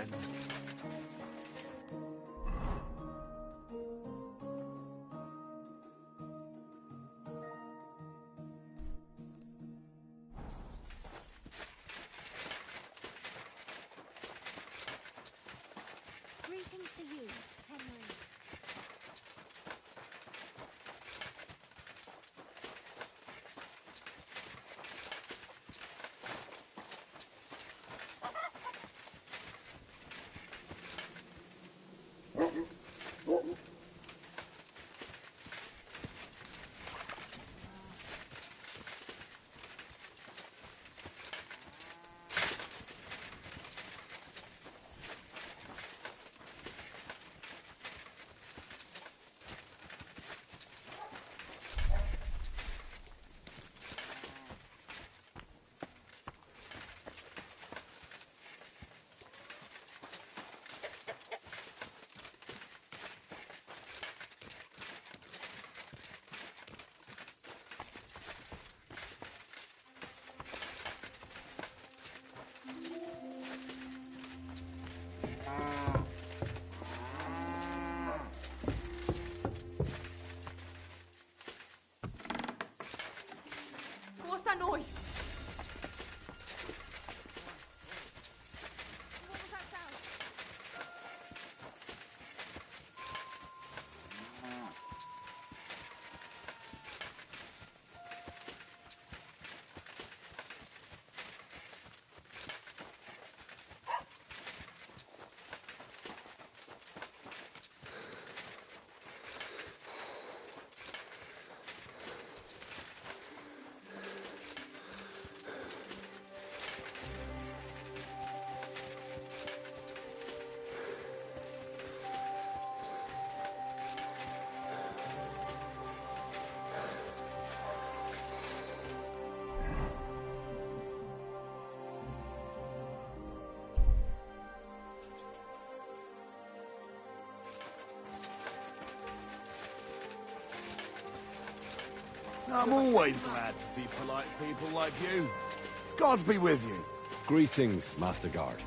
friend. Greetings to you, Henry. What's that noise? What was that sound? I'm always glad to see polite people like you. God be with you. Greetings, Master Guard.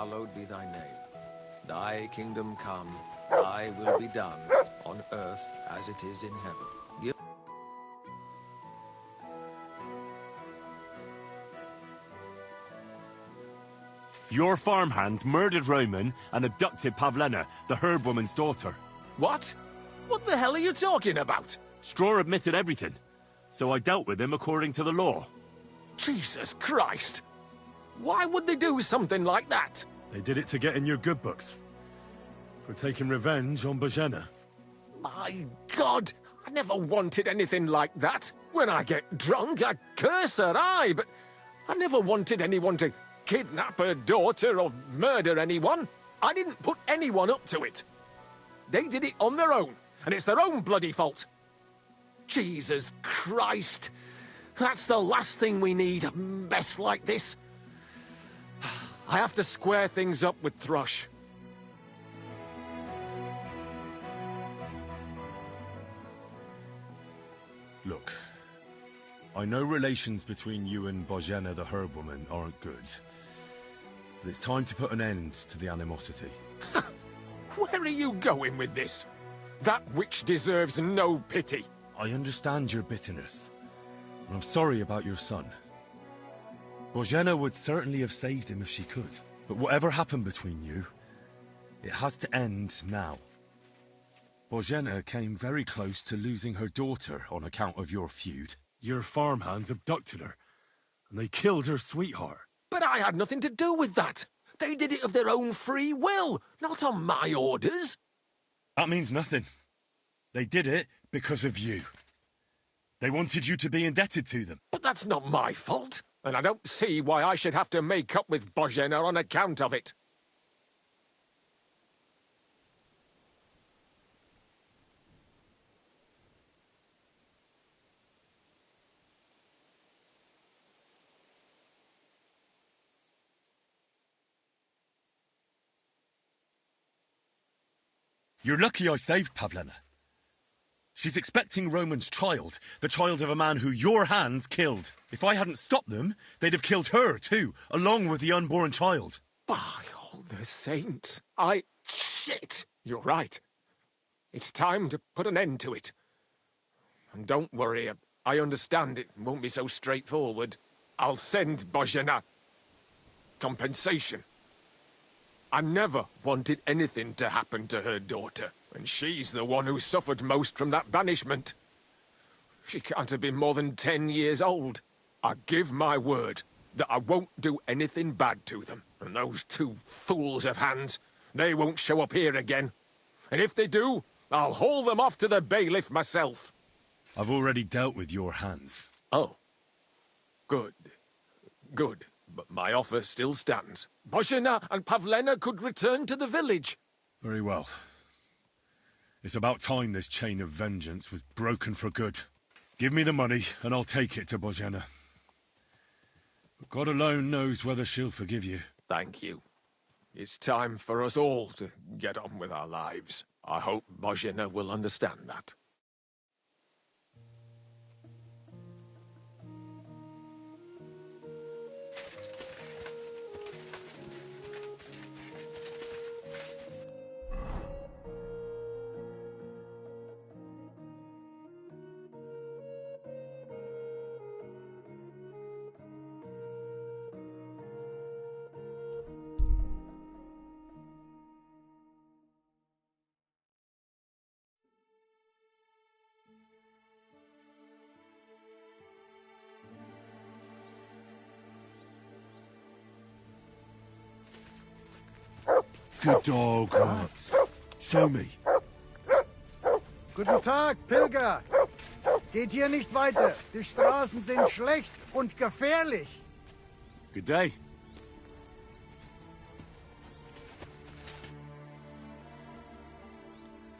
Hallowed be thy name. Thy kingdom come, thy will be done, on earth as it is in heaven. Give Your farmhands murdered Roman and abducted Pavlena, the herb woman's daughter. What? What the hell are you talking about? Straw admitted everything, so I dealt with him according to the law. Jesus Christ! Why would they do something like that? They did it to get in your good books. For taking revenge on Bojena. My God! I never wanted anything like that. When I get drunk, I curse her, aye, but I never wanted anyone to kidnap her daughter or murder anyone. I didn't put anyone up to it. They did it on their own, and it's their own bloody fault. Jesus Christ! That's the last thing we need, a mess like this. I have to square things up with Thrush. Look, I know relations between you and Bozhena the herb woman aren't good. But it's time to put an end to the animosity. Where are you going with this? That witch deserves no pity. I understand your bitterness, and I'm sorry about your son. Bozhena would certainly have saved him if she could. But whatever happened between you, it has to end now. Bozhena came very close to losing her daughter on account of your feud. Your farmhands abducted her, and they killed her sweetheart. But I had nothing to do with that. They did it of their own free will, not on my orders. That means nothing. They did it because of you. They wanted you to be indebted to them. But that's not my fault, and I don't see why I should have to make up with Bozhena on account of it. You're lucky I saved Pavlena. She's expecting Roman's child, the child of a man who your hands killed. If I hadn't stopped them, they'd have killed her too, along with the unborn child. By all the saints, Shit! You're right. It's time to put an end to it. And don't worry, I understand it won't be so straightforward. I'll send Bozhena compensation. I never wanted anything to happen to her daughter, and she's the one who suffered most from that banishment. She can't have been more than 10 years old. I give my word that I won't do anything bad to them. And those two fools of hands, they won't show up here again. And if they do, I'll haul them off to the bailiff myself. I've already dealt with your hands. Oh. Good. Good. But my offer still stands. Bozhena and Pavlena could return to the village. Very well. It's about time this chain of vengeance was broken for good. Give me the money, and I'll take it to Bozhena. But God alone knows whether she'll forgive you. Thank you. It's time for us all to get on with our lives. I hope Bozhena will understand that. Good dog, Max. Show me. Guten Tag, Pilger. Geht hier nicht weiter. Die Straßen sind schlecht und gefährlich. Good day.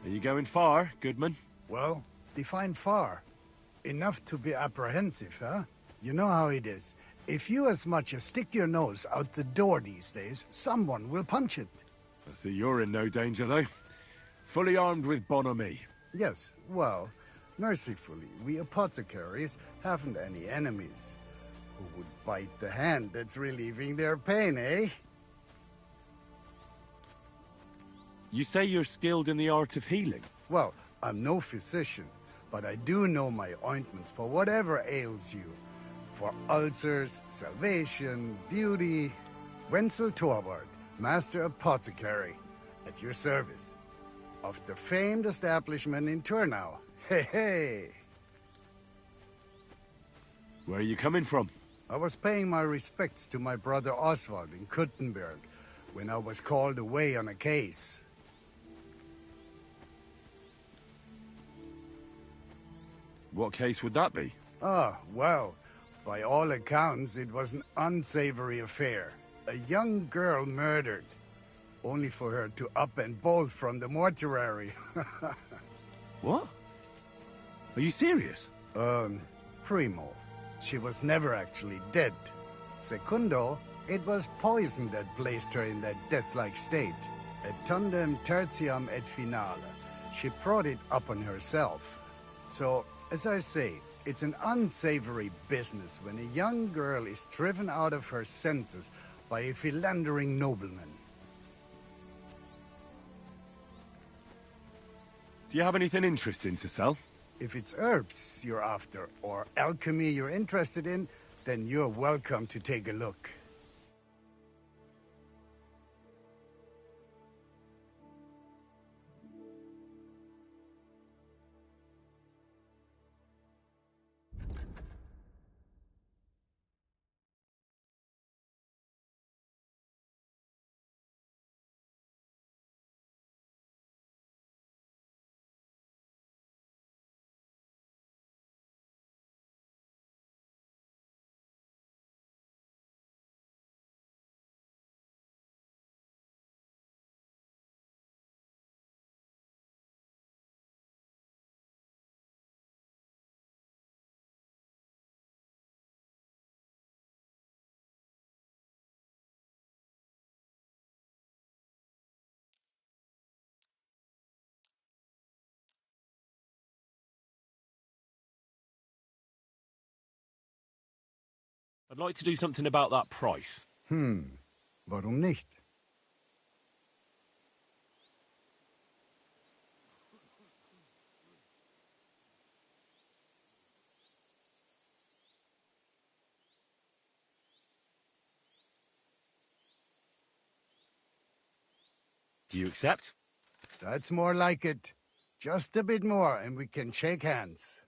Are you going far, Goodman? Well, define far. Enough to be apprehensive, huh? You know how it is. If you as much as stick your nose out the door these days, someone will punch it. I see you're in no danger, though. Fully armed with bonhomie. Yes, well, mercifully, we apothecaries haven't any enemies. Who would bite the hand that's relieving their pain, eh? You say you're skilled in the art of healing? Well, I'm no physician, but I do know my ointments for whatever ails you. For ulcers, salvation, beauty. Wenzel Torwart, Master Apothecary, at your service. Of the famed establishment in Turnau. Hey, hey! Where are you coming from? I was paying my respects to my brother Oswald in Kuttenberg when I was called away on a case. What case would that be? Ah, well, by all accounts, it was an unsavory affair. A young girl murdered, only for her to up and bolt from the mortuary. What? Are you serious? Primo. She was never actually dead. Secundo, it was poison that placed her in that death-like state. Et tandem tertium et finale. She brought it upon herself. So, as I say, It's an unsavory business when a young girl is driven out of her senses by a philandering nobleman. Do you have anything interesting to sell? If it's herbs you're after, or alchemy you're interested in, then you're welcome to take a look. I'd like to do something about that price. Warum nicht? Do you accept? That's more like it. Just a bit more and we can shake hands.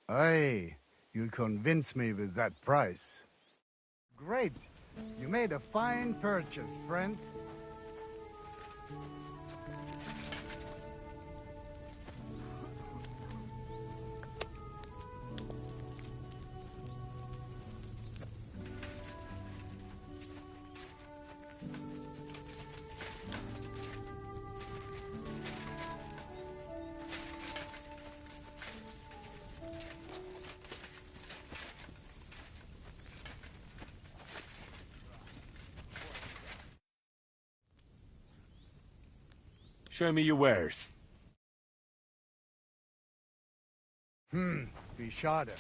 Aye, you'll convince me with that price. Great. You made a fine purchase, friend. Show me your wares. Wie schade.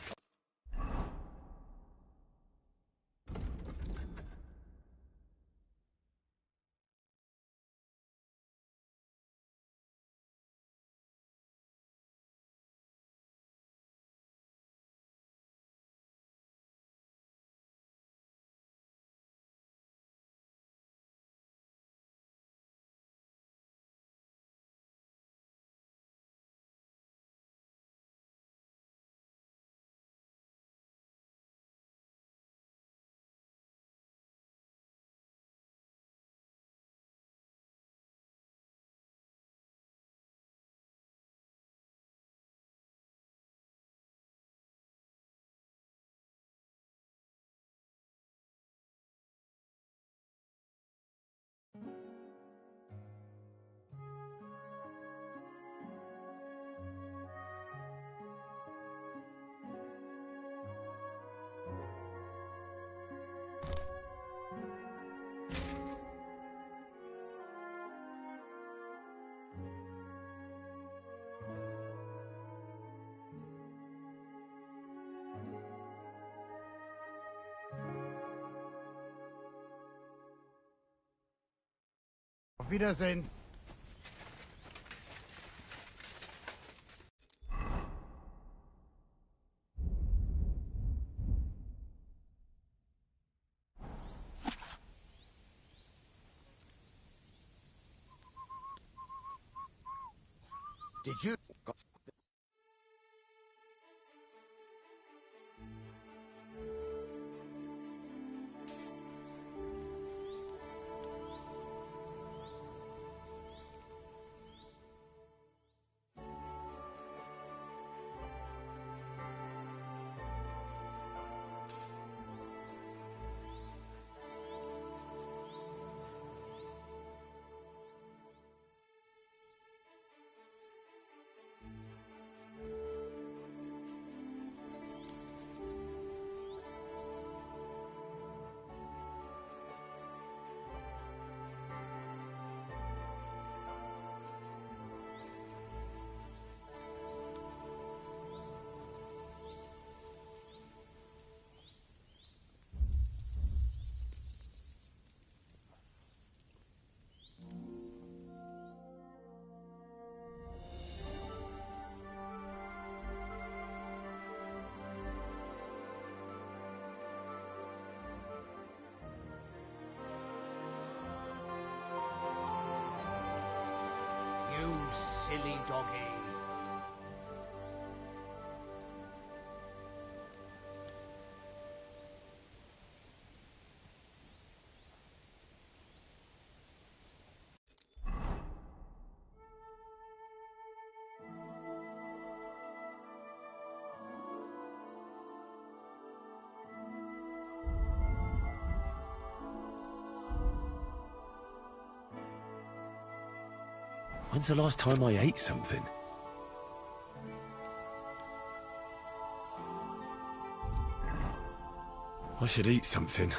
Auf Wiedersehen. Did you... silly doggy. When's the last time I ate something? I should eat something.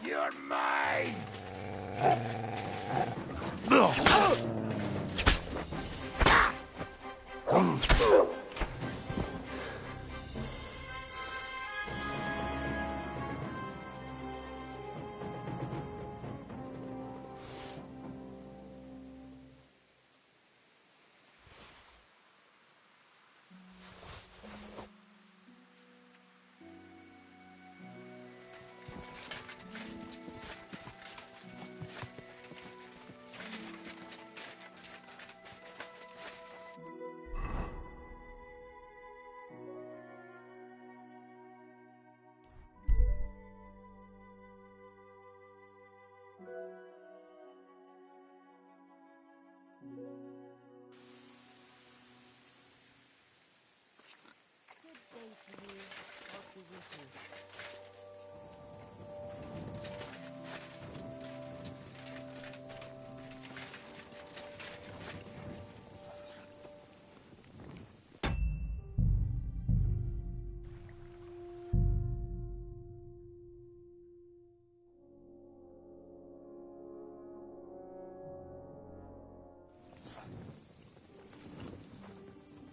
You're mine!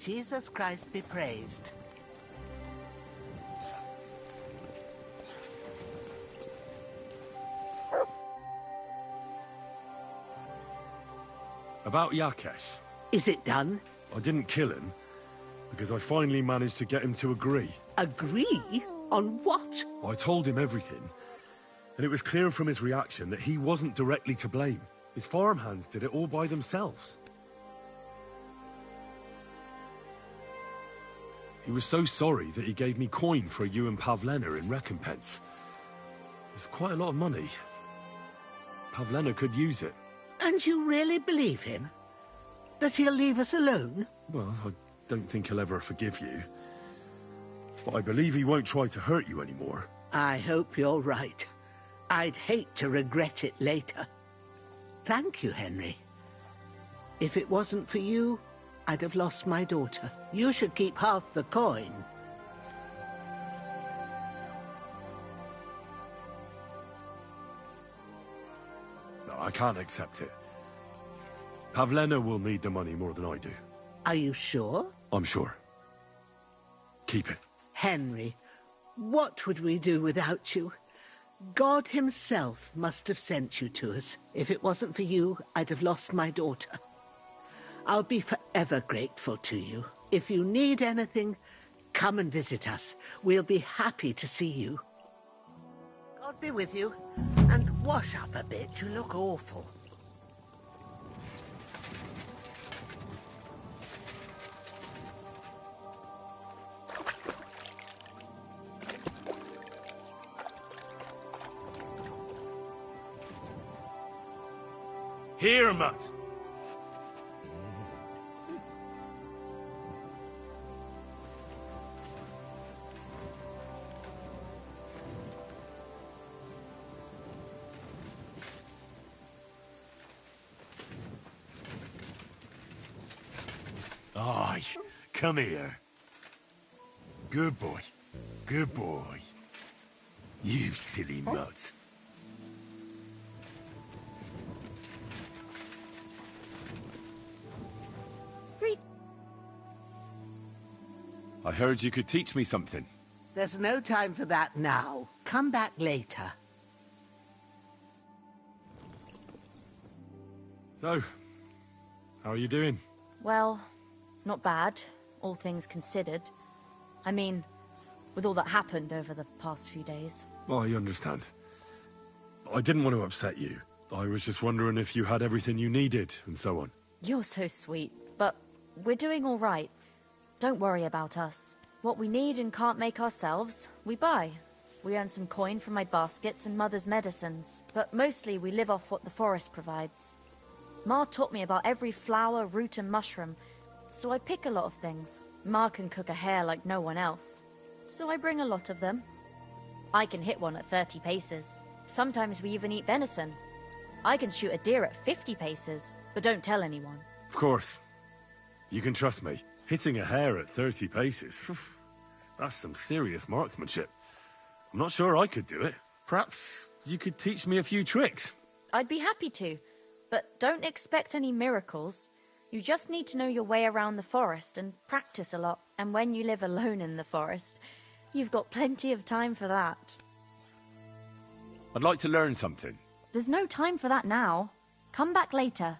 Jesus Christ be praised. About Yakesh. Is it done? I didn't kill him, because I finally managed to get him to agree. Agree? On what? I told him everything, and it was clear from his reaction that he wasn't directly to blame. His farmhands did it all by themselves. He was so sorry that he gave me coin for you and Pavlena in recompense. It's quite a lot of money. Pavlena could use it. And you really believe him? That he'll leave us alone? Well, I don't think he'll ever forgive you. But I believe he won't try to hurt you anymore. I hope you're right. I'd hate to regret it later. Thank you, Henry. If it wasn't for you, I'd have lost my daughter. You should keep half the coin. No, I can't accept it. Pavlena will need the money more than I do. Are you sure? I'm sure. Keep it. Henry, what would we do without you? God himself must have sent you to us. If it wasn't for you, I'd have lost my daughter. I'll be forever grateful to you. If you need anything, come and visit us. We'll be happy to see you. God be with you. And wash up a bit. You look awful. Here, Mutt. Aye, come here. Good boy. Good boy. You silly mutt. I heard you could teach me something. There's no time for that now. Come back later. So, how are you doing? Well, not bad, all things considered. I mean, with all that happened over the past few days. I understand. I didn't want to upset you. I was just wondering if you had everything you needed, and so on. You're so sweet, but we're doing all right. Don't worry about us. What we need and can't make ourselves, we buy. We earn some coin from my baskets and Mother's medicines, but mostly we live off what the forest provides. Ma taught me about every flower, root and mushroom, so I pick a lot of things. Ma can cook a hare like no one else, so I bring a lot of them. I can hit one at 30 paces. Sometimes we even eat venison. I can shoot a deer at 50 paces, but don't tell anyone. Of course. You can trust me. Hitting a hare at 30 paces, that's some serious marksmanship. I'm not sure I could do it. Perhaps you could teach me a few tricks. I'd be happy to, but don't expect any miracles. You just need to know your way around the forest and practice a lot. And when you live alone in the forest, you've got plenty of time for that. I'd like to learn something. There's no time for that now. Come back later.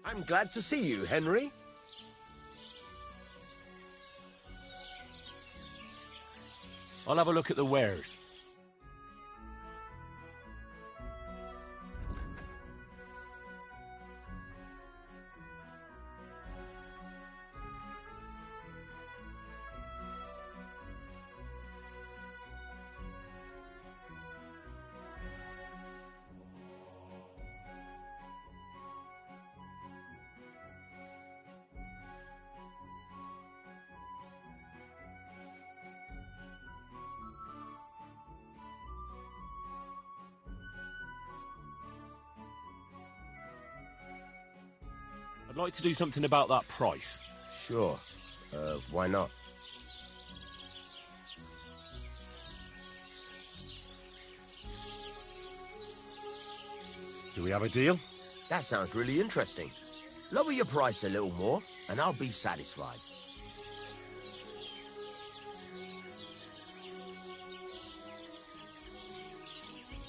I'm glad to see you, Henry. I'll have a look at the wares. I'd like to do something about that price. Sure. Why not? Do we have a deal? That sounds really interesting. Lower your price a little more, and I'll be satisfied.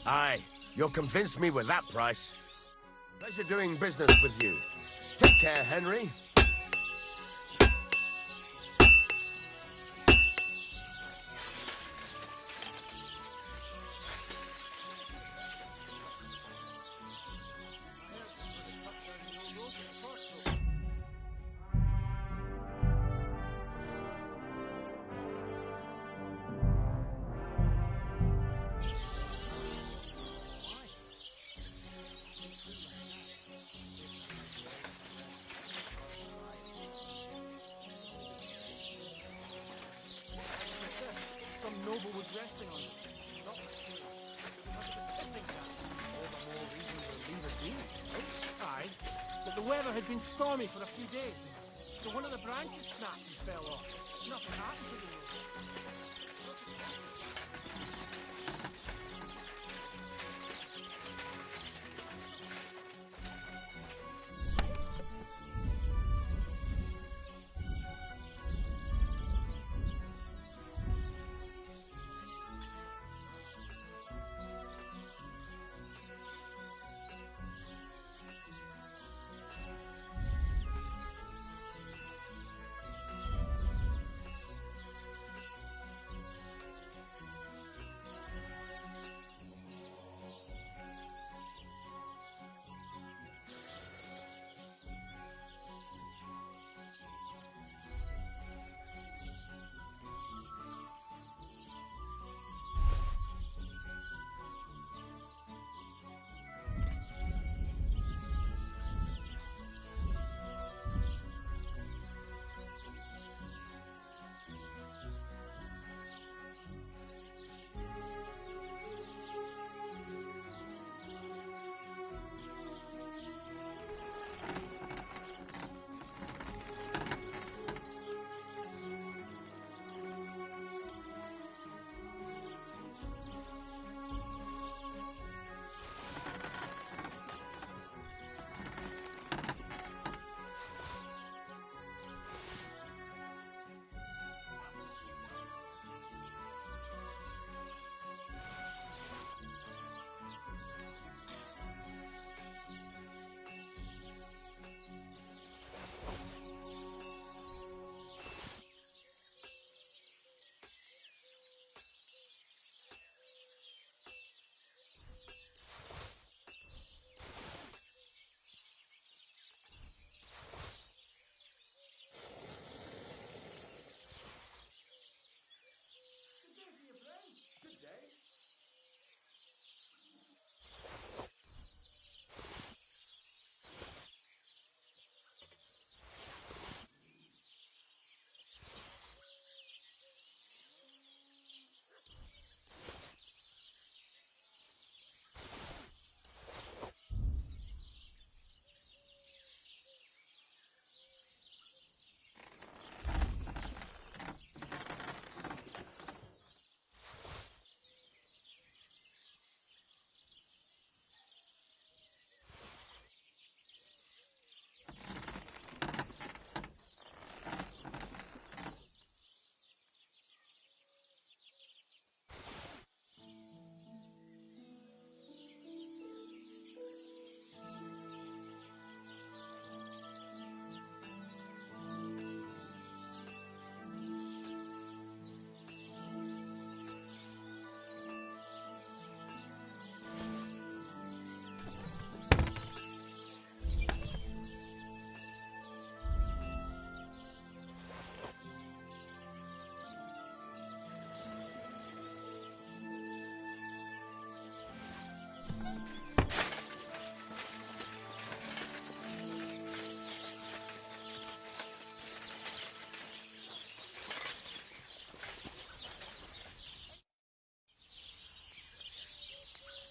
Aye, you'll convince me with that price. Pleasure doing business with you. Take care, Henry. nothing on it. Not much to it. Because of the tipping time. All the more reason we'll leave it be. Oh, aye. But the weather had been stormy for a few days. So one of the branches snapped and fell off. Nothing happened to the road.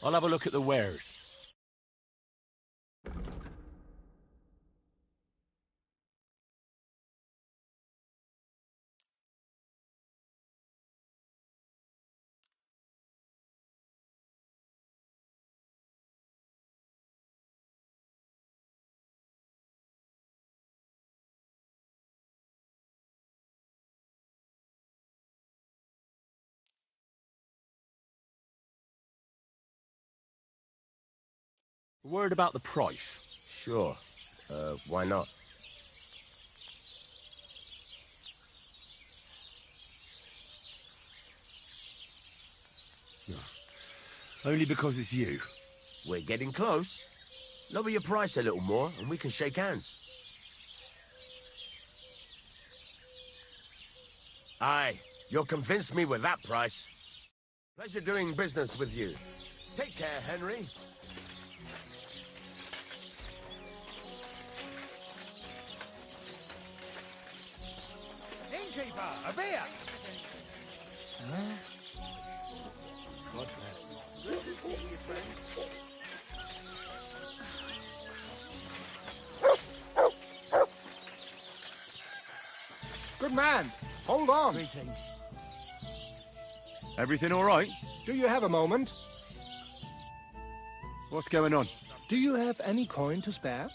I'll have a look at the wares. Word about the price. Sure. Why not? Only because it's you. We're getting close. Lower your price a little more, and we can shake hands. Aye, you'll convince me with that price. Pleasure doing business with you. Take care, Henry. Innkeeper, a beer! Huh? Good man, hold on. Greetings. Everything all right? Do you have a moment? What's going on? Do you have any coin to spare?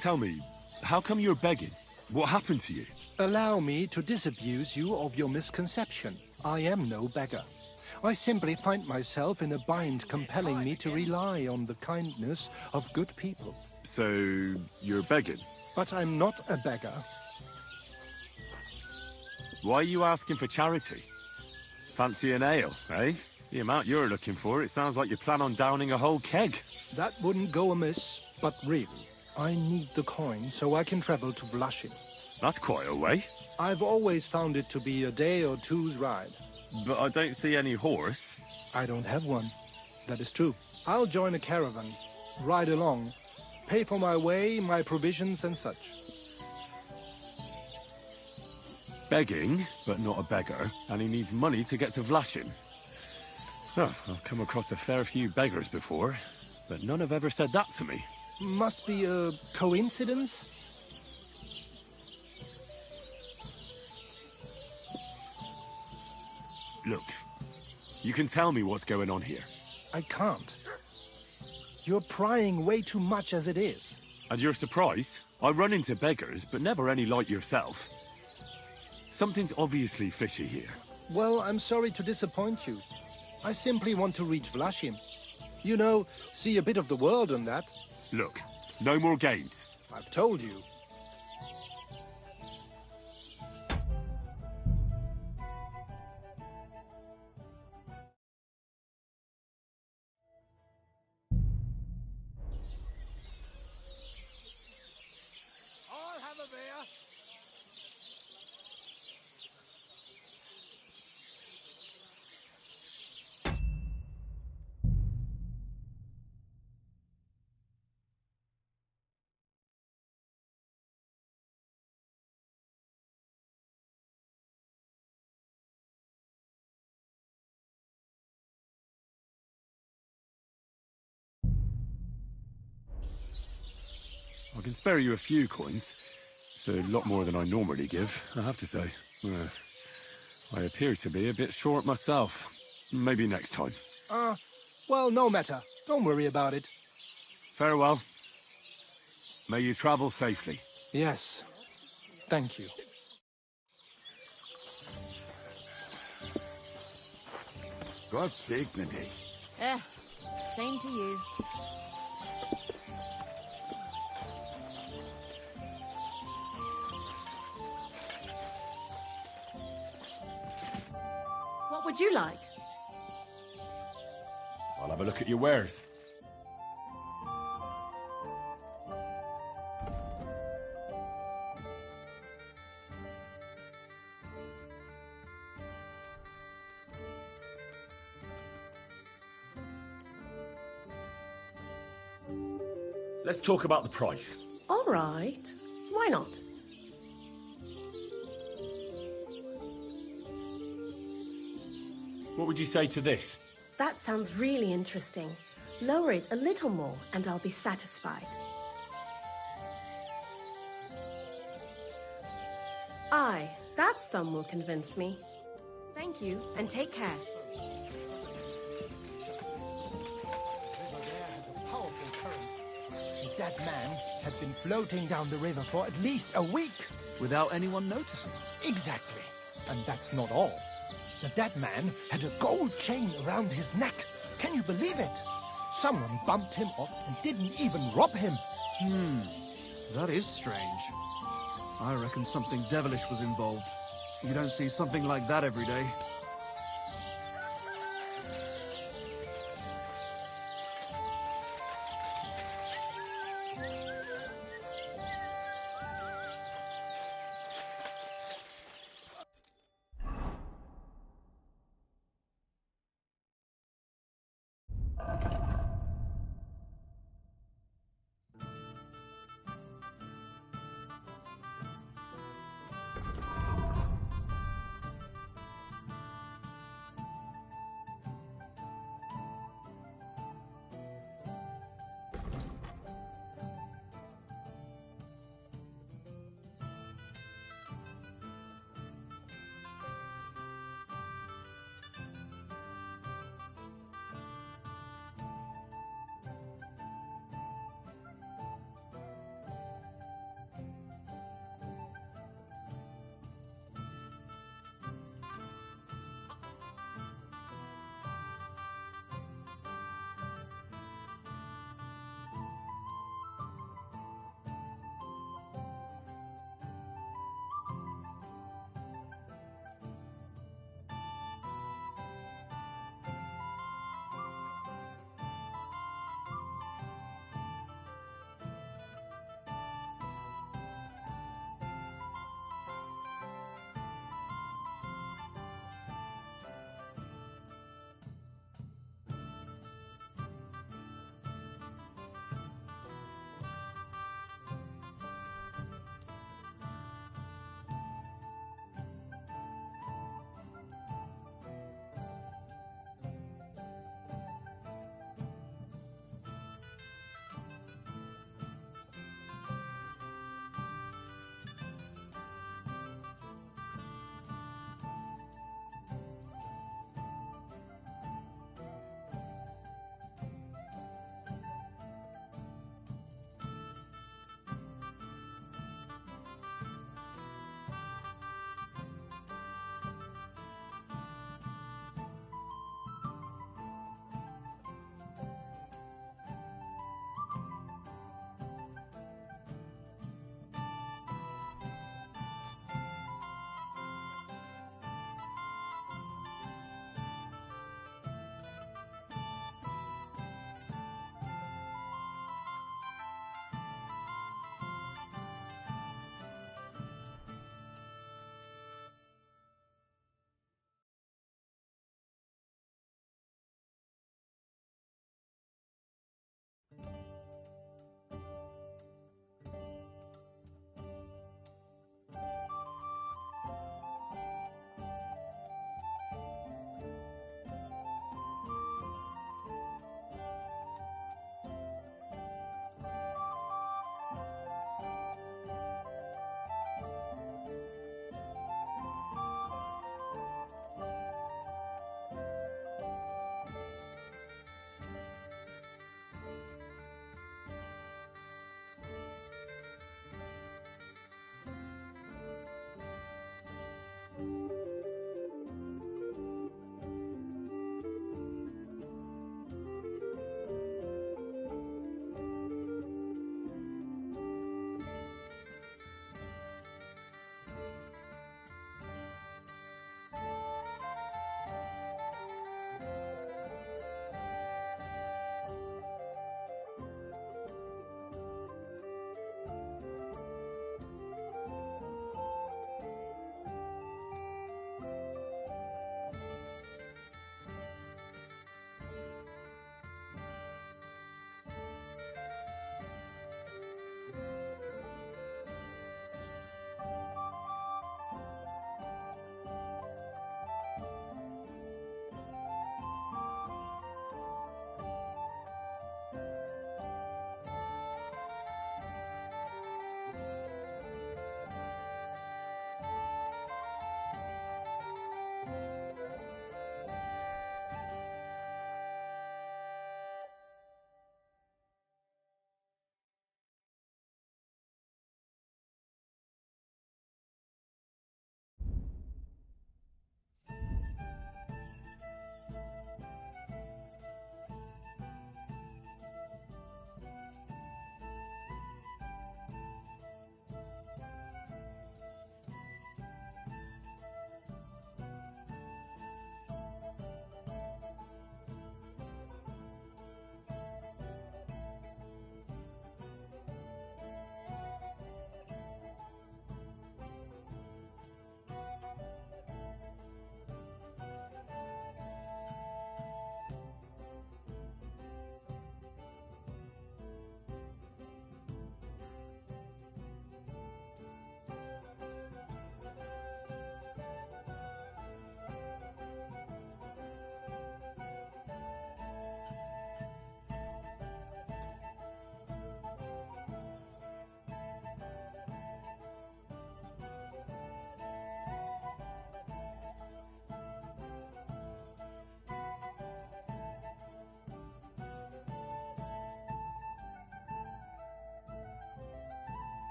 Tell me, how come you're begging? What happened to you? Allow me to disabuse you of your misconception. I am no beggar. I simply find myself in a bind compelling me to rely on the kindness of good people. So, you're begging? But I'm not a beggar. Why are you asking for charity? Fancy an ale, eh? The amount you're looking for, it sounds like you plan on downing a whole keg. That wouldn't go amiss, but really, I need the coin so I can travel to Vlashin. That's quite a way. I've always found it to be a day or two's ride. But I don't see any horse. I don't have one. That is true. I'll join a caravan, ride along, pay for my way, my provisions and such. Begging, but not a beggar, and he needs money to get to Vlashin. Oh, I've come across a fair few beggars before, but none have ever said that to me. Must be a coincidence? Look, you can tell me what's going on here. I can't. You're prying way too much as it is. And you're surprised? I run into beggars, but never any like yourself. Something's obviously fishy here. Well, I'm sorry to disappoint you. I simply want to reach Vlashin. You know, see a bit of the world and that. Look, no more games. I've told you. I'll have a beer. I can spare you a few coins. It's a lot more than I normally give, I have to say. I appear to be a bit short myself. Maybe next time. Well, no matter. Don't worry about it. Farewell. May you travel safely. Yes. Thank you. God segne dich. Same to you. What would you like? I'll have a look at your wares. Let's talk about the price. All right. Why not? What would you say to this? That sounds really interesting. Lower it a little more and I'll be satisfied. Aye, that sum will convince me. Thank you, and take care. That man had been floating down the river for at least a week. Without anyone noticing. Exactly. And that's not all. The dead man had a gold chain around his neck. Can you believe it? Someone bumped him off and didn't even rob him. That is strange. I reckon something devilish was involved. You don't see something like that every day.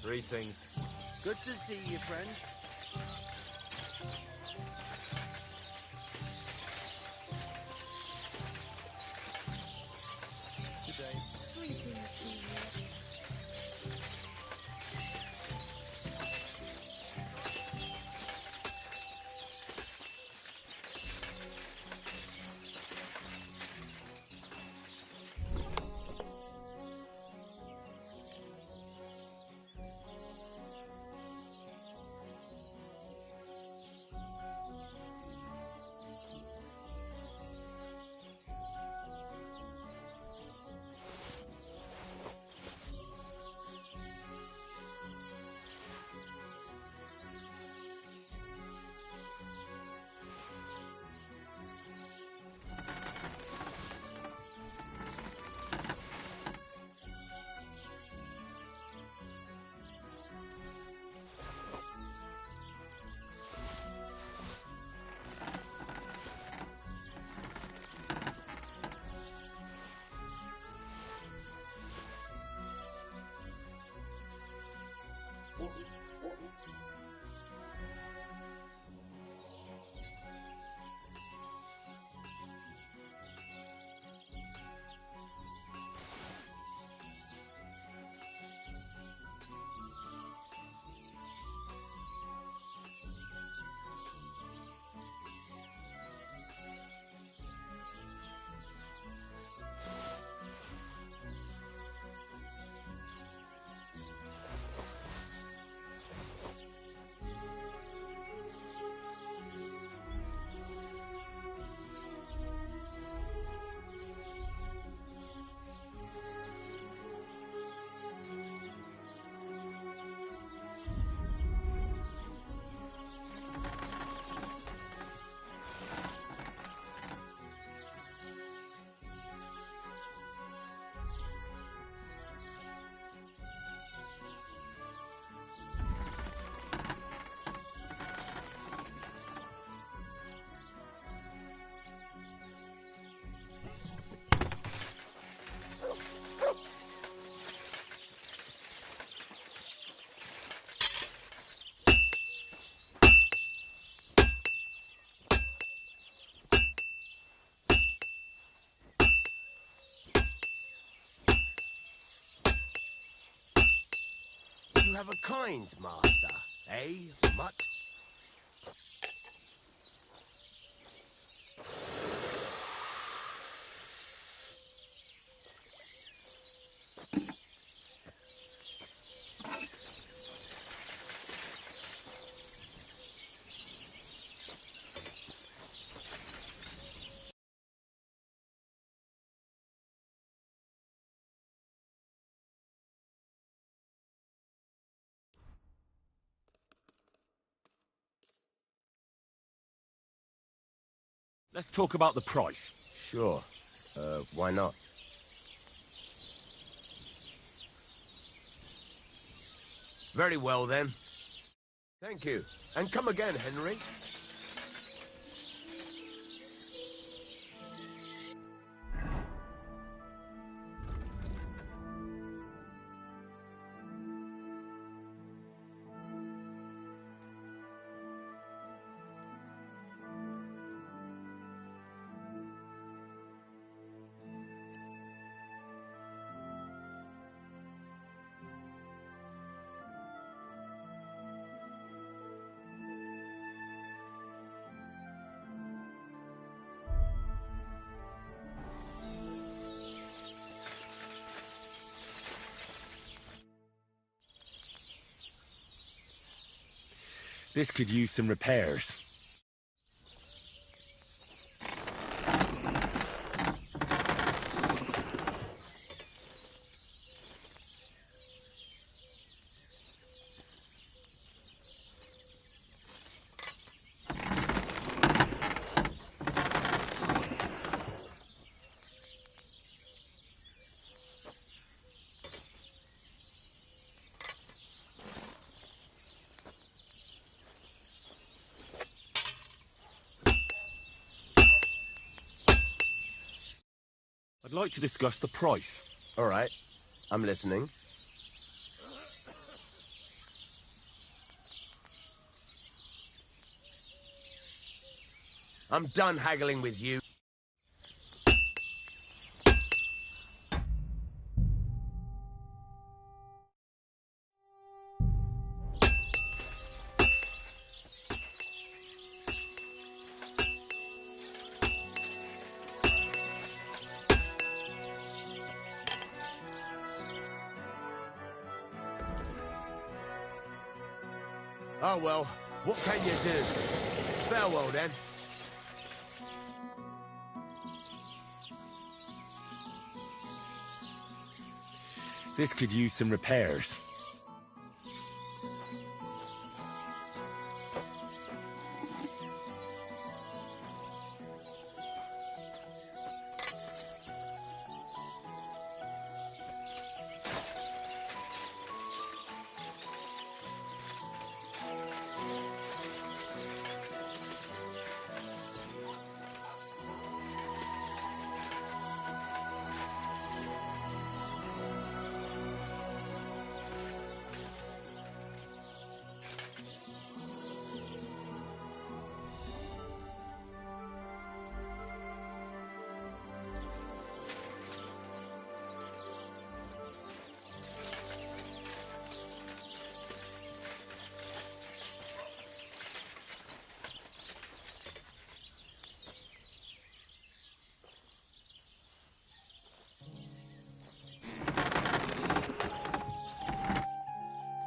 Greetings. Good to see you, friend. You have a kind master, eh, mutt? Let's talk about the price. Sure. Why not? Very well, then. Thank you. And come again, Henry. This could use some repairs. I'd like to discuss the price. All right. I'm listening. I'm done haggling with you. Oh well, what can you do? Farewell then. This could use some repairs.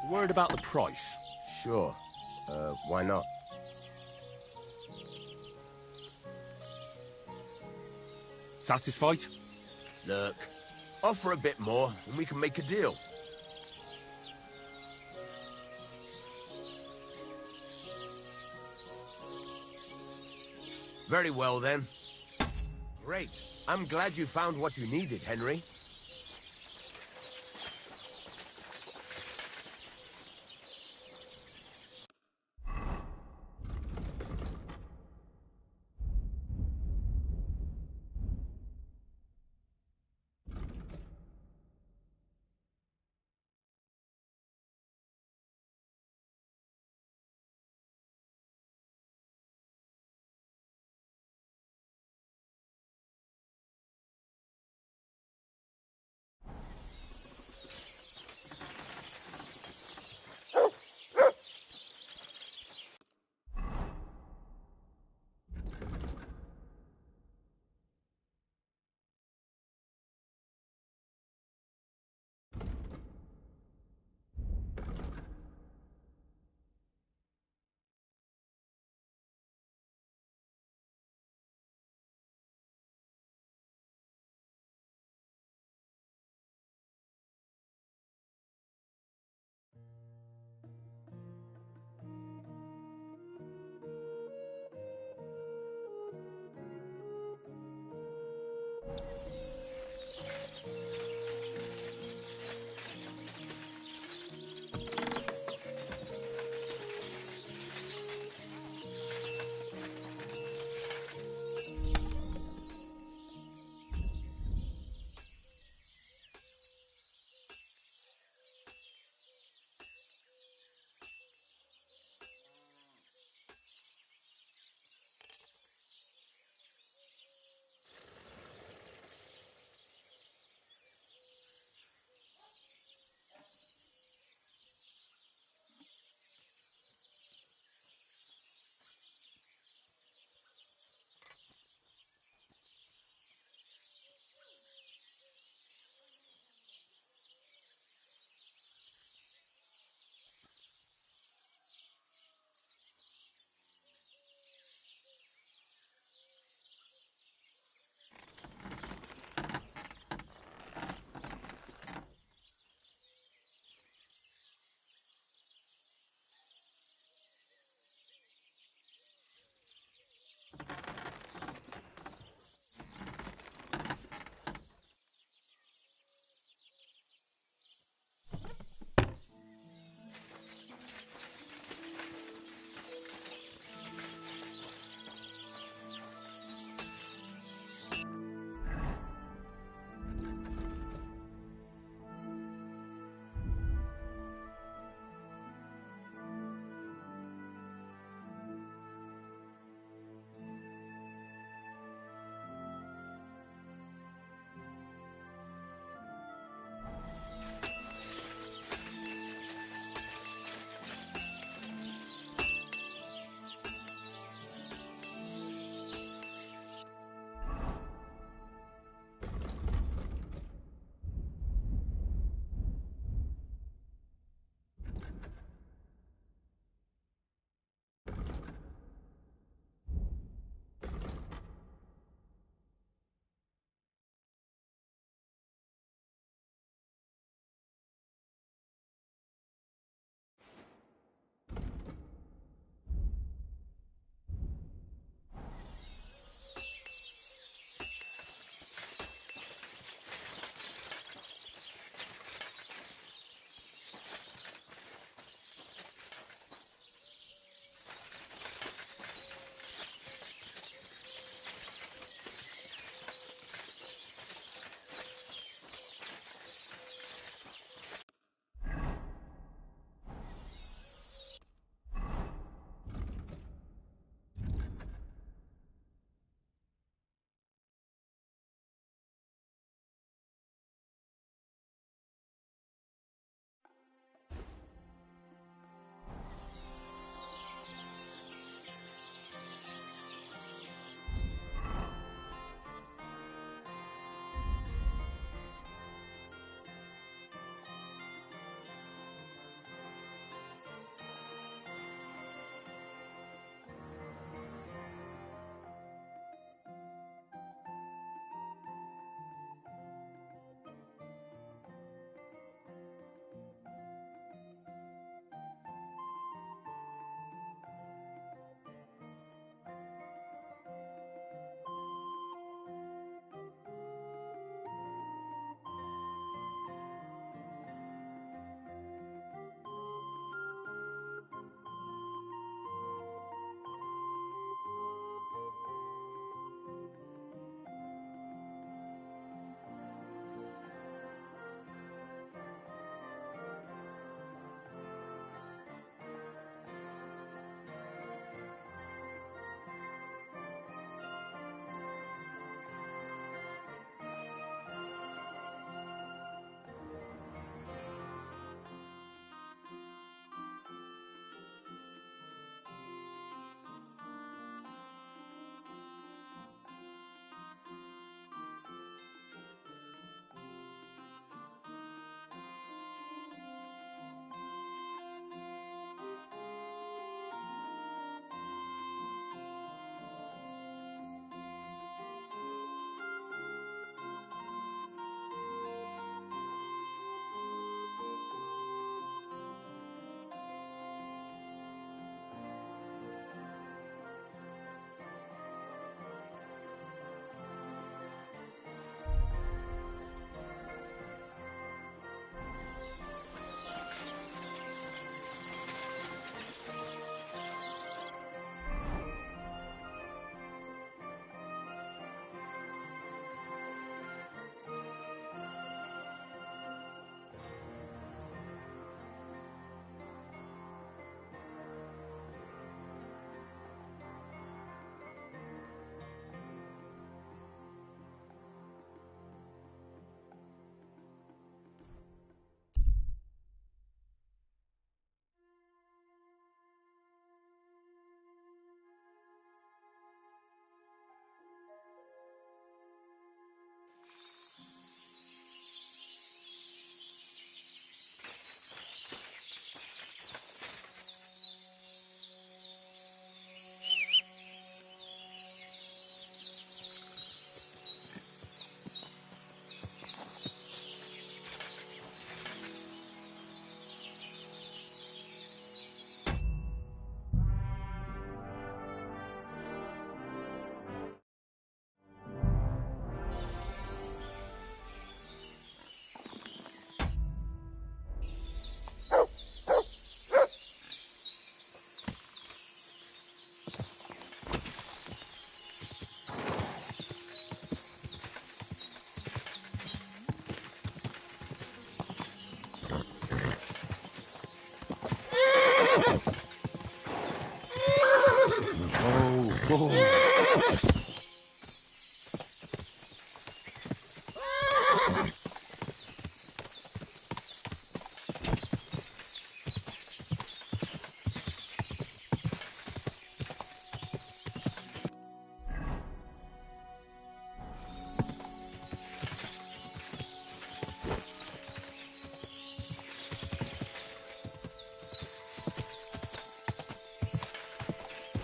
Word about the price. Sure. Why not? Satisfied? Look, offer a bit more and we can make a deal. Very well then. Great. I'm glad you found what you needed, Henry.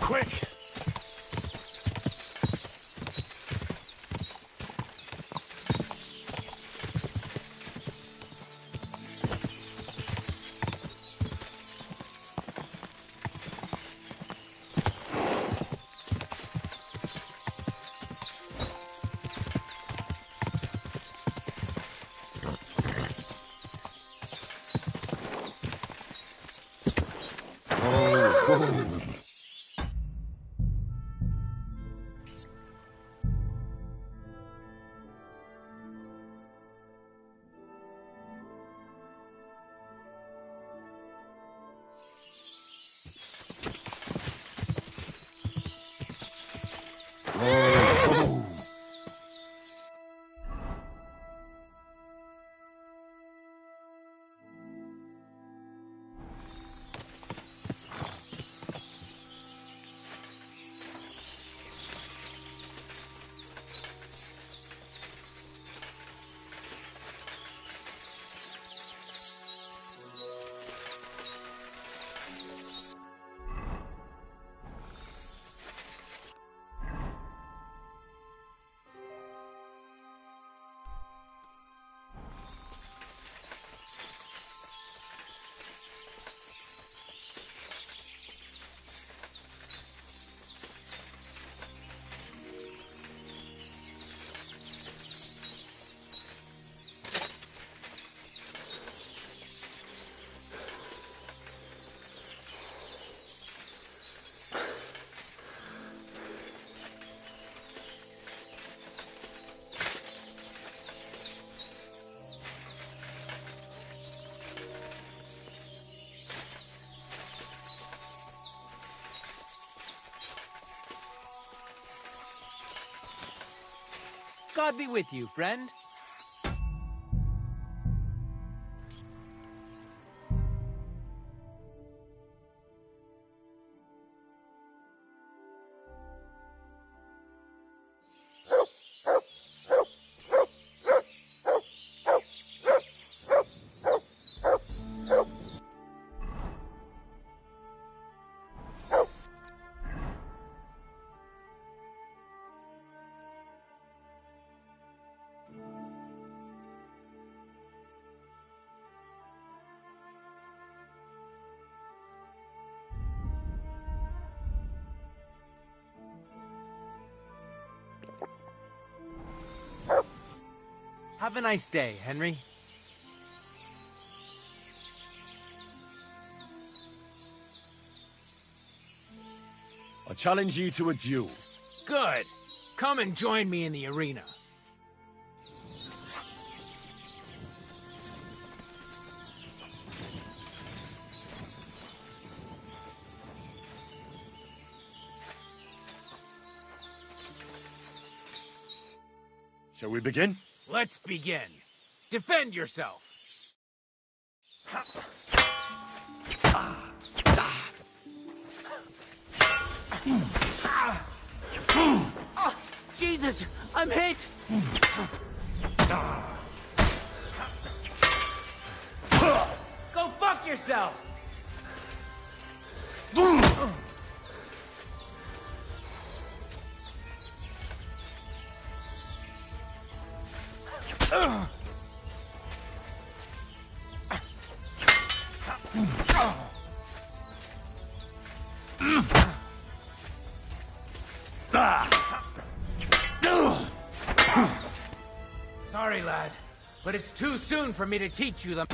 Quick! God be with you, friend. Have a nice day, Henry. I challenge you to a duel. Good. Come and join me in the arena. Shall we begin? Let's begin. Defend yourself. Oh, Jesus! I'm hit! Go fuck yourself! Sorry, lad, but it's too soon for me to teach you the...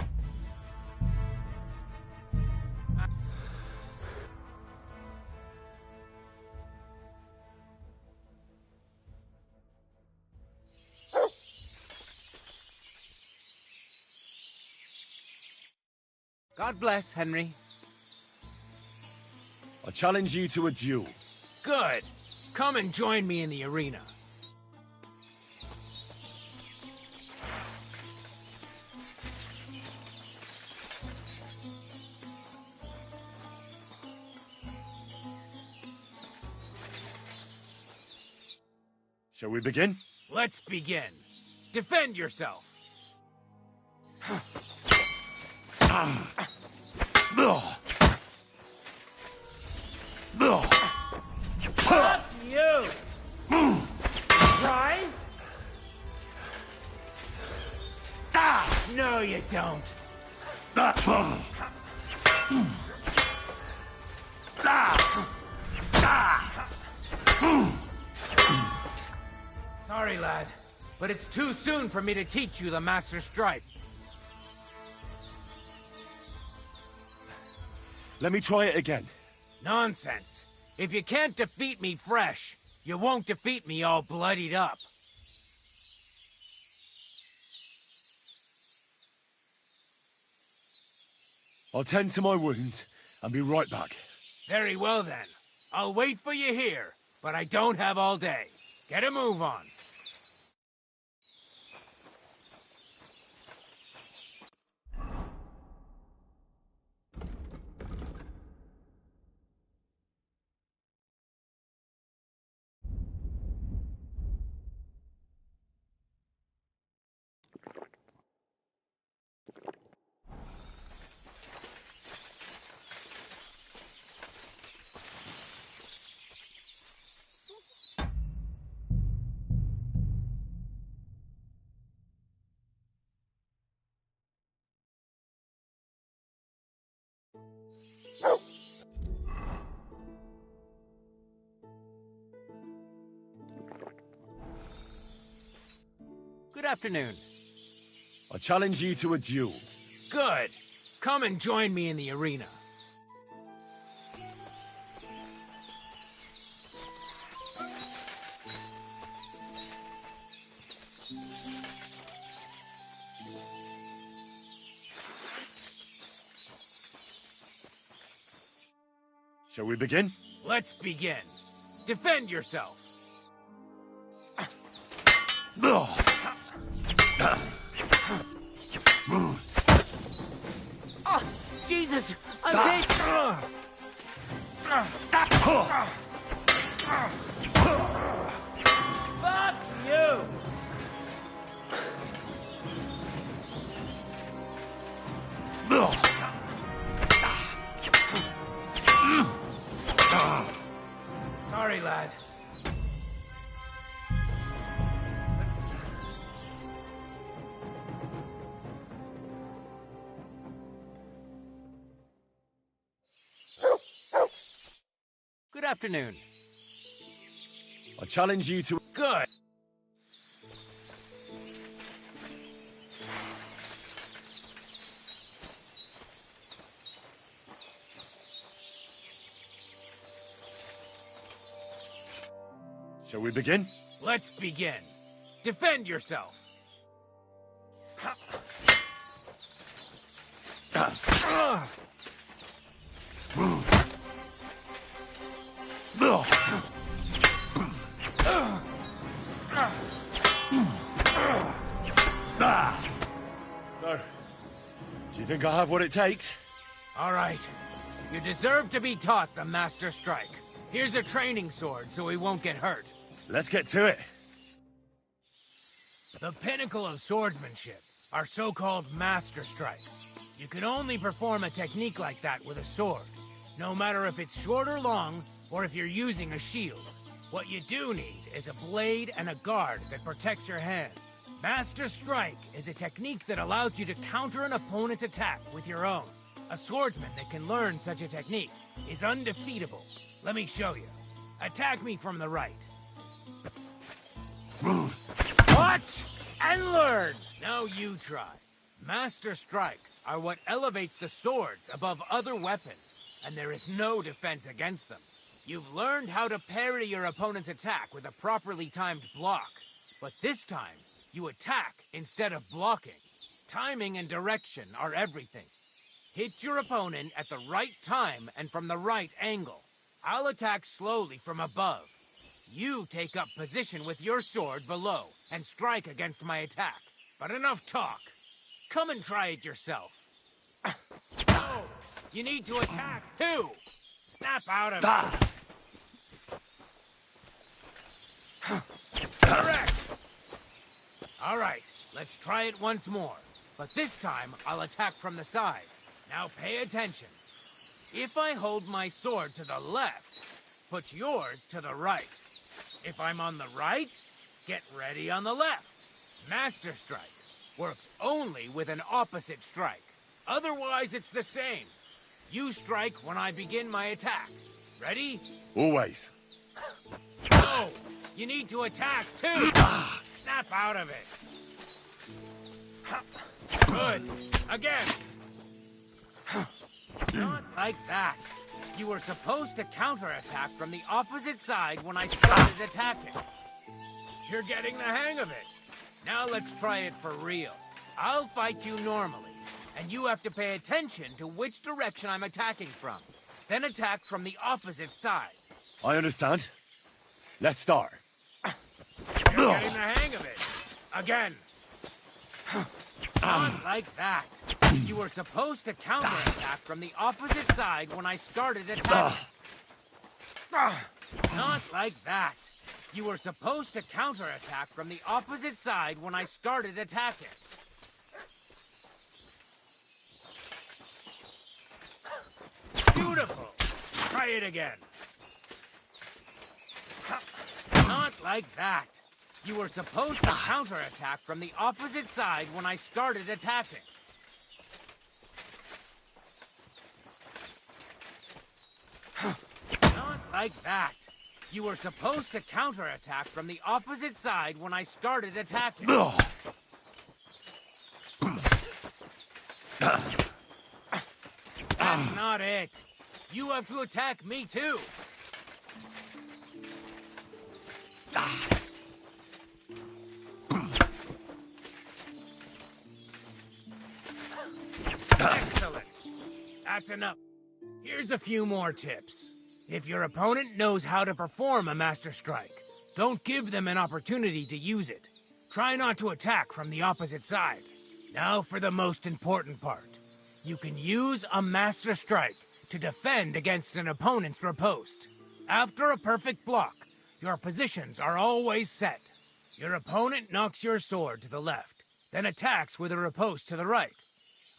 God bless, Henry. I challenge you to a duel. Good. Come and join me in the arena. Shall we begin? Let's begin. Defend yourself. Fuck you! Surprised? No, you don't. Sorry, lad, but it's too soon for me to teach you the Master Strike. Let me try it again. Nonsense. If you can't defeat me fresh, you won't defeat me all bloodied up. I'll tend to my wounds and be right back. Very well then. I'll wait for you here, but I don't have all day. Get a move on. Good afternoon. I challenge you to a duel. Good. Come and join me in the arena. Shall we begin? Let's begin. Defend yourself. Oh, Jesus! I'm hit! Fuck you! Sorry, lad. Good afternoon. I challenge you to... Good. Shall we begin? Let's begin. Defend yourself. So, do you think I have what it takes? All right. You deserve to be taught the Master Strike. Here's a training sword so he won't get hurt. Let's get to it. The pinnacle of swordsmanship are so-called Master Strikes. You can only perform a technique like that with a sword, no matter if it's short or long, or if you're using a shield. What you do need is a blade and a guard that protects your hands. Master Strike is a technique that allows you to counter an opponent's attack with your own. A swordsman that can learn such a technique is undefeatable. Let me show you. Attack me from the right. Watch and learn! Now you try. Master Strikes are what elevates the swords above other weapons, and there is no defense against them. You've learned how to parry your opponent's attack with a properly timed block, but this time, you attack instead of blocking. Timing and direction are everything. Hit your opponent at the right time and from the right angle. I'll attack slowly from above. You take up position with your sword below and strike against my attack. But enough talk. Come and try it yourself. No! You need to attack, too! Snap out of it! Correct! Alright, let's try it once more. But this time, I'll attack from the side. Now pay attention. If I hold my sword to the left, put yours to the right. If I'm on the right, get ready on the left. Master Strike works only with an opposite strike. Otherwise, it's the same. You strike when I begin my attack. Ready? Always. No! You need to attack, too! Snap out of it. Good. Again. Not like that. You were supposed to counterattack from the opposite side when I started attacking. You're getting the hang of it. Now let's try it for real. I'll fight you normally, and you have to pay attention to which direction I'm attacking from. Then attack from the opposite side. I understand. Let's start. You're getting the hang of it. Again. Not like that. You were supposed to counterattack from the opposite side when I started attacking. Not like that. You were supposed to counterattack from the opposite side when I started attacking. Beautiful. Try it again. Not like that. You were supposed to counterattack from the opposite side when I started attacking. Not like that. You were supposed to counterattack from the opposite side when I started attacking. That's not it. You have to attack me too. Excellent. That's enough. Here's a few more tips. If your opponent knows how to perform a Master Strike, don't give them an opportunity to use it. Try not to attack from the opposite side. Now for the most important part. You can use a Master Strike to defend against an opponent's riposte. After a perfect block, your positions are always set. Your opponent knocks your sword to the left, then attacks with a riposte to the right.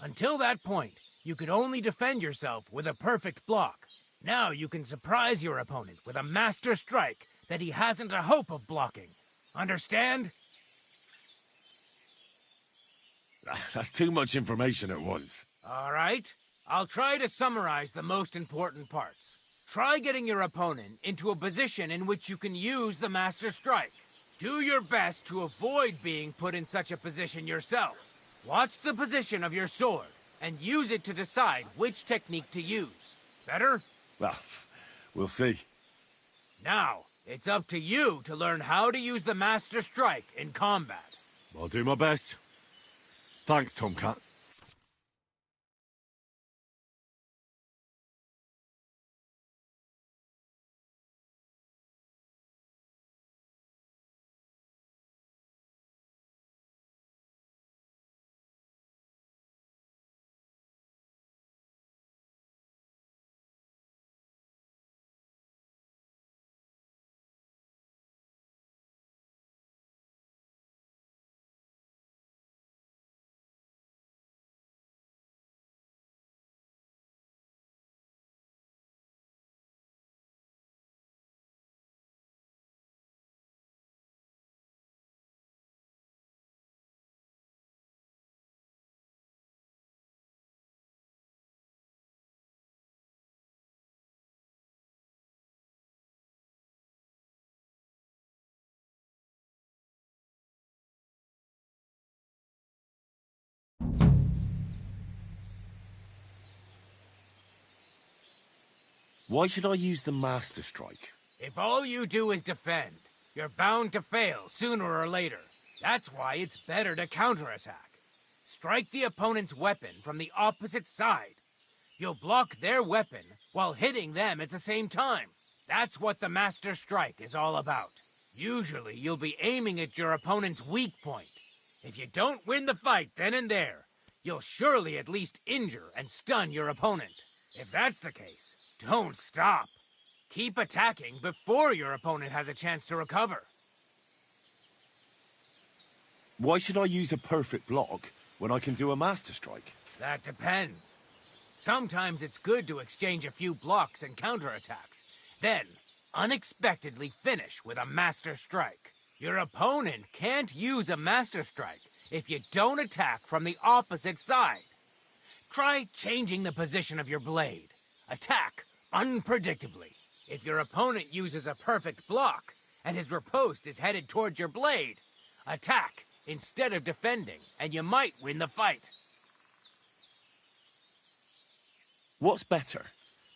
Until that point, you could only defend yourself with a perfect block. Now you can surprise your opponent with a Master Strike that he hasn't a hope of blocking. Understand? That's too much information at once. All right. I'll try to summarize the most important parts. Try getting your opponent into a position in which you can use the Master Strike. Do your best to avoid being put in such a position yourself. Watch the position of your sword and use it to decide which technique to use. Better? Well, we'll see. Now, it's up to you to learn how to use the Master Strike in combat. I'll do my best. Thanks, Tomcat. Why should I use the Master Strike? If all you do is defend, you're bound to fail sooner or later. That's why it's better to counterattack. Strike the opponent's weapon from the opposite side. You'll block their weapon while hitting them at the same time. That's what the Master Strike is all about. Usually, you'll be aiming at your opponent's weak point. If you don't win the fight then and there, you'll surely at least injure and stun your opponent. If that's the case, don't stop. Keep attacking before your opponent has a chance to recover. Why should I use a perfect block when I can do a Master Strike? That depends. Sometimes it's good to exchange a few blocks and counterattacks, then unexpectedly finish with a Master Strike. Your opponent can't use a Master Strike if you don't attack from the opposite side. Try changing the position of your blade. Attack unpredictably. If your opponent uses a perfect block and his riposte is headed towards your blade, attack instead of defending, and you might win the fight. What's better,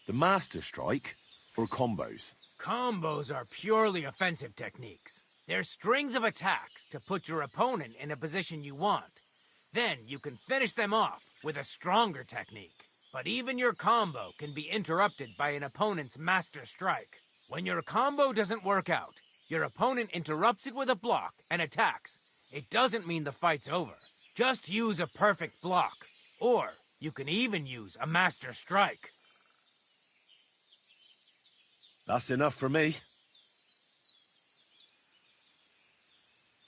the Master Strike or combos? Combos are purely offensive techniques. They're strings of attacks to put your opponent in a position you want. Then you can finish them off with a stronger technique. But even your combo can be interrupted by an opponent's Master Strike. When your combo doesn't work out, your opponent interrupts it with a block and attacks. It doesn't mean the fight's over. Just use a perfect block. Or you can even use a Master Strike. That's enough for me.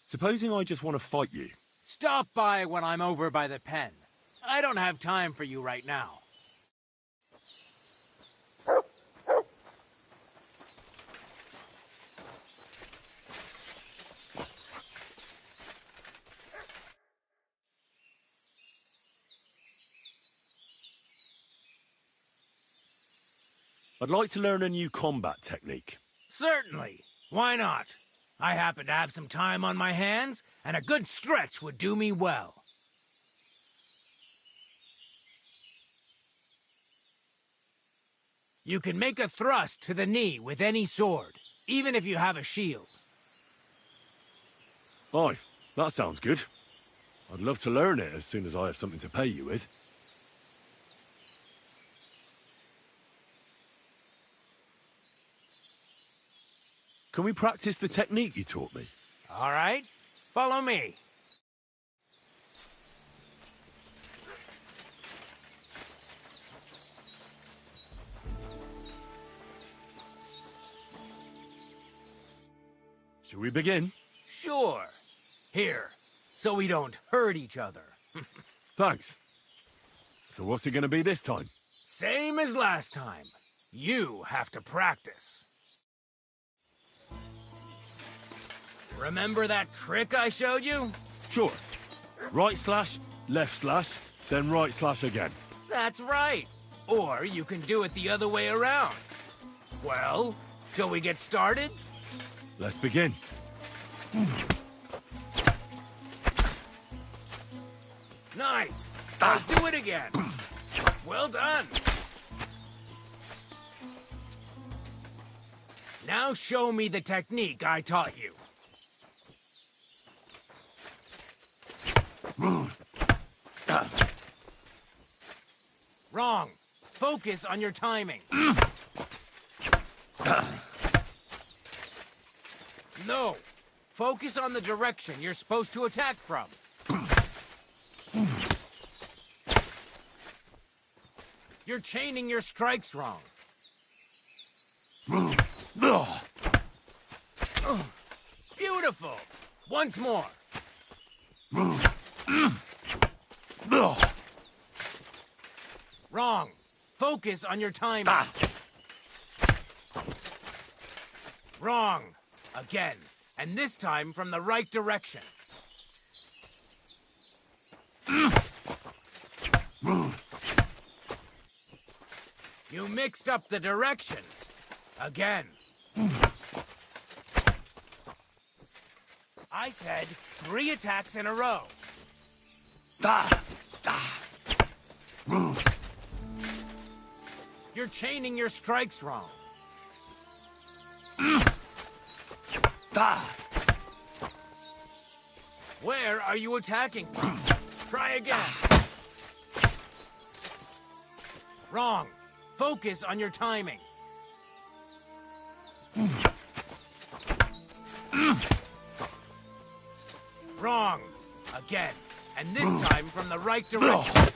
Supposing I just want to fight you. Stop by when I'm over by the pen. I don't have time for you right now. I'd like to learn a new combat technique. Certainly. Why not? I happen to have some time on my hands, and a good stretch would do me well. You can make a thrust to the knee with any sword, even if you have a shield. Aye, that sounds good. I'd love to learn it as soon as I have something to pay you with. Can we practice the technique you taught me? All right, follow me. Shall we begin? Sure. Here, so we don't hurt each other. Thanks. So what's it going to be this time? Same as last time. You have to practice. Remember that trick I showed you? Sure. Right slash, left slash, then right slash again. That's right. Or you can do it the other way around. Well, shall we get started? Let's begin. Nice. I'll do it again. Well done. Now show me the technique I taught you. Wrong. Focus on your timing. No. Focus on the direction you're supposed to attack from. You're chaining your strikes wrong. Beautiful. Once more. Wrong. Focus on your timing. Wrong. Again. And this time from the right direction. You mixed up the directions. Again. I said 3 attacks in a row. You're chaining your strikes wrong. Where are you attacking from? Try again. Wrong. Focus on your timing. Wrong. Again. And this time from the right direction.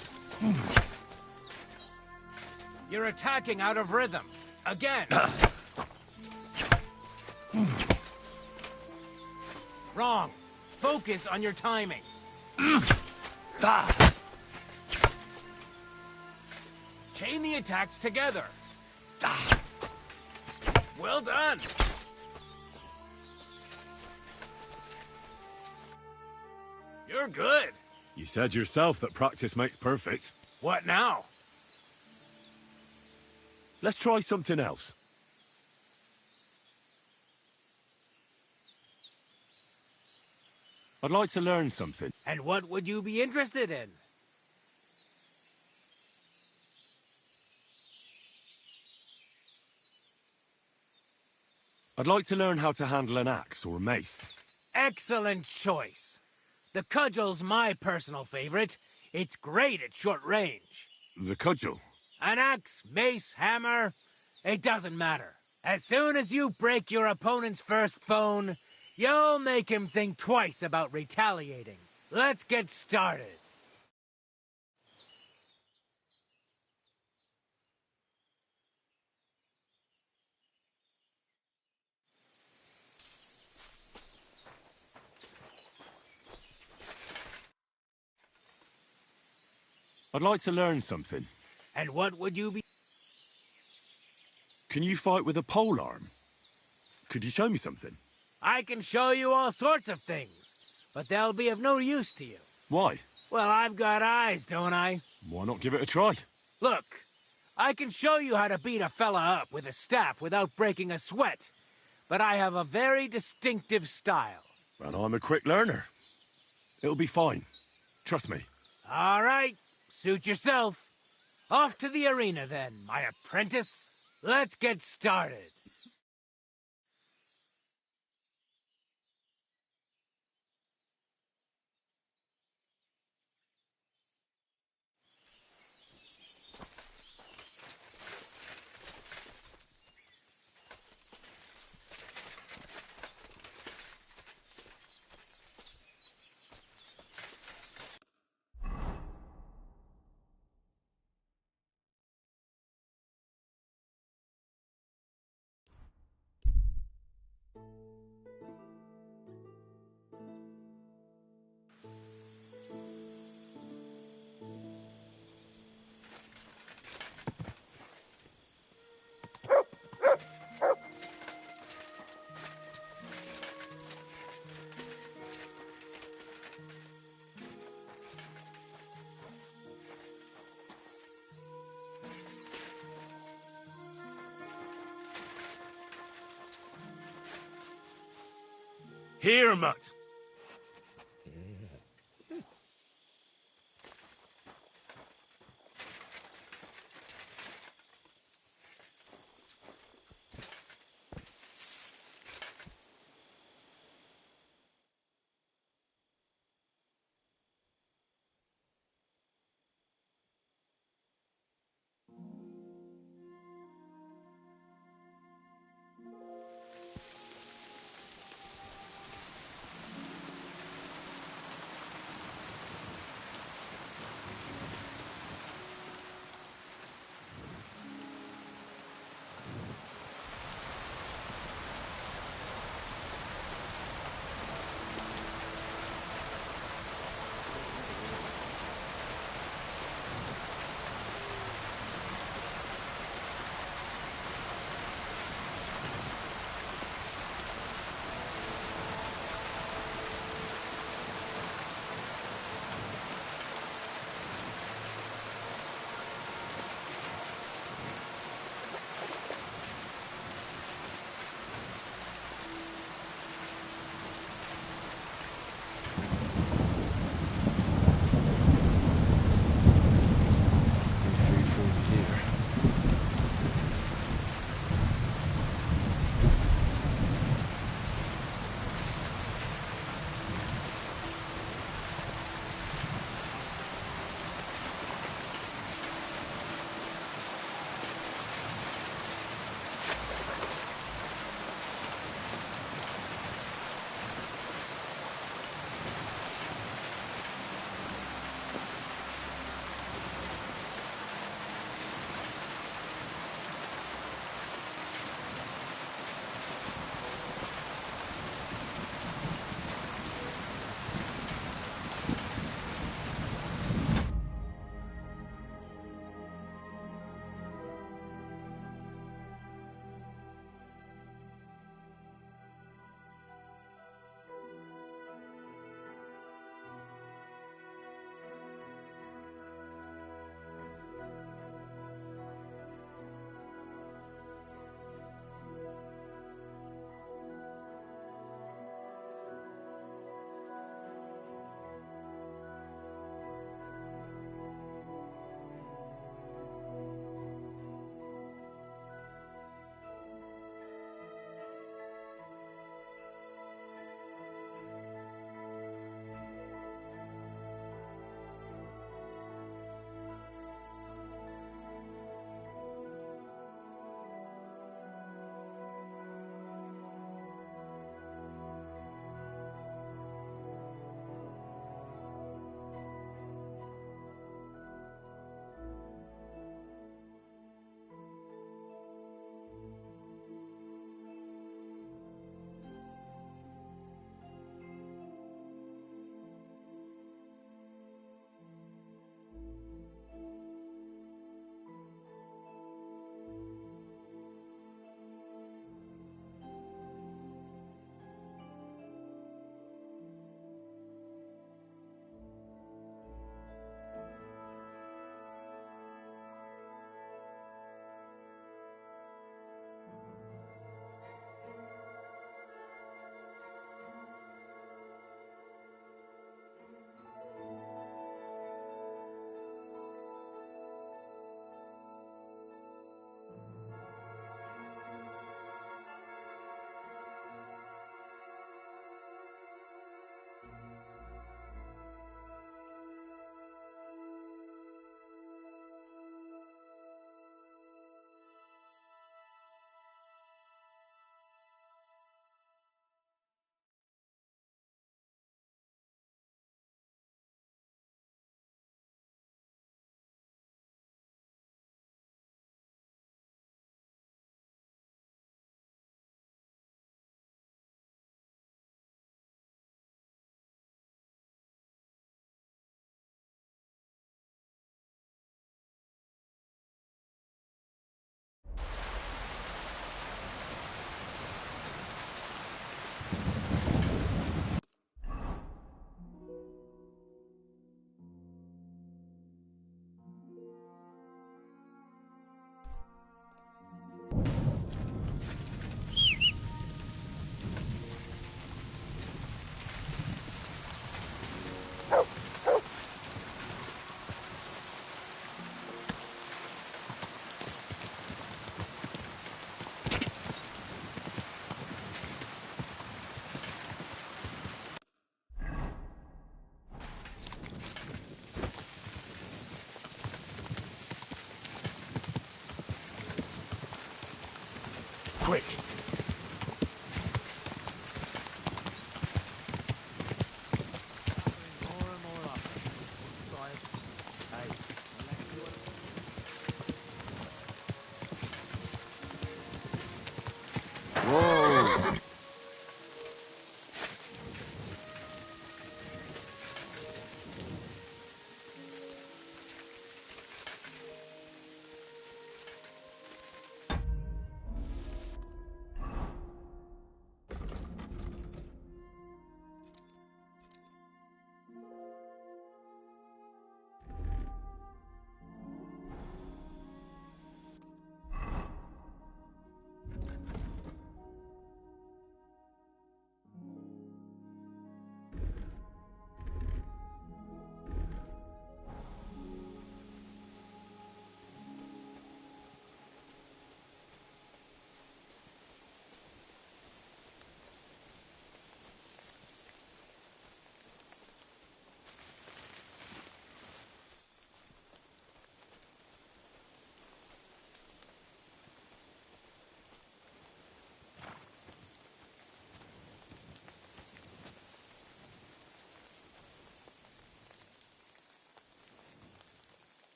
You're attacking out of rhythm. Again. Wrong. Focus on your timing. Chain the attacks together. Well done. You're good. You said yourself that practice makes perfect. What now? Let's try something else. I'd like to learn something. And what would you be interested in? I'd like to learn how to handle an axe or a mace. Excellent choice. The cudgel's my personal favorite. It's great at short range. The cudgel? An axe, mace, hammer, it doesn't matter. As soon as you break your opponent's first bone, you'll make him think twice about retaliating. Let's get started. I'd like to learn something. And what would you be? Can you fight with a polearm? Could you show me something? I can show you all sorts of things, but they'll be of no use to you. Why? Well, I've got eyes, don't I? Why not give it a try? Look, I can show you how to beat a fella up with a staff without breaking a sweat, but I have a very distinctive style. And I'm a quick learner. It'll be fine. Trust me. All right, suit yourself. Off to the arena then, my apprentice. Let's get started. Here, mutt.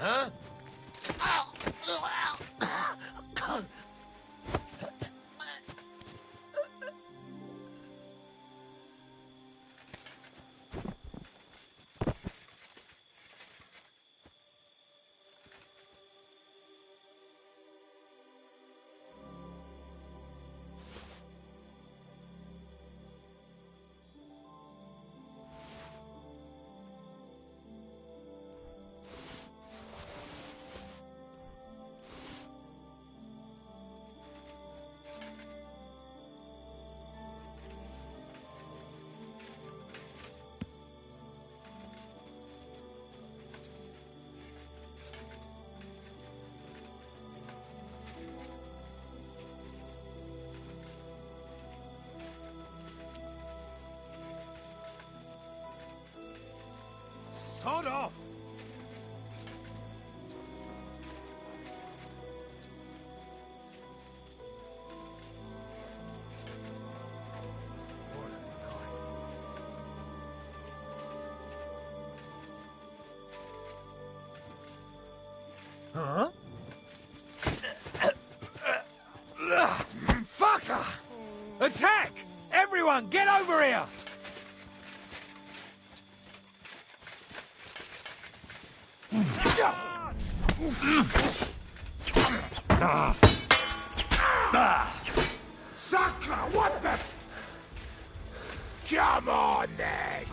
Huh? Sod off! Huh? Fucker! Attack! Everyone, get over here! Sucker, what the? Come on, then!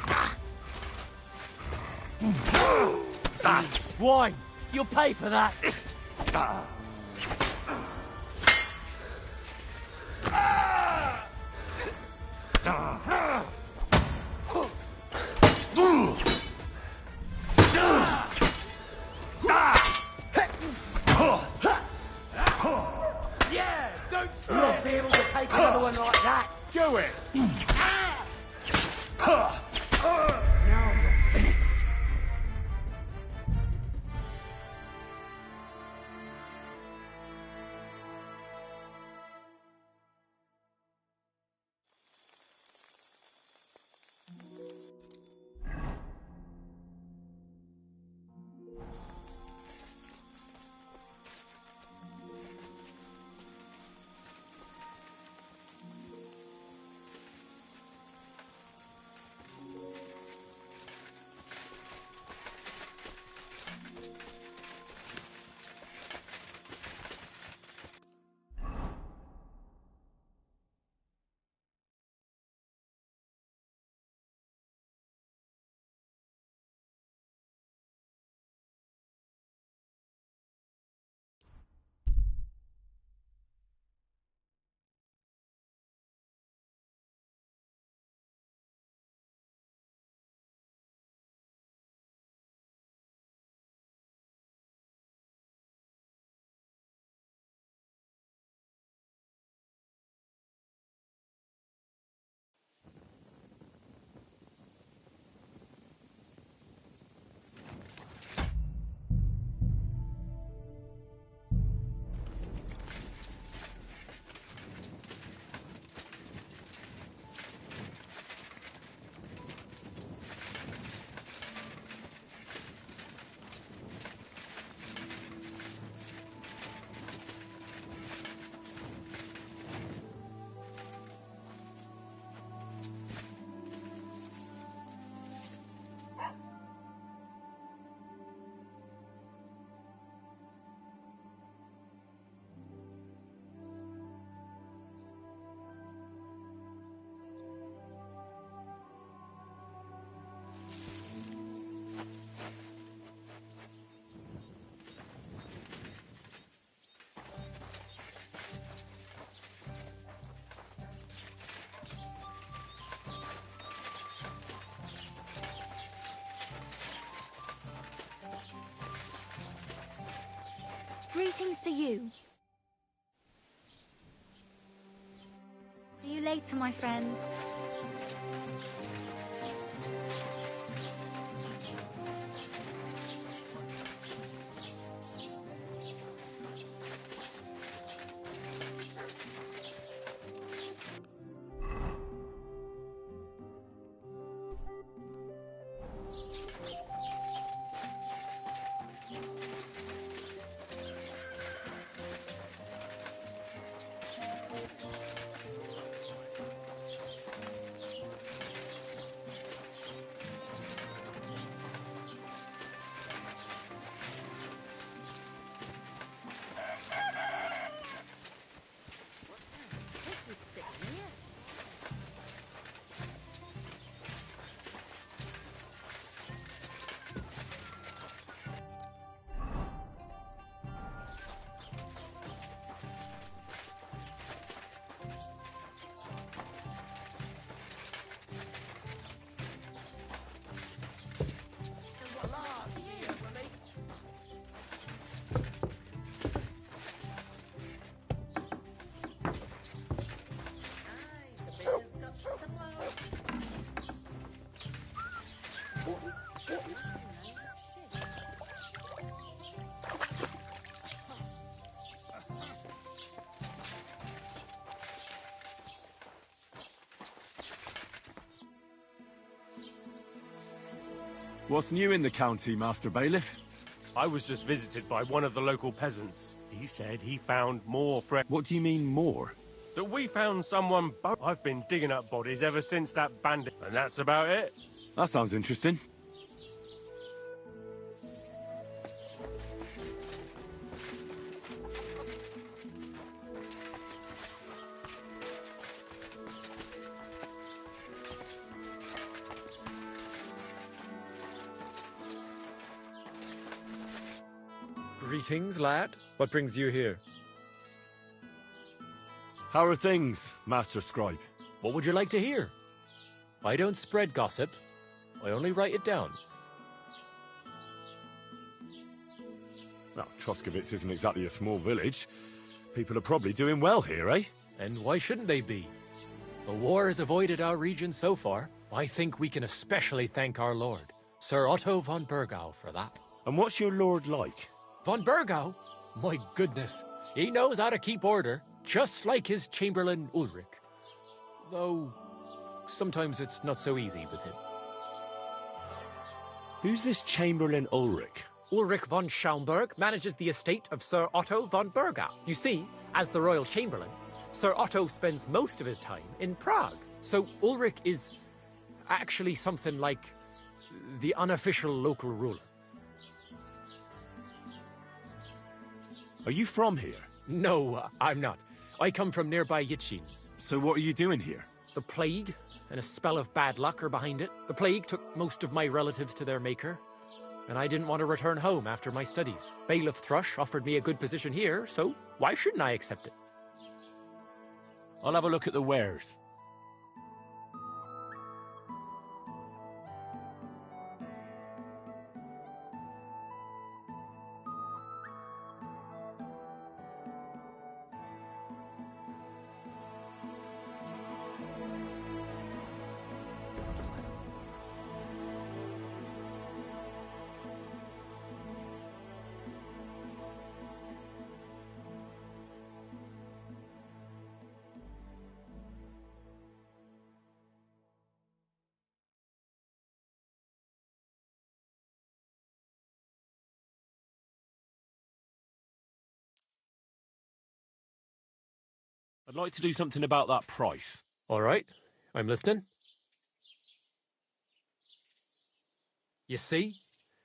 Swine! You'll pay for that! Yeah, don't You won't be able to take another one like that! do it! Now you're finished! Greetings to you. See you later, my friend. What's new in the county, Master Bailiff? I was just visited by one of the local peasants. He said he found more fresh... What do you mean, more? That we found someone... I've been digging up bodies ever since that bandit, and that's about it. That sounds interesting. Greetings, lad. What brings you here? How are things, Master Scribe? What would you like to hear? I don't spread gossip. I only write it down. Well, Troskovitz isn't exactly a small village. People are probably doing well here, eh? And why shouldn't they be? The war has avoided our region so far. I think we can especially thank our lord, Sir Otto von Burgau, for that. And what's your lord like? Von Burgau? My goodness. He knows how to keep order, just like his Chamberlain Ulrich. Though, sometimes it's not so easy with him. Who's this Chamberlain Ulrich? Ulrich von Schaumburg manages the estate of Sir Otto von Burgau. You see, as the royal chamberlain, Sir Otto spends most of his time in Prague. So Ulrich is actually something like the unofficial local ruler. Are you from here? No, I'm not. I come from nearby Yitchin. So what are you doing here? The plague and a spell of bad luck are behind it. The plague took most of my relatives to their maker, and I didn't want to return home after my studies. Bailiff Thrush offered me a good position here, so why shouldn't I accept it? I'll have a look at the wares. I'd like to do something about that price. All right, I'm listening. You see?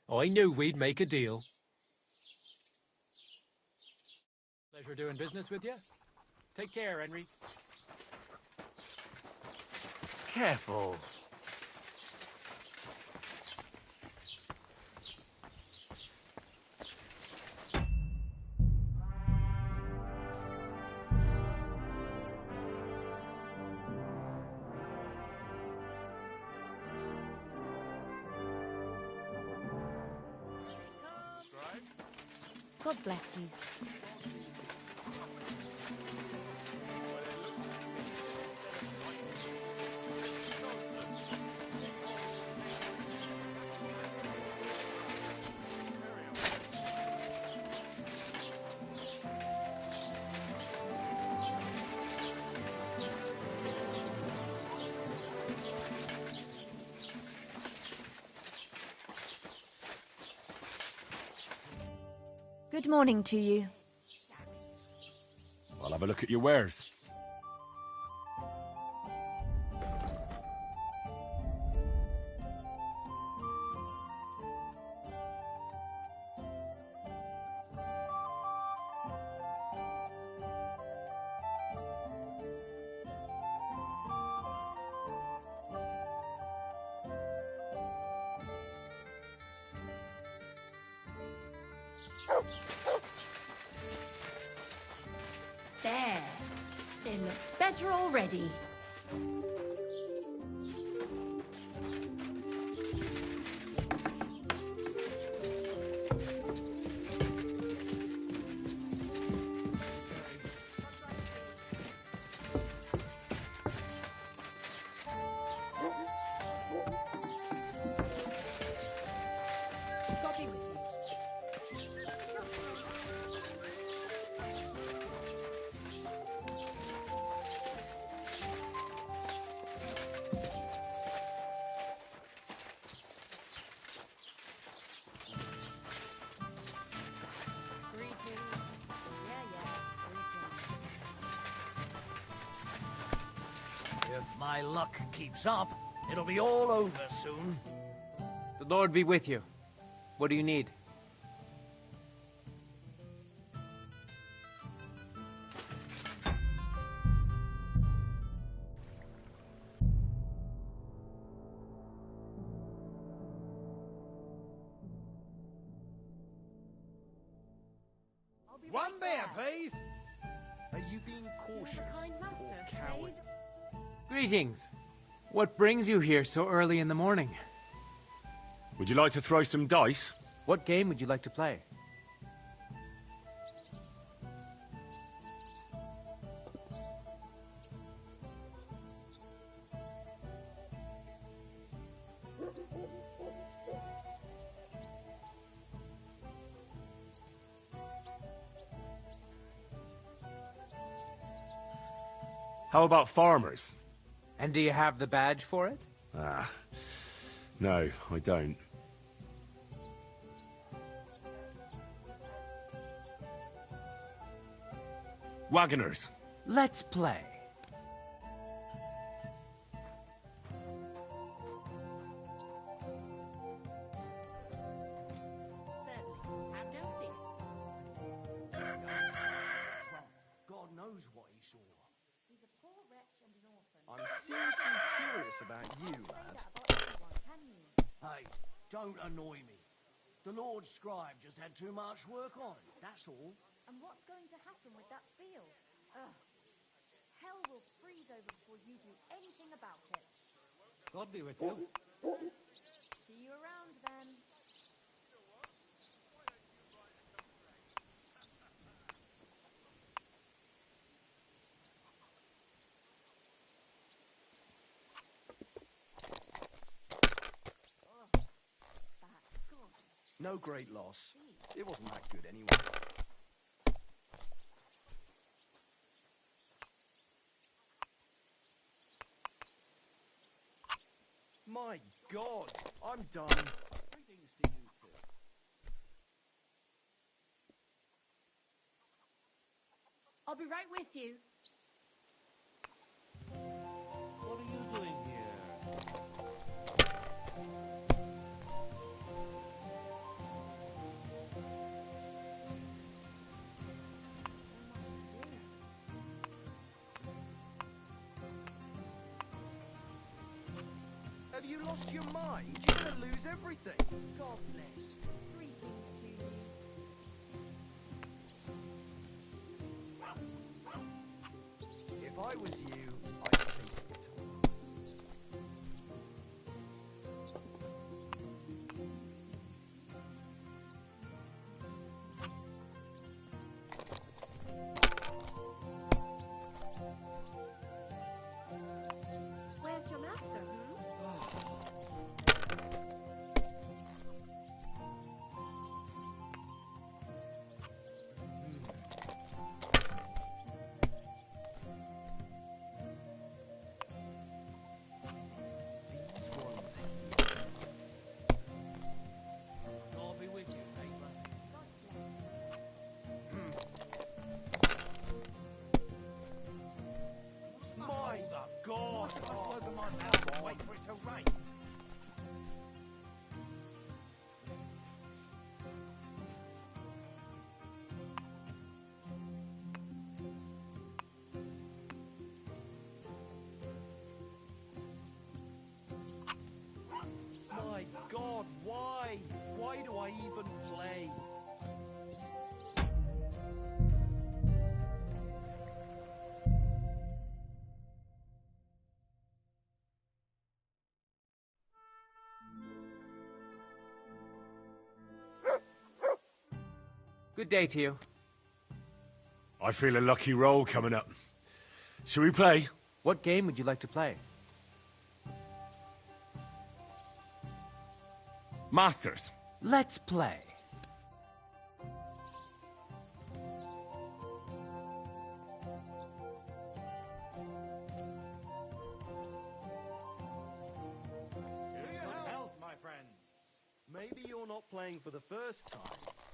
I knew we'd make a deal. Pleasure doing business with you. Take care, Henry. Careful. God bless you. Good morning to you. I'll have a look at your wares. There. It looks better already. my luck keeps up, it'll be all over soon. The Lord be with you. What do you need? One beer, please. Are you being cautious or coward? Greetings. What brings you here so early in the morning? Would you like to throw some dice? What game would you like to play? How about farmers? And do you have the badge for it? Ah, no, I don't. Wagoners. Let's play. God knows what he saw. I'm seriously curious about you, lad. Hey, don't annoy me. The Lord Scribe just had too much work on, that's all. And what's going to happen with that field? Ugh. Hell will freeze over before you do anything about it. God be with you. See you around then. No great loss. It wasn't that good anyway. My God, I'm done. Greetings to you too. I'll be right with you. What are you doing here? Have you lost your mind? You're gonna lose everything. God bless. Greetings to you. If I was you, I'd take it. Where's your master, God be with you, neighbor. My God! Open my mouth and wait for it to rain. My God, why? Why do I even play? Good day to you. I feel a lucky roll coming up. Shall we play? What game would you like to play? Masters. Let's play. Health, my friends. Maybe you're not playing for the first time,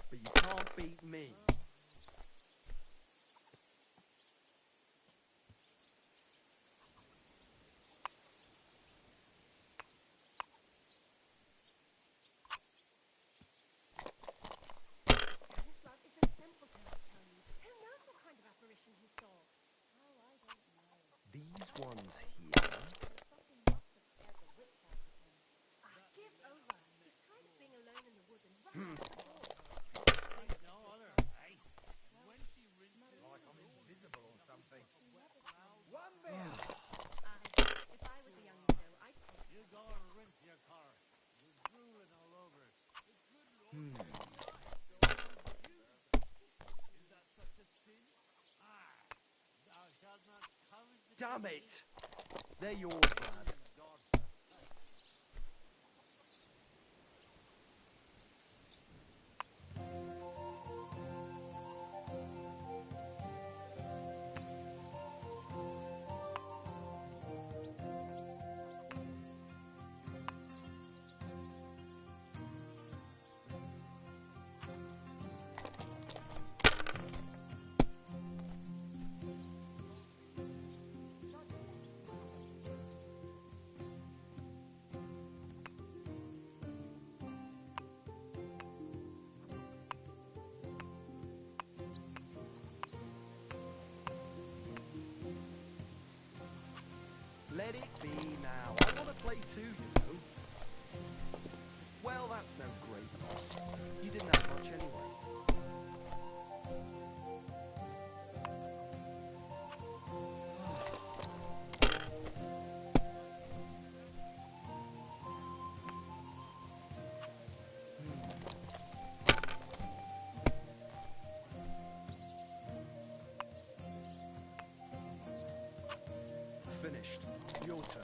but you can't beat me. Damn it! They're yours, lad. Let it be now. I want to play too, you know. Well, that's no great loss. You didn't have much anyway. Finished. Your turn.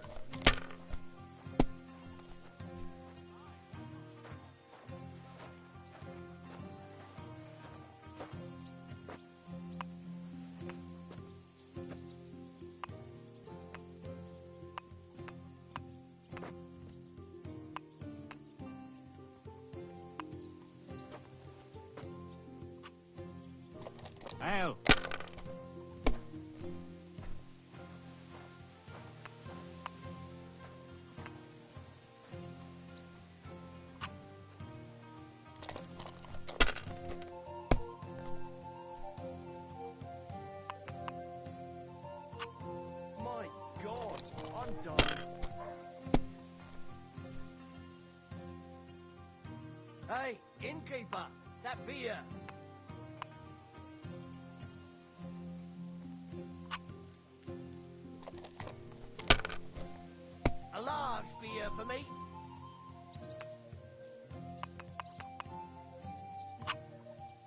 Al. My God, I'm done. Hey, innkeeper, that beer. A large beer for me.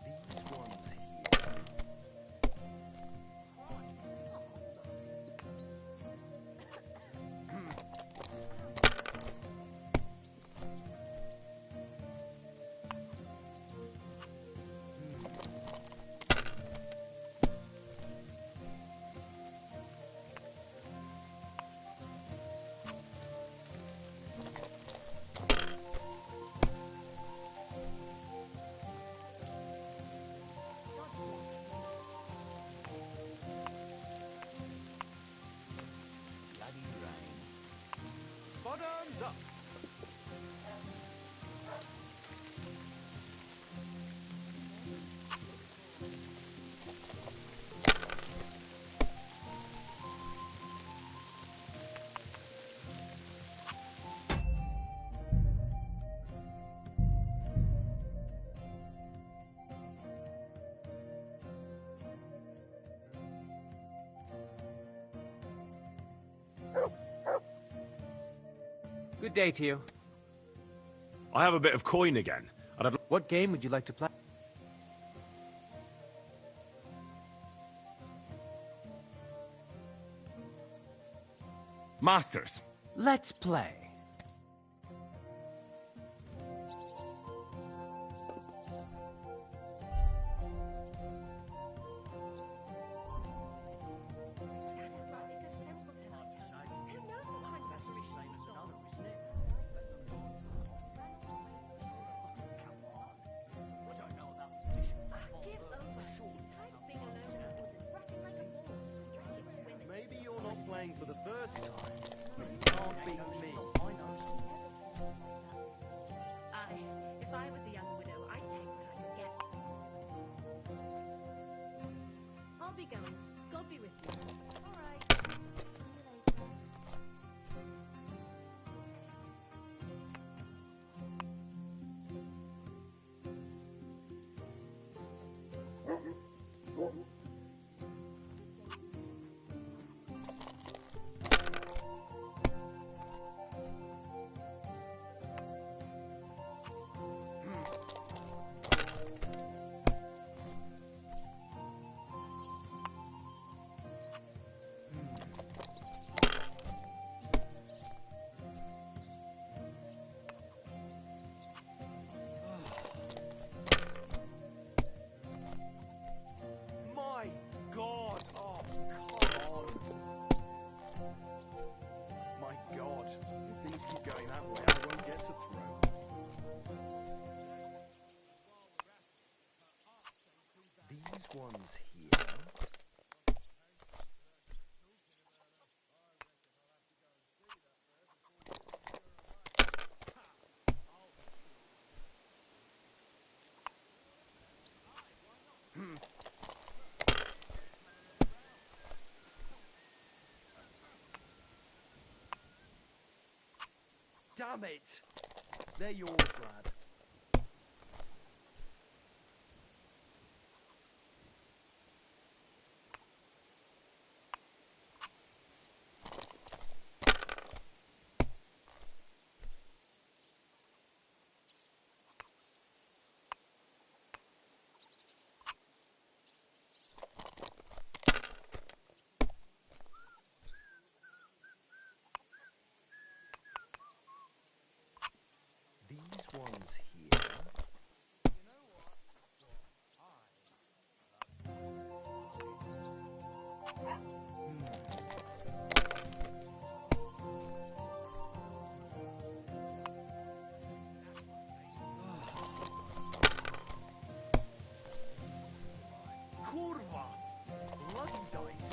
These ones Bloody rain. bottoms up. Good day to you. I have a bit of coin again. And What game would you like to play? Masters. Let's play. Maybe you're not playing for the first time, but you can't beat me. If I was a young widow, I'd take what I could get. I'll be going. God be with you. All right. going that way, I won't get to throw. These ones here. Damn it! They're yours, lad. These ones here. Kurwa! Bloody dice.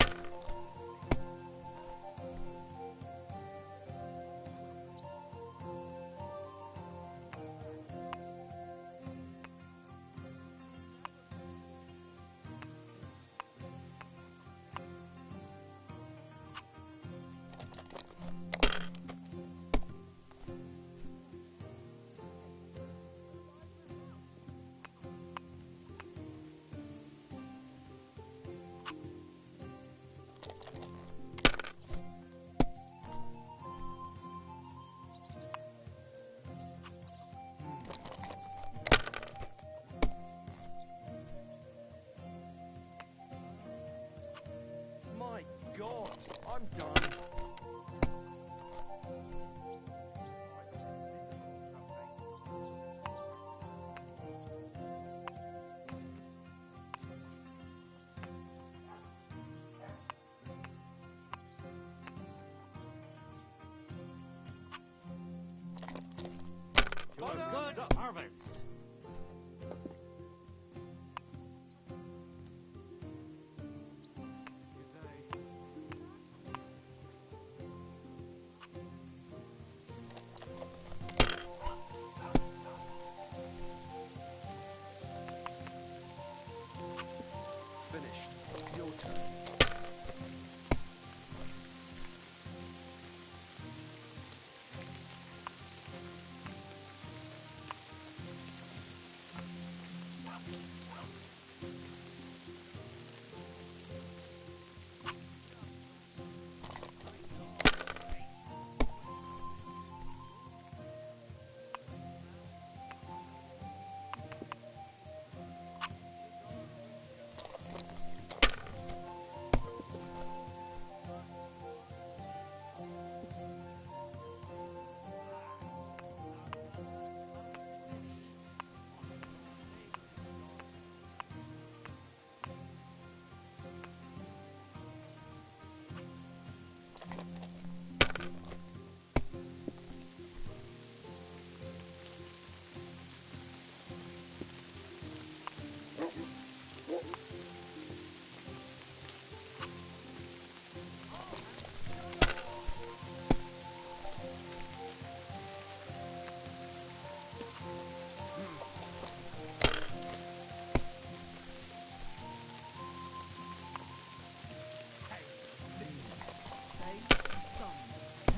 My God, I'm done. To a good harvest. Finished. Your turn.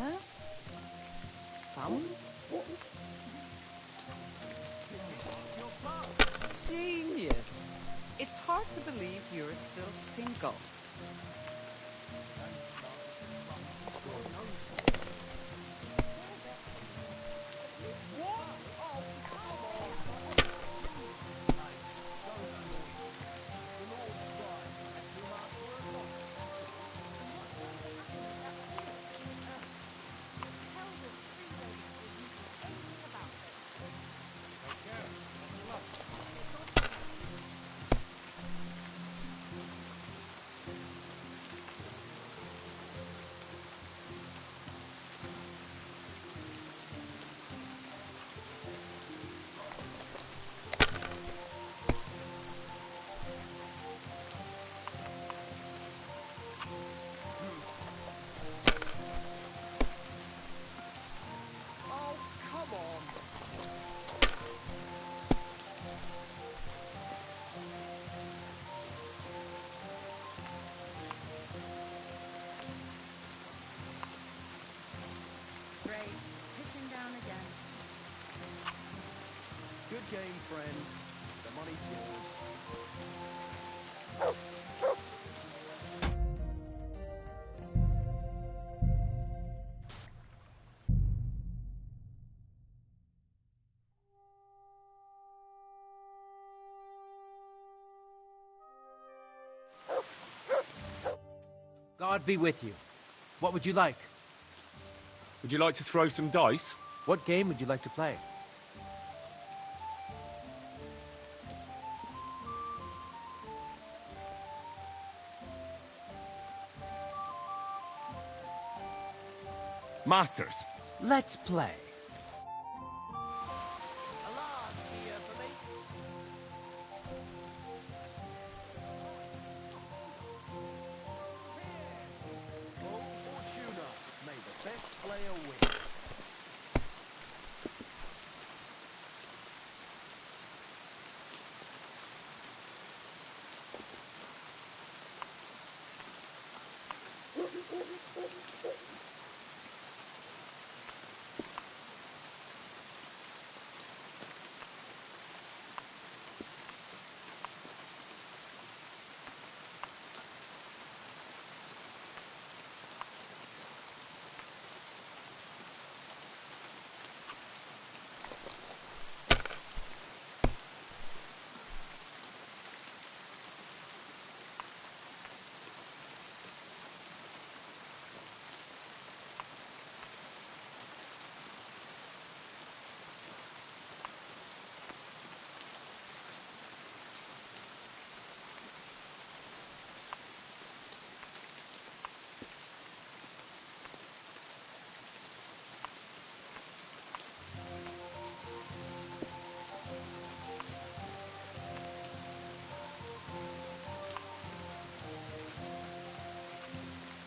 Huh? Found? Genius. It's hard to believe you're still single. game, friend. The money's yours. God be with you. What would you like? Would you like to throw some dice? What game would you like to play? Masters. Let's play. Fortuna, may the best player win.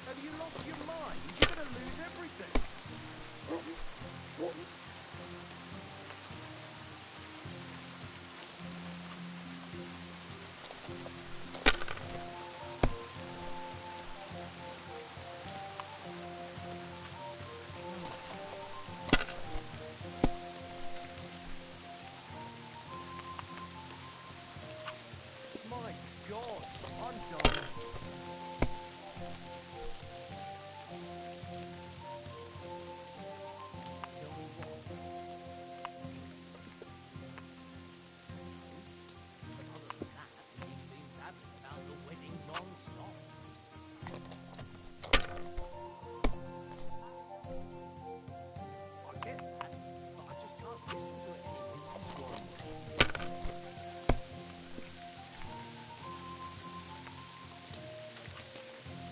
Have you lost your mind? You're gonna lose everything. My God, I'm done.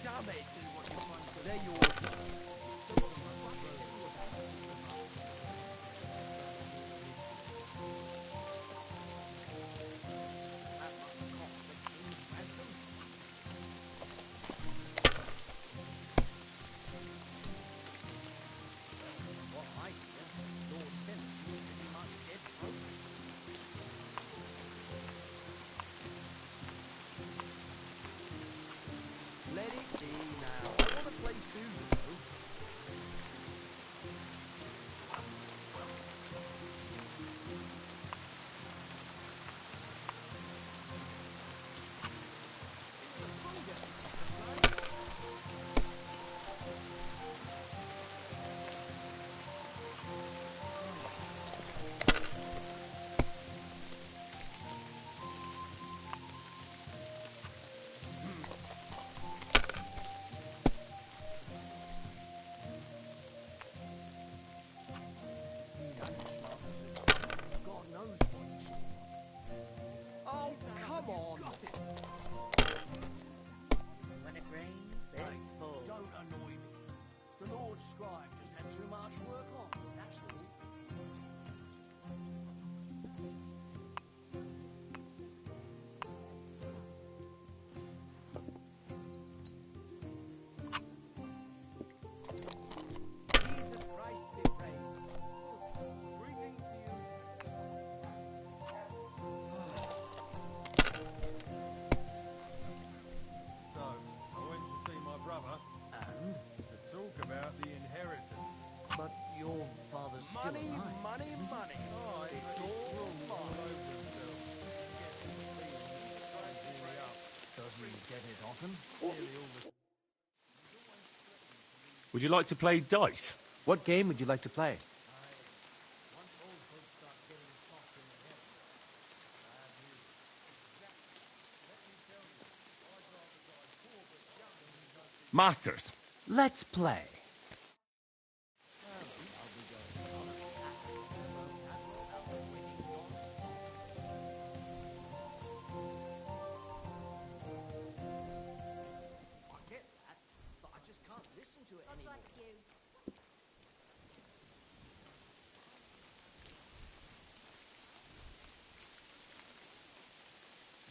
Damn it, do what you want, so they're yours. Let it be now. I want to play too, though. God knows what he's for. Oh, come on. When it rains, it pours. Don't annoy me. The Lord Scribe just had too much work on, that's all. Jesus Christ be praised. Greetings to you. So, I went to see my brother. And? To talk about the inheritance. But your father's Money, still alive. money, money. Oh, it's all mine. Would you like to play dice? What game would you like to play? Masters. Let's play.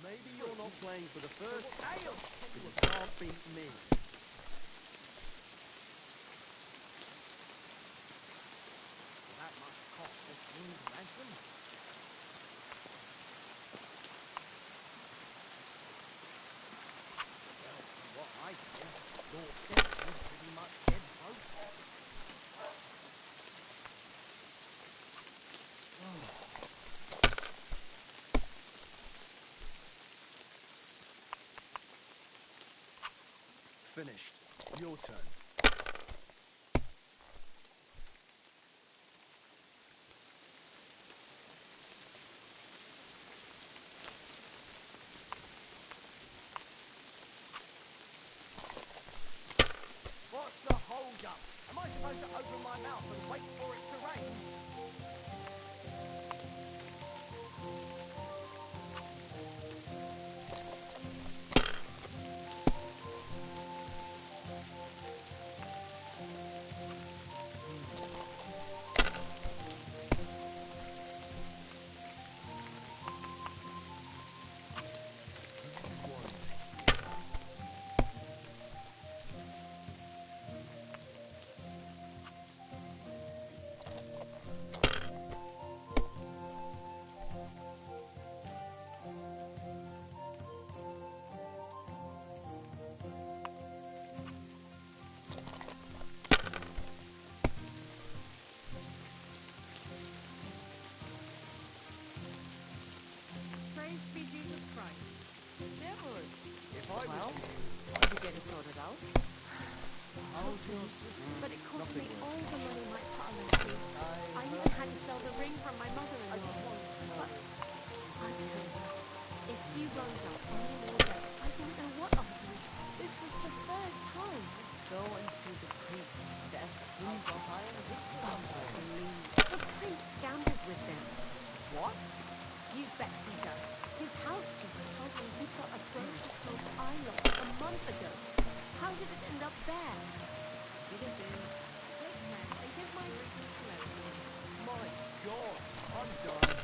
Maybe you're not playing for the first time, but you can't beat me. That must cost the king's ransom. Well, from what I hear, Lord Death is pretty much dead broke. Finished. Your turn. What's the hold up? Am I supposed to open my mouth and wait for it to rain? Praise be Jesus Christ. Never. If I Well, was did you get it sorted out? how's your sister? But it cost me Nothing all the money my father gave. I even had to sell the ring from my mother-in-law. But I tell you, if you don't have any more debt, I don't know what I'll do. This was the third time. Go and see the priest. Death kings are higher than this Please. The priest gambled with them. What? You bet he does. His house just told me he got a brooch called I lost a month ago. How did it end up there? Did it do? Take care and give my greetings to everyone. My God, I'm done.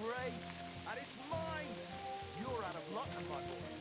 Great! And it's mine! You're out of luck, my boy.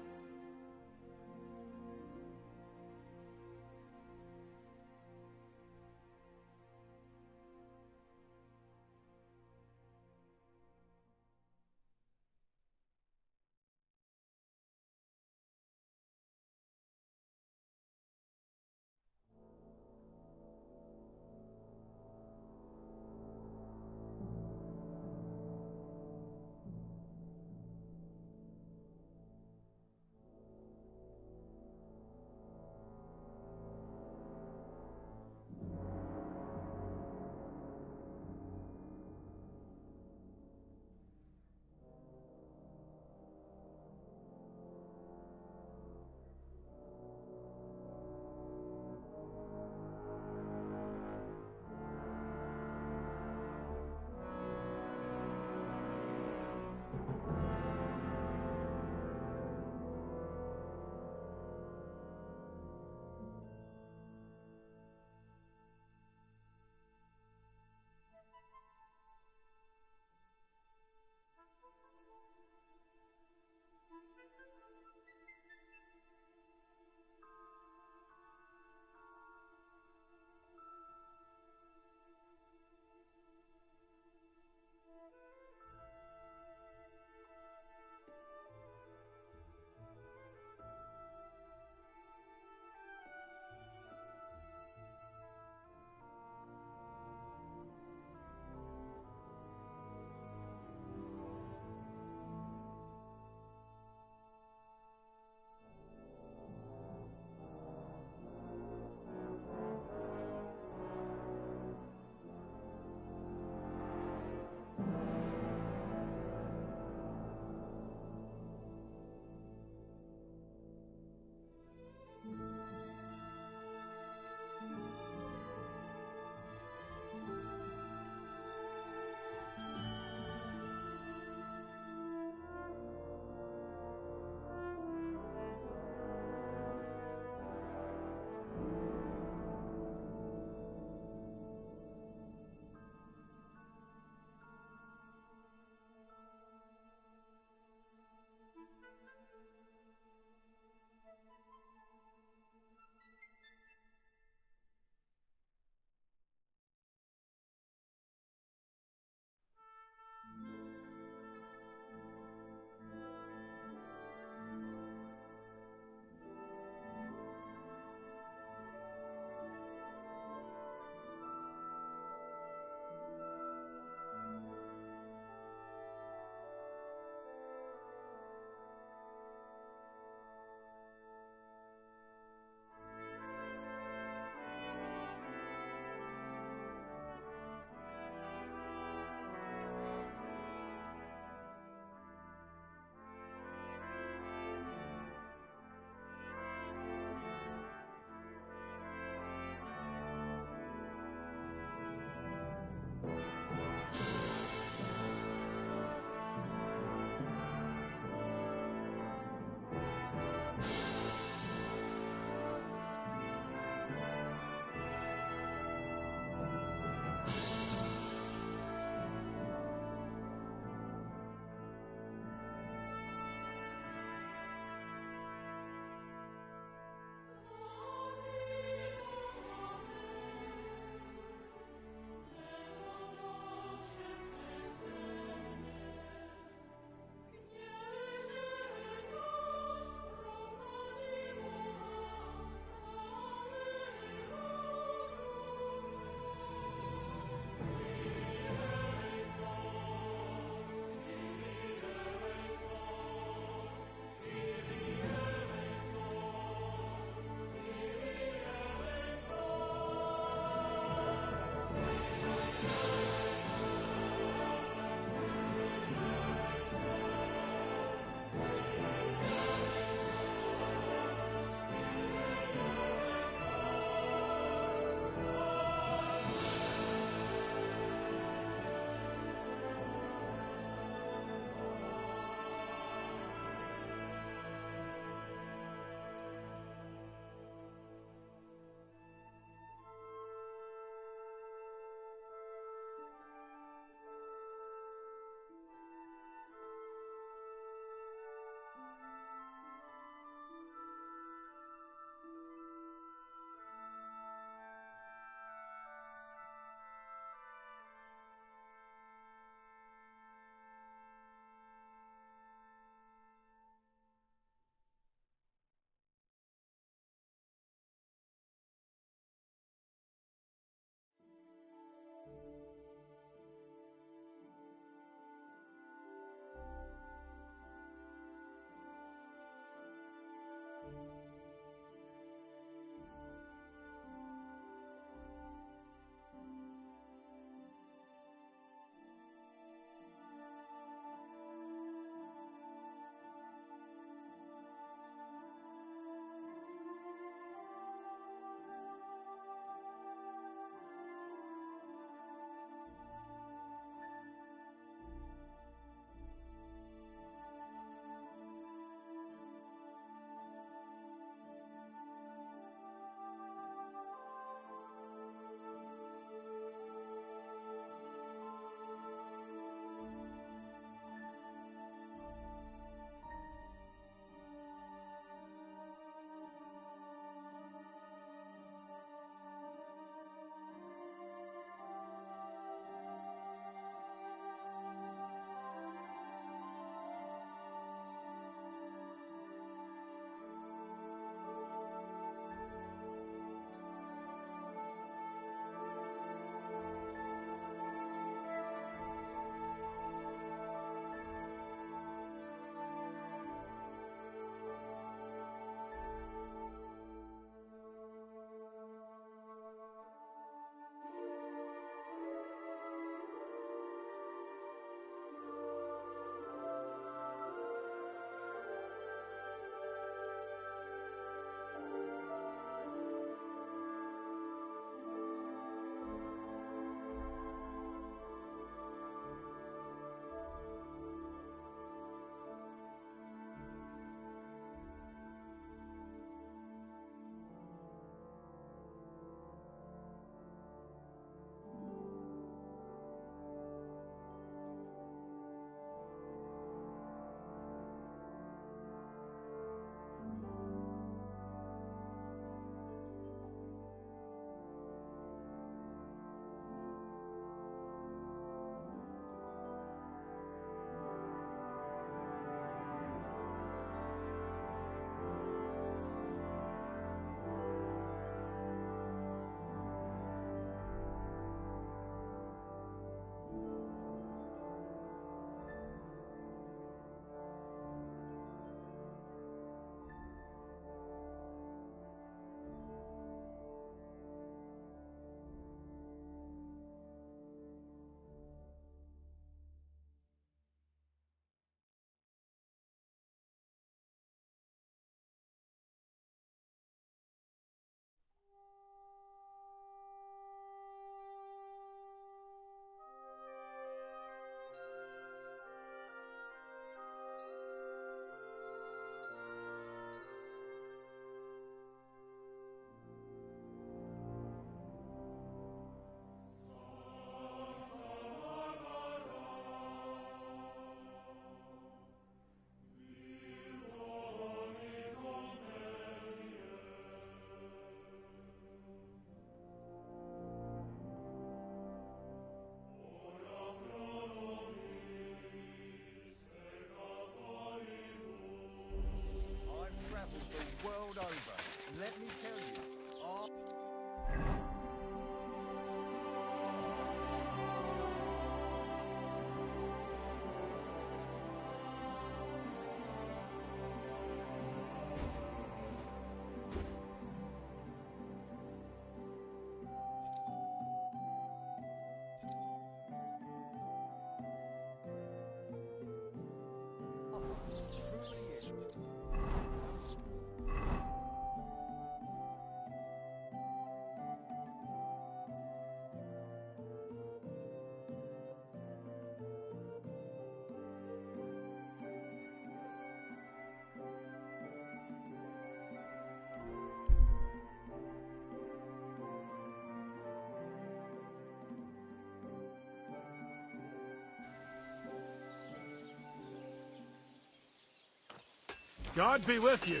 God be with you.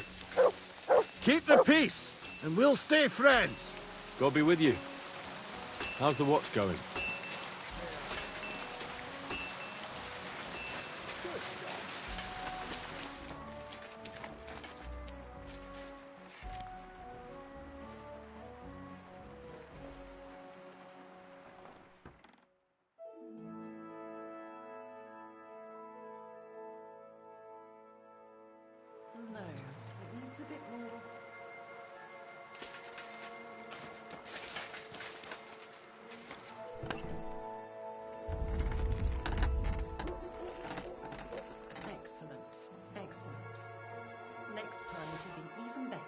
Keep the peace, and we'll stay friends. God be with you. How's the watch going? No, it needs a bit more. Excellent, excellent. Next time it'll be even better.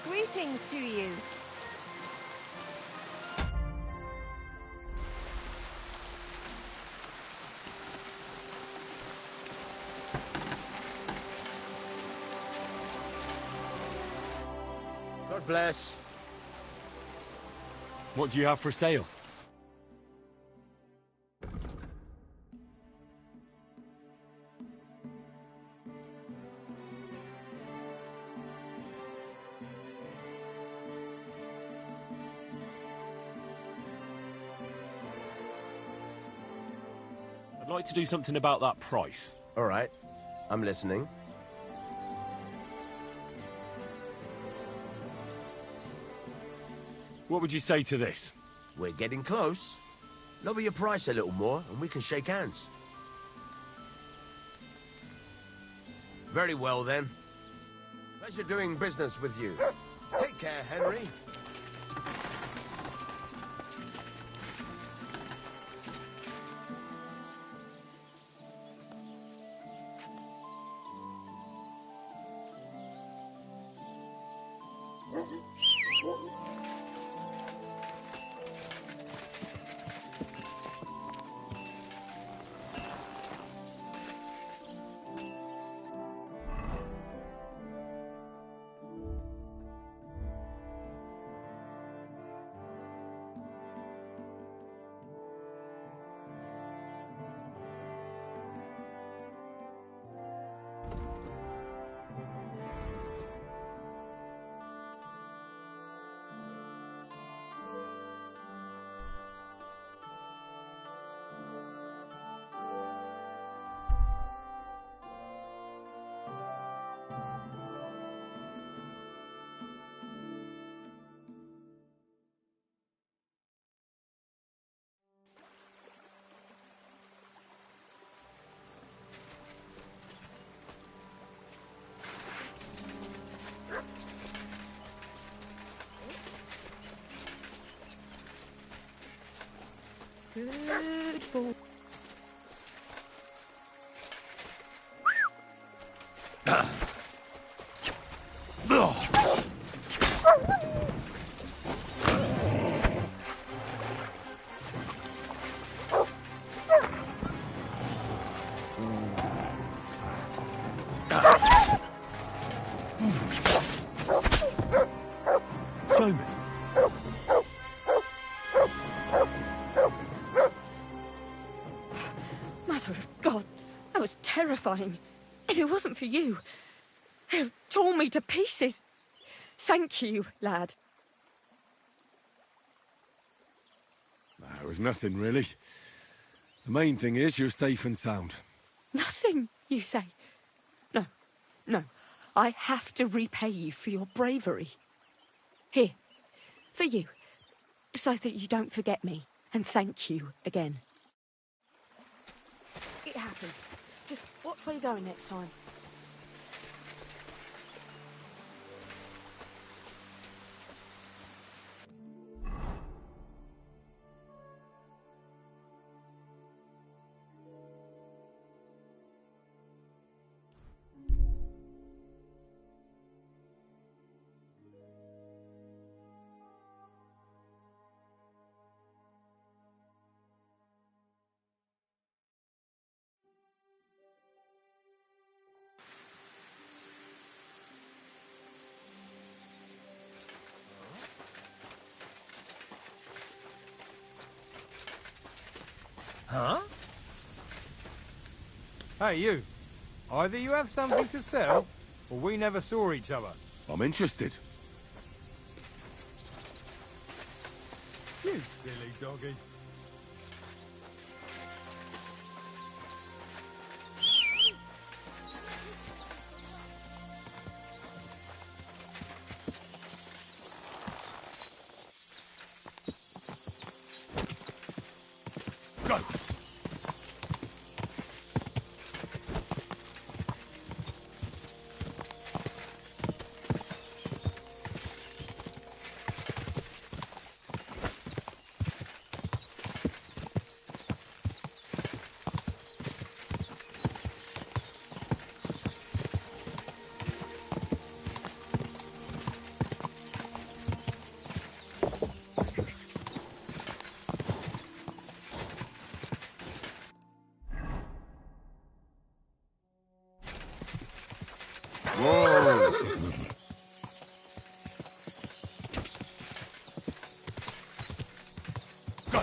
Greetings to you. God bless. What do you have for sale? I'd like to do something about that price. All right. I'm listening. What would you say to this? We're getting close. Lower your price a little more, and we can shake hands. Very well, then. Pleasure doing business with you. Take care, Henry. Good boy. Show me. terrifying. If it wasn't for you, they'd have torn me to pieces. Thank you, lad. It was nothing, really. The main thing is you're safe and sound. Nothing, you say? No, no. I have to repay you for your bravery. Here, for you, so that you don't forget me. And thank you again. It happened. Just watch where you're going next time. Huh? Hey, you. Either you have something to sell, or we never saw each other. I'm interested. You silly doggy. Go! Go!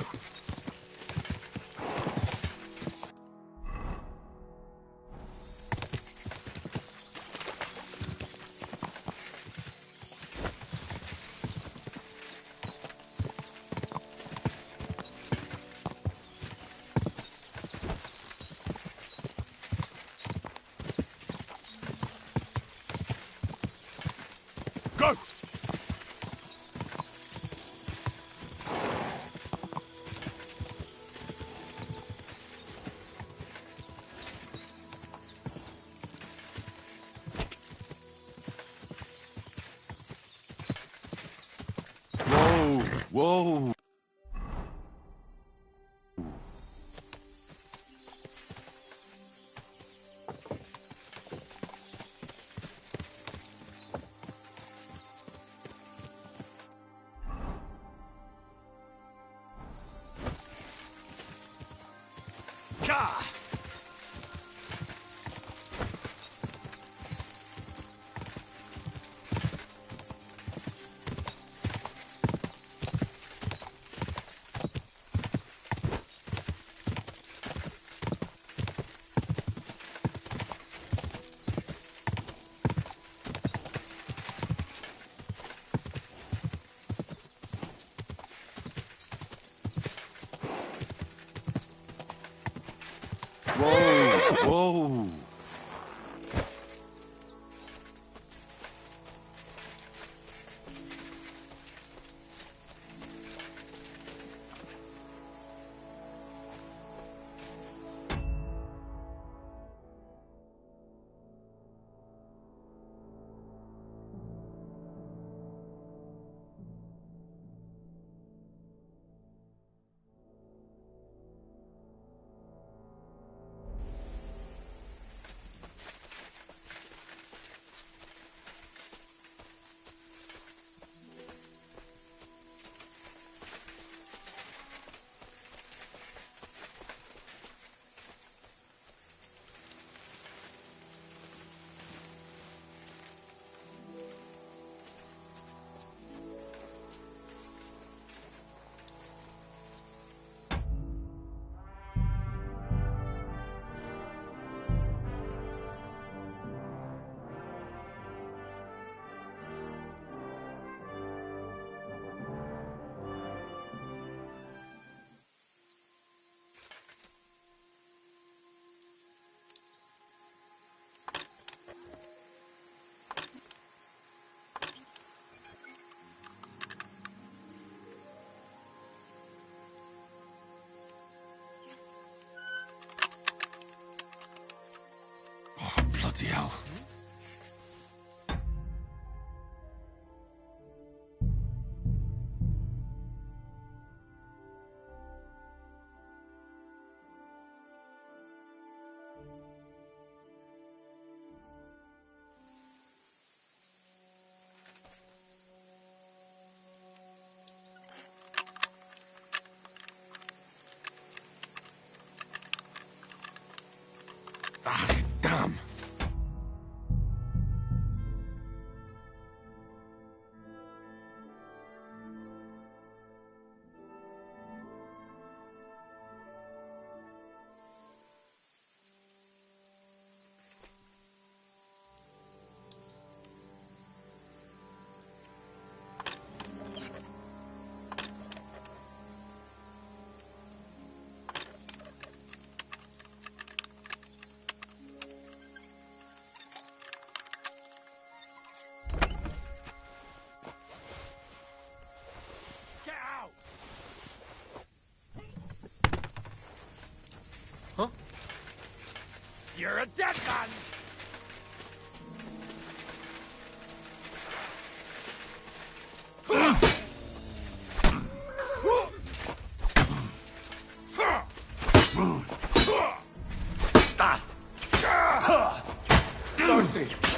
Whoa! Whoa! Gah! Whoa! Whoa! You're a dead man! Darcy!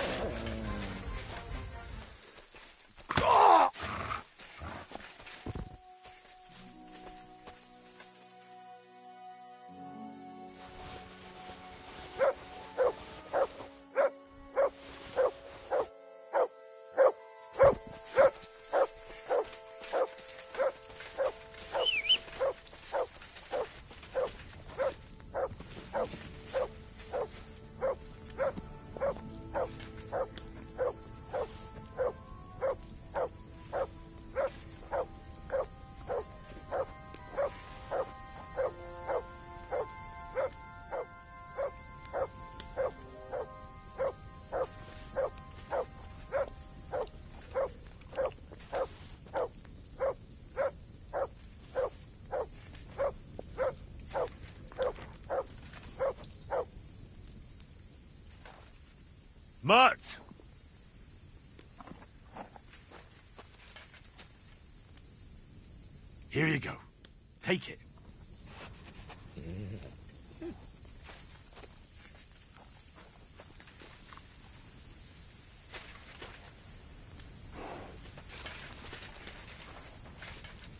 Mutt! Here you go. Take it.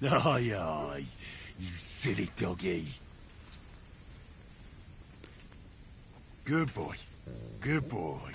Aye, aye, you silly doggy. Good boy. Good boy.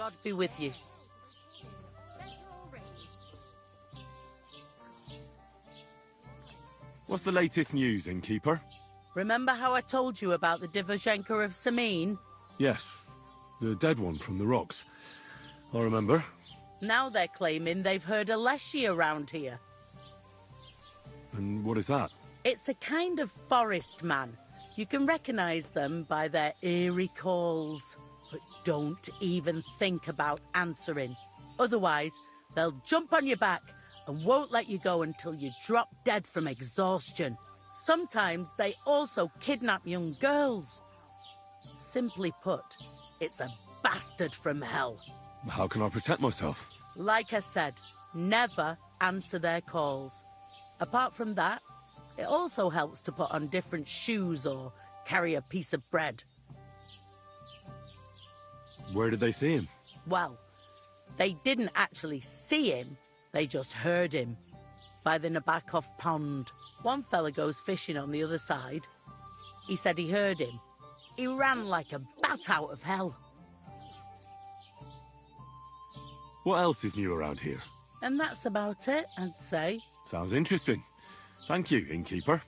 God be with you. What's the latest news, innkeeper? Remember how I told you about the Divoshenko of Samin? Yes, the dead one from the rocks. I remember. Now they're claiming they've heard a leshy around here. And what is that? It's a kind of forest man. You can recognize them by their eerie calls. But don't even think about answering. Otherwise, they'll jump on your back and won't let you go until you drop dead from exhaustion. Sometimes they also kidnap young girls. Simply put, it's a bastard from hell. How can I protect myself? Like I said, never answer their calls. Apart from that, it also helps to put on different shoes or carry a piece of bread. Where did they see him? Well, they didn't actually see him, they just heard him. By the Nabokov pond. One fella goes fishing on the other side. He said he heard him. He ran like a bat out of hell. What else is new around here? And that's about it, I'd say. Sounds interesting. Thank you, innkeeper.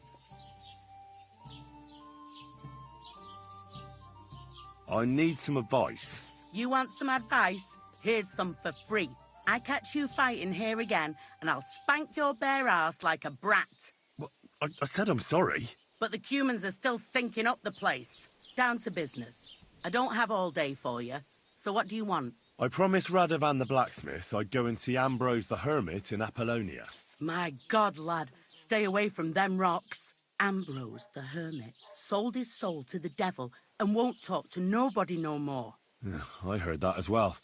I need some advice. You want some advice? Here's some for free. I catch you fighting here again, and I'll spank your bare ass like a brat. Well, I said I'm sorry. But the Cumans are still stinking up the place. Down to business. I don't have all day for you, so what do you want? I promised Radovan the blacksmith I'd go and see Ambrose the hermit in Apollonia. My God, lad, stay away from them rocks. Ambrose the hermit sold his soul to the devil and won't talk to nobody no more. Yeah, I heard that as well.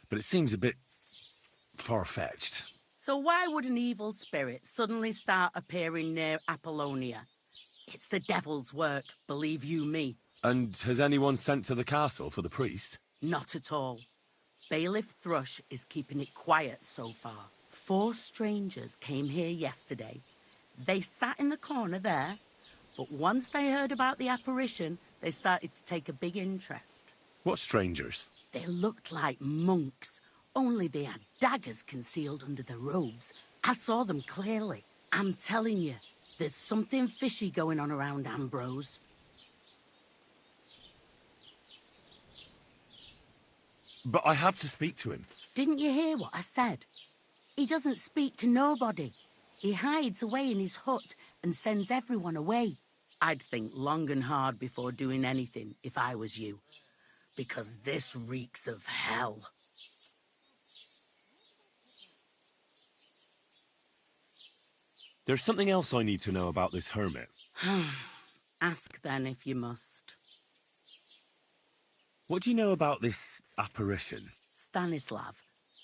But it seems a bit far-fetched. So why would an evil spirit suddenly start appearing near Apollonia? It's the devil's work, believe you me. And has anyone sent to the castle for the priest? Not at all. Bailiff Thrush is keeping it quiet so far. 4 strangers came here yesterday. They sat in the corner there, but once they heard about the apparition, they started to take a big interest. What strangers? They looked like monks, only they had daggers concealed under their robes. I saw them clearly. I'm telling you, there's something fishy going on around Ambrose. But I have to speak to him. Didn't you hear what I said? He doesn't speak to nobody. He hides away in his hut and sends everyone away. I'd think long and hard before doing anything if I was you. Because this reeks of hell. There's something else I need to know about this hermit. Ask then if you must. What do you know about this apparition? Stanislav,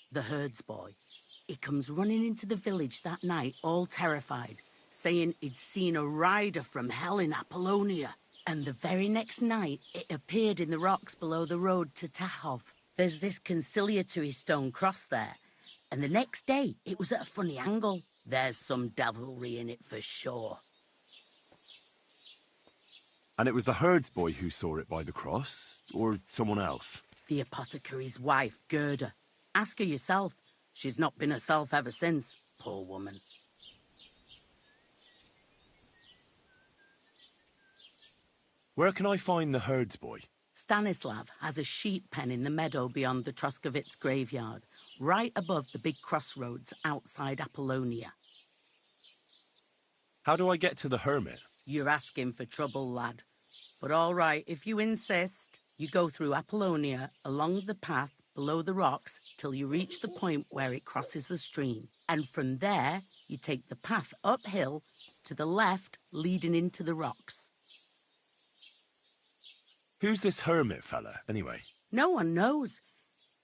the herds boy. He comes running into the village that night, all terrified, saying he'd seen a rider from hell in Apollonia. And the very next night, it appeared in the rocks below the road to Tahov. There's this conciliatory stone cross there. And the next day, it was at a funny angle. There's some devilry in it for sure. And it was the herds boy who saw it by the cross, or someone else? The apothecary's wife, Gerda. Ask her yourself. She's not been herself ever since, poor woman. Where can I find the herds boy? Stanislav has a sheep pen in the meadow beyond the Troskovitz graveyard, right above the big crossroads outside Apollonia. How do I get to the hermit? You're asking for trouble, lad. But all right, if you insist, you go through Apollonia, along the path below the rocks, till you reach the point where it crosses the stream. And from there, you take the path uphill to the left, leading into the rocks. Who's this hermit fella, anyway? No one knows.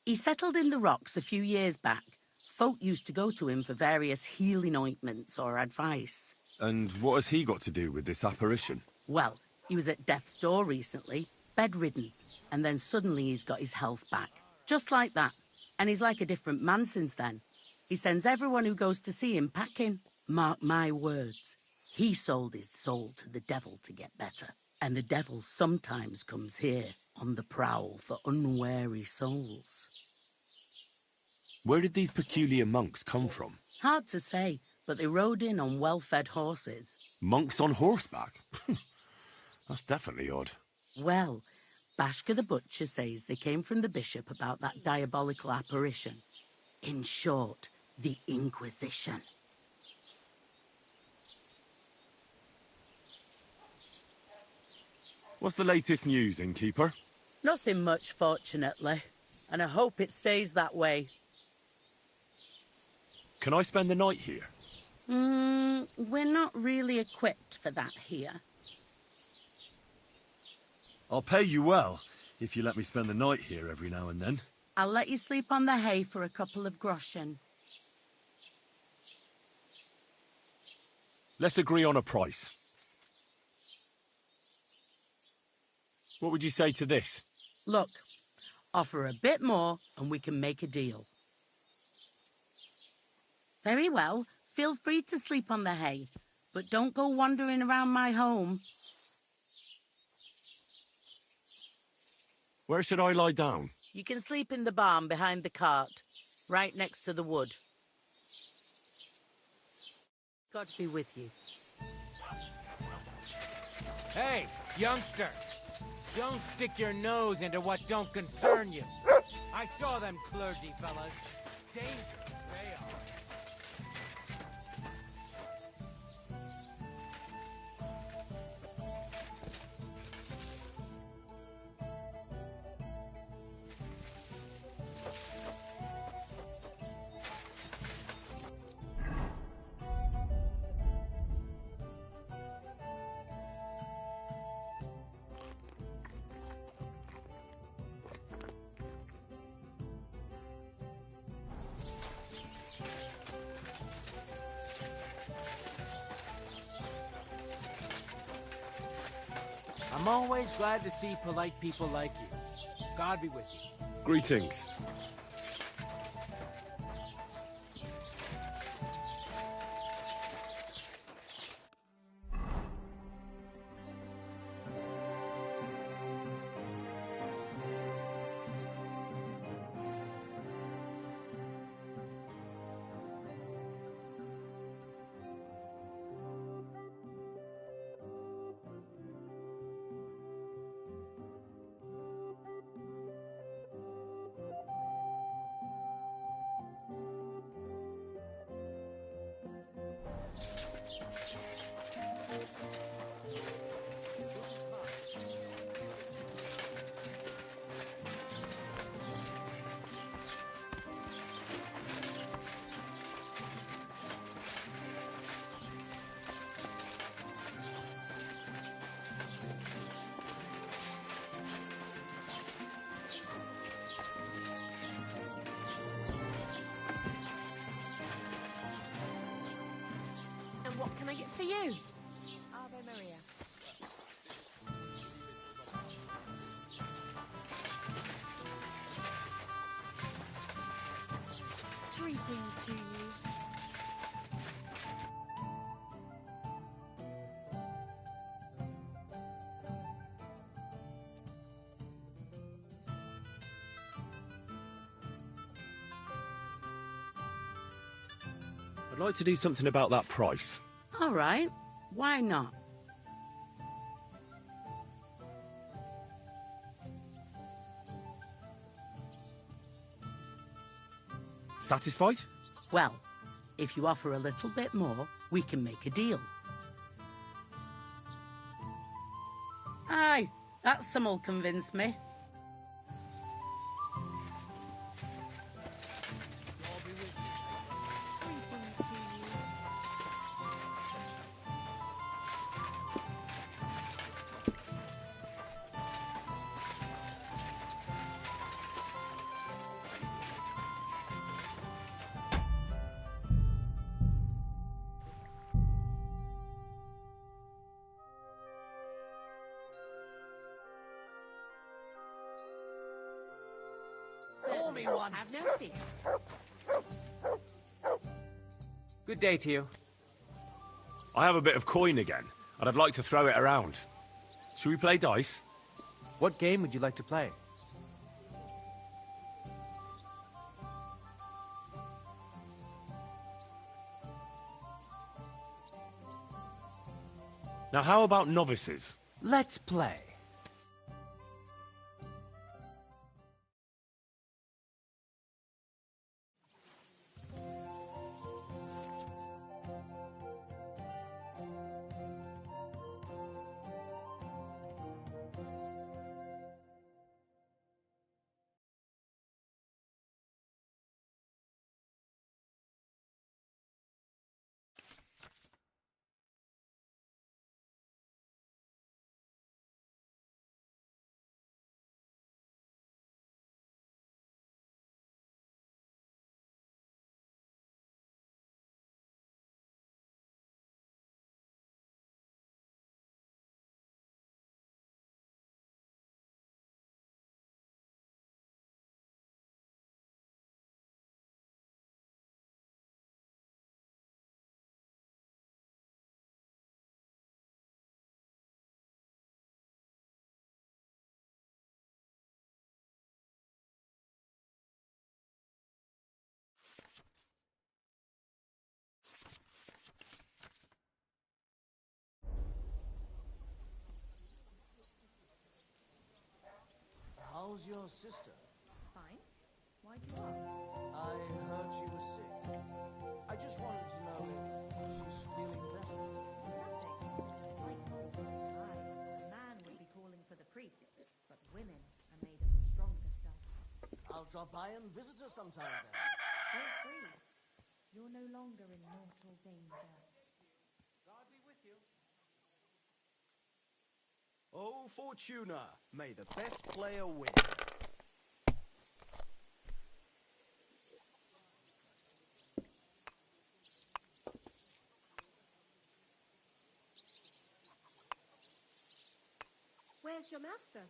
He settled in the rocks a few years back. Folk used to go to him for various healing ointments or advice. And what has he got to do with this apparition? Well, he was at death's door recently, bedridden, and then suddenly he's got his health back. Just like that. And he's like a different man since then. He sends everyone who goes to see him packing. Mark my words. He sold his soul to the devil to get better. And the devil sometimes comes here. on the prowl for unwary souls. Where did these peculiar monks come from? Hard to say, but they rode in on well-fed horses. Monks on horseback? That's definitely odd. Well, Bashka the Butcher says they came from the bishop about that diabolical apparition. In short, the Inquisition. What's the latest news, innkeeper? Nothing much, fortunately. And I hope it stays that way. Can I spend the night here? We're not really equipped for that here. I'll pay you well, if you let me spend the night here every now and then. I'll let you sleep on the hay for a couple of groschen. Let's agree on a price. What would you say to this? Look, offer a bit more and we can make a deal. Very well. Feel free to sleep on the hay, but don't go wandering around my home. Where should I lie down? You can sleep in the barn behind the cart, right next to the wood. God be with you. Hey, youngster! Don't stick your nose into what don't concern you. I saw them clergy fellas. Dangerous, they are. I'm always glad to see polite people like you. God be with you. Greetings. What can I get for you? Ave Maria. Greetings to you. I'd like to do something about that price. All right. Why not? Satisfied? Well, if you offer a little bit more, we can make a deal. Aye, that sum'll convince me. Call me one. Have no fear. Good day to you. I have a bit of coin again, and I'd like to throw it around. Should we play dice? What game would you like to play? Now how about novices? Let's play. How's your sister? Fine. Why'd you ask? I heard she was sick. I just wanted to know if she's feeling better. Nothing. Aye, a man would be calling for the priest, but women are made of stronger stuff. I'll drop by and visit her sometime then. Feel free. You're no longer in mortal danger. God be with you. Oh, Fortuna, may the best player win. Where's your master,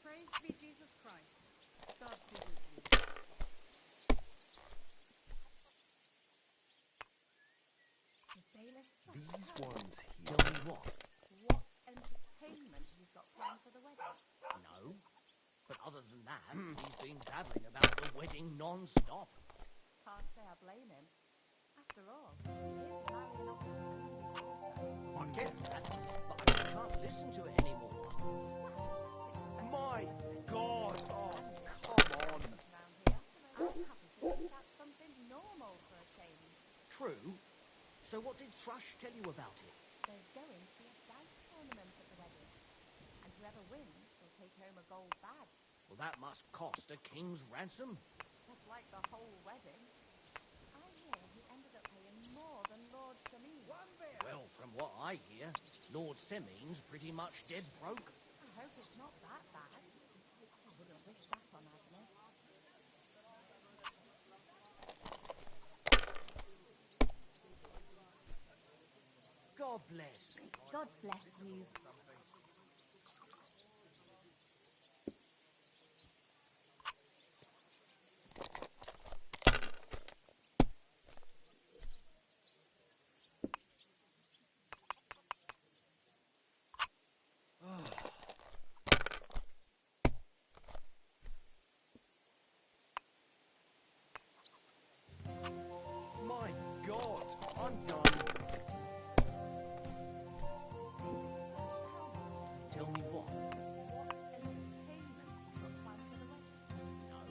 Praise be Jesus Christ. God be with you. The bailiff. These ones here. Tell me what? What entertainment you've got planned for the wedding? No. But other than that, he's been babbling about the wedding non-stop. Can't say I blame him. After all, he is marrying off his daughter. I get that, but I just can't listen to it anymore. My God! Oh, come on! Round here, I'm happy to think that's something normal for a change. True. So what did Thrush tell you about it? There's going to be a dice tournament at the wedding, and whoever wins will take home a gold badge. Well, that must cost a king's ransom. Just like the whole wedding. I hear he ended up paying more than Lord Shamin. Well, from what I hear, Lord Semine's pretty much dead broke. I hope it's not that bad. I wouldn't wish that on Agnes. God bless. God bless you. My God! I'm done. Tell me what? No.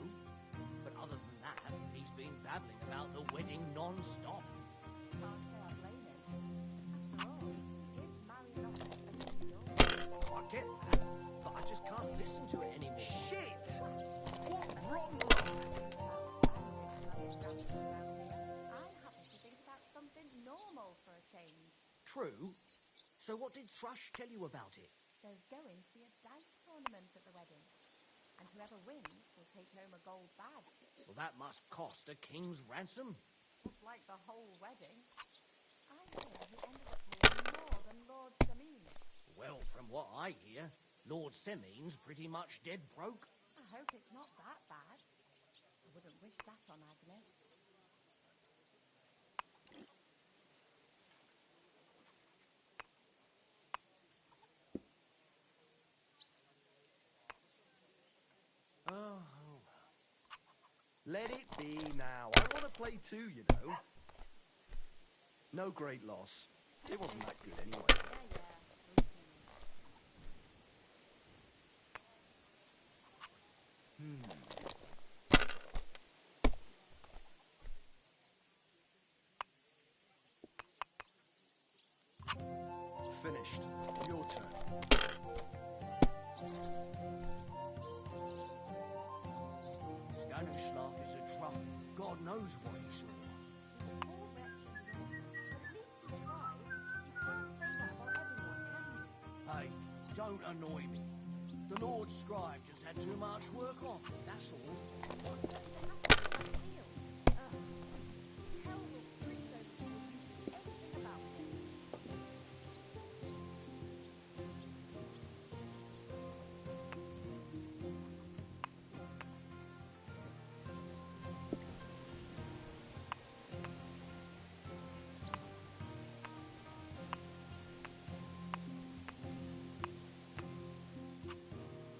But other than that, he's been babbling about the wedding non-stop. Can't say I blame him. After all, he is married off his daughter. I get that, but I just can't listen to it anymore. Shit! What wrong? I'm happy to think that's something normal for a change. True. So what did Thrush tell you about it? There's going to be a dice tournament at the wedding, and whoever wins will take home a gold badge. Well, that must cost a king's ransom. Just like the whole wedding. I hear he ended up paying more than Lord Shamin. Well, from what I hear, Lord Semine's pretty much dead broke. I hope it's not that bad. I wouldn't wish that on Agnes. Let it be now. I want to play too, you know. No great loss. It wasn't that good anyway. Finished. Your turn. Stanislav is a drunk. God knows what he saw. Hey, don't annoy me. The Lord Scribe just had too much work on, that's all.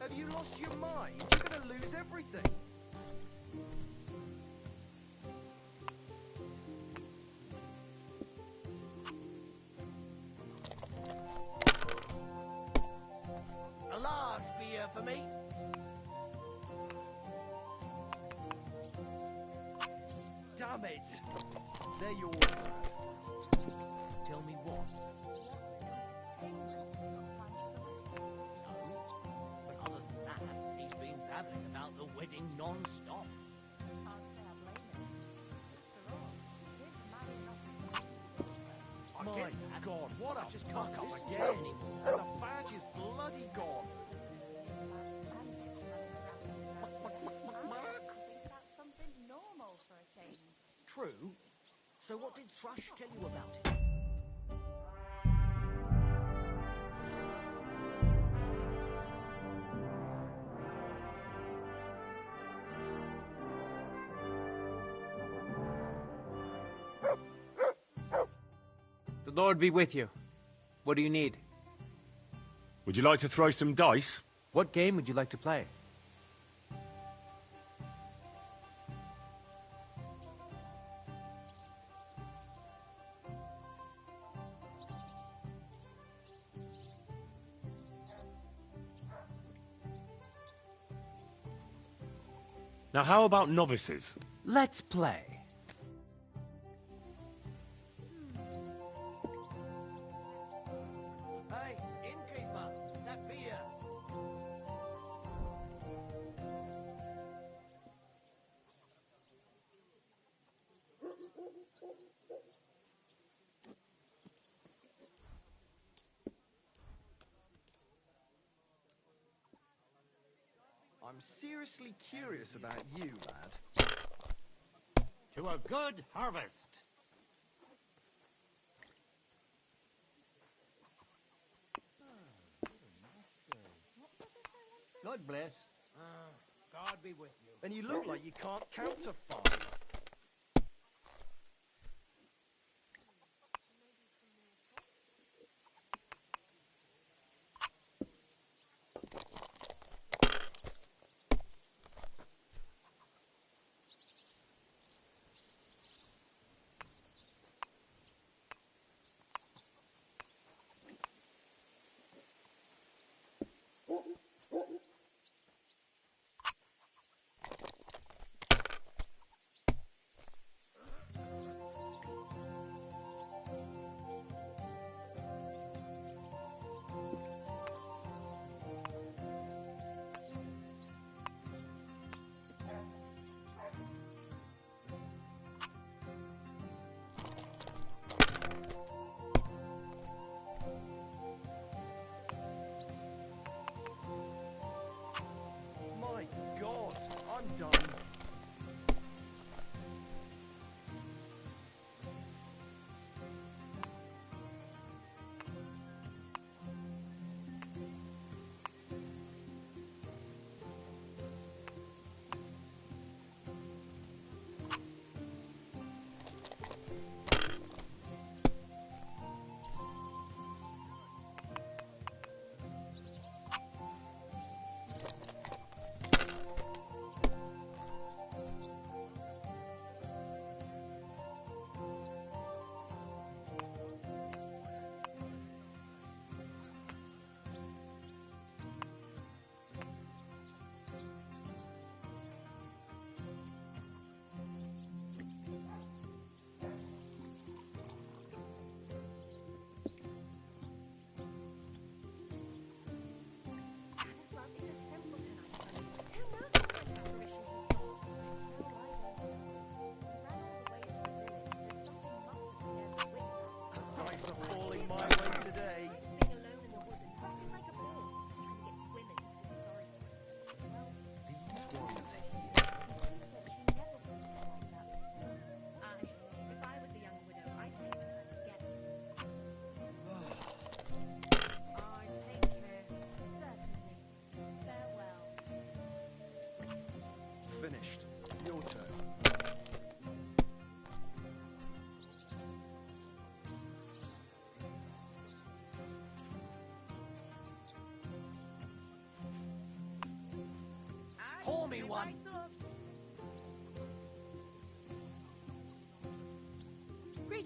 Have you lost your mind? You're gonna lose everything. A large beer for me. Damn it! They're yours, lad. Tell me what? But other than that, he's been babbling about the wedding non-stop. My God, what a just fuck can't up listen to again! it anymore. And the badge is bloody gone. Something normal for a change. True. So what did Thrush tell you about it? The Lord be with you. What do you need? Would you like to throw some dice? What game would you like to play? Now, how about novices? Let's play. Hey, innkeeper, that beer. I'm seriously curious about you, lad. To a good harvest. God bless. God be with you. And you look like you can't count to 5.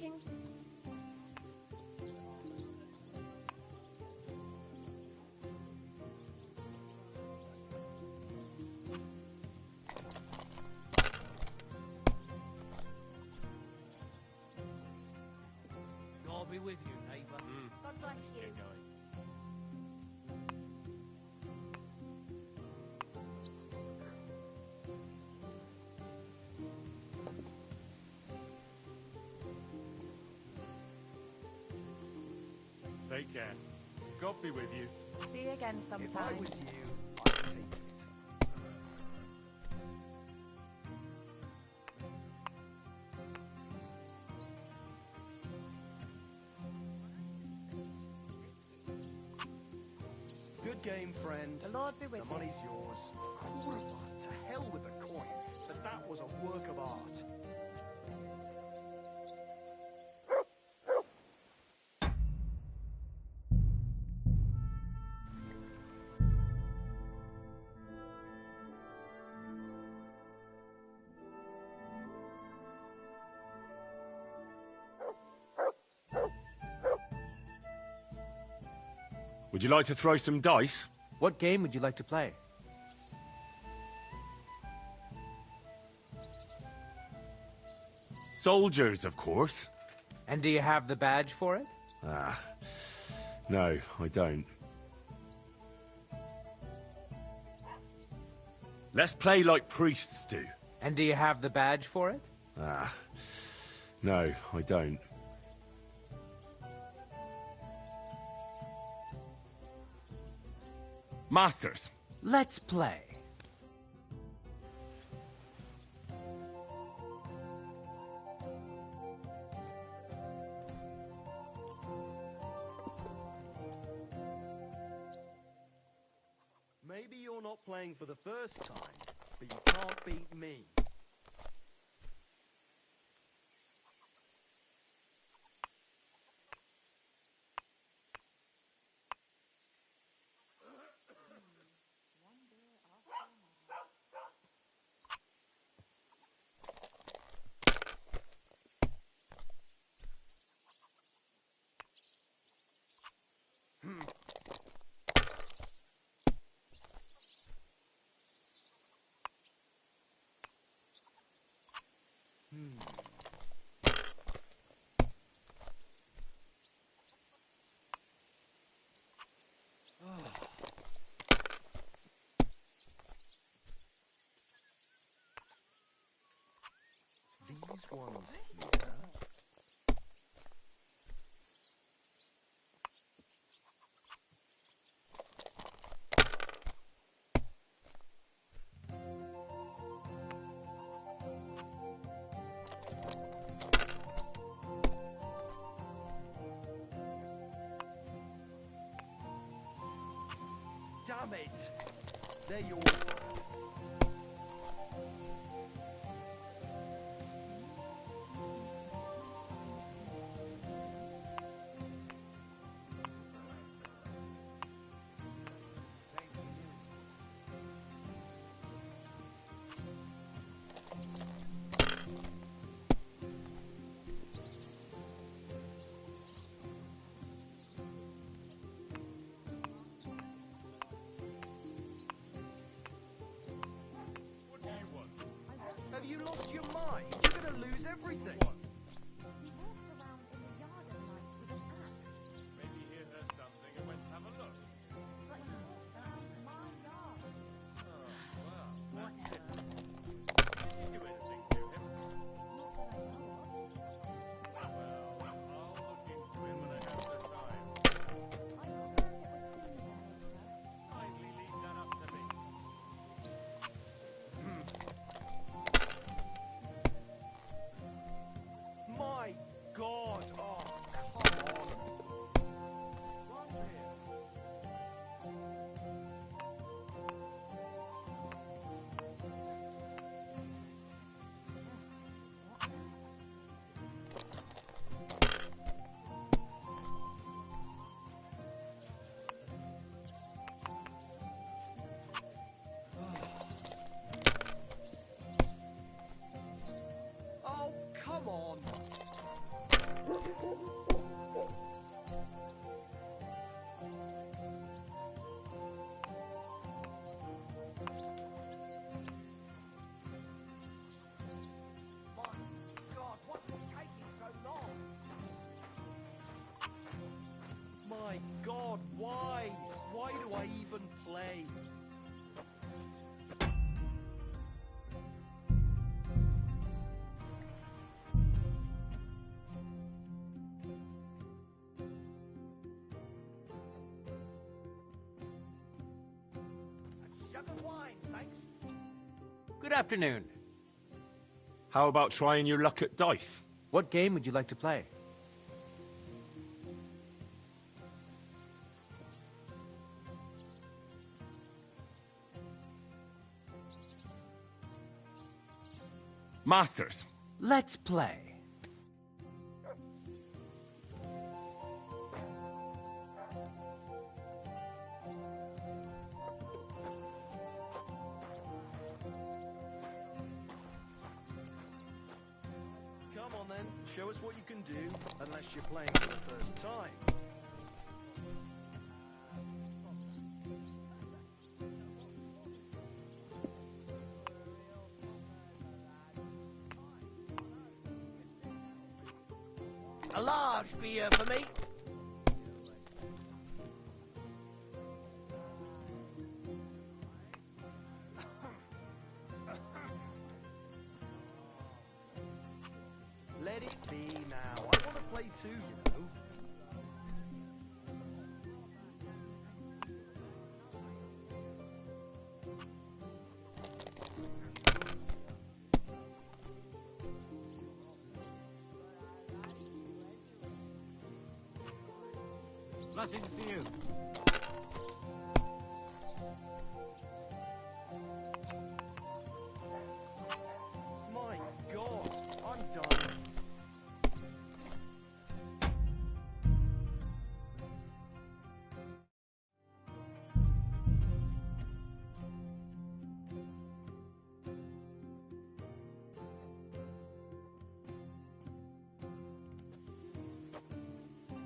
waiting. God be with you, neighbor. God bless you. Take care. God be with you. See you again If I sometime. was you, I'd take it. Good game, friend. The Lord be with The you. money's yours. Cool, to hell with the coin. But that was a work of art. Would you like to throw some dice? What game would you like to play? Soldiers, of course. And do you have the badge for it? Ah, no, I don't. Let's play like priests do. And do you have the badge for it? Ah, no, I don't. Masters. Let's play. Maybe you're not playing for the first time, but you can't beat me. These ones here. Damn it! They're yours. Have you lost your mind? You're gonna lose everything. He walks around in the yard at night with an axe. Maybe he heard something and went to have a look. But he walks around my yard. Well, that's different. Did you do anything to him? Not that I know of. Well, I'll look into it when I have the time. I prefer if it was clean about it, sir. Kindly leave that up to me. God, why? Why do I even play? Shut the wine, thanks. Good afternoon. How about trying your luck at dice? What game would you like to play? Masters. Let's play. Come on then, show us what you can do, unless you're playing for the first time. A large beer for me. Let it be now. I want to play too, you know. Blessings to you. My God, I'm done.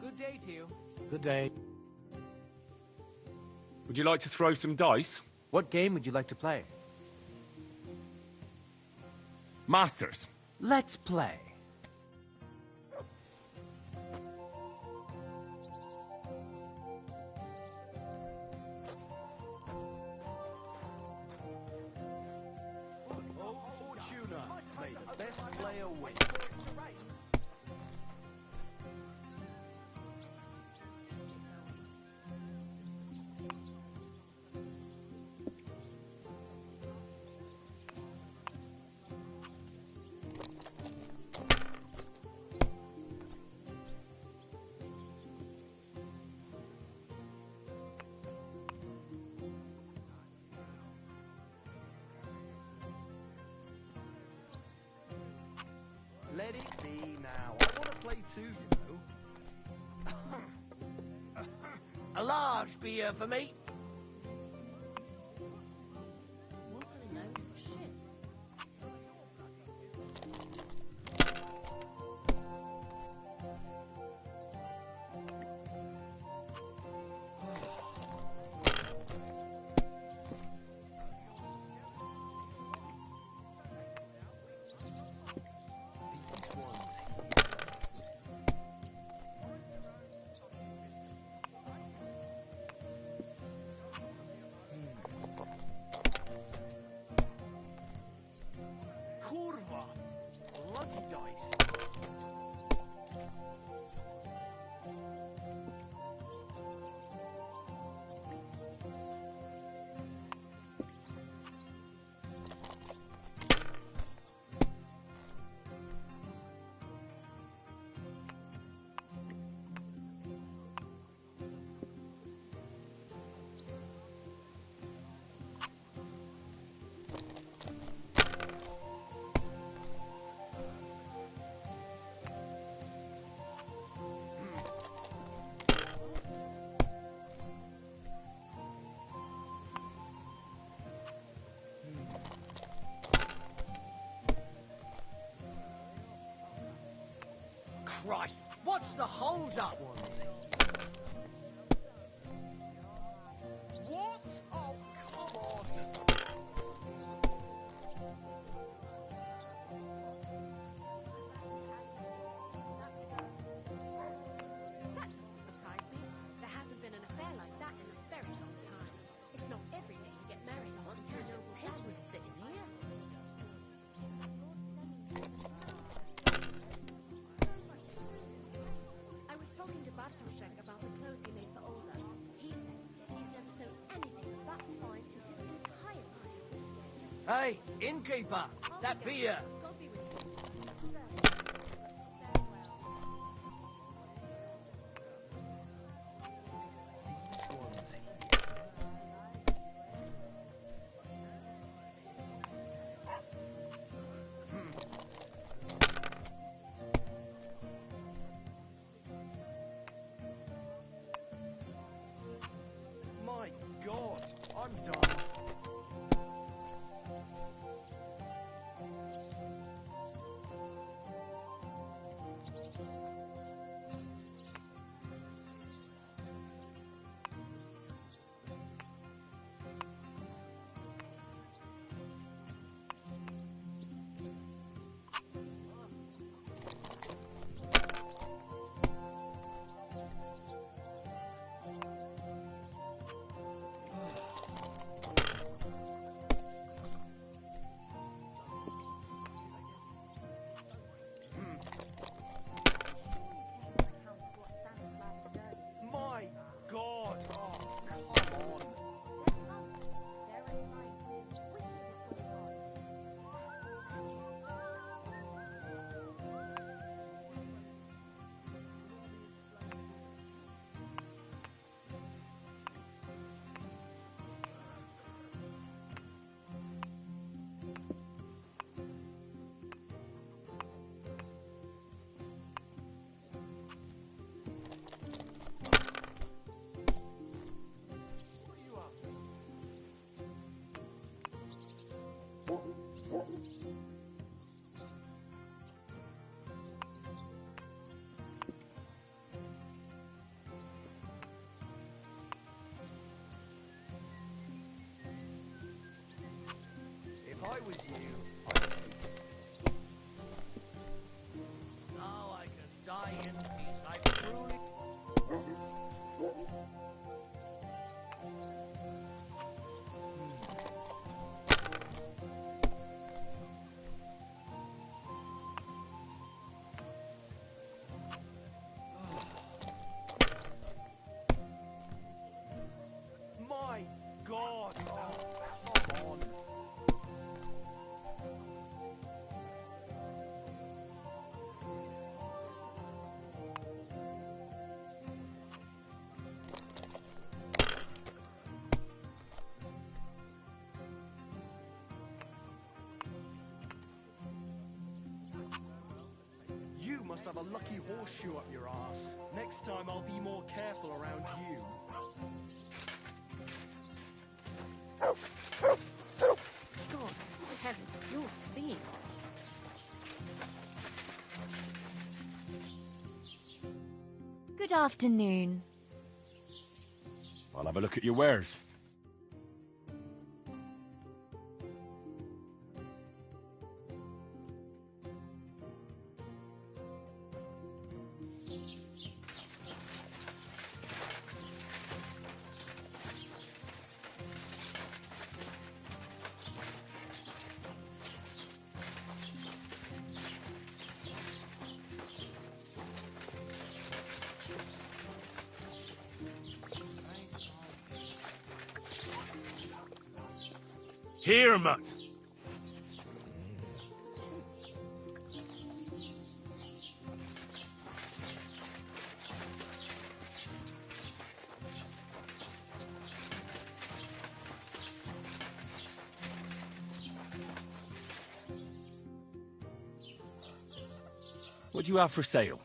Good day to you. Good day. Would you like to throw some dice? What game would you like to play? Masters. Let's play. Oh, Fortuna, may the best player win. Let it be now. I want to play too, you know. A large beer for me. What a load of shit. Kurwa! Bloody dice. Christ, what's the hold-up? What? Oh, come on! That doesn't surprise me. There hasn't been an affair talking to Bartoszek about the clothes he made for Olga. He says he's never sewn anything that fine in his entire life. Hey, innkeeper! That beer! My God, I'm done. My God! Oh, come on! If I was you, I'd take it. Now I can die in peace. I truly... My God! Oh, come on! You must have a lucky horseshoe up your ass. Next time I'll be more careful around you. God, heavens, you're seeing us. Good afternoon. I'll have a look at your wares. Here, mutt! What do you have for sale?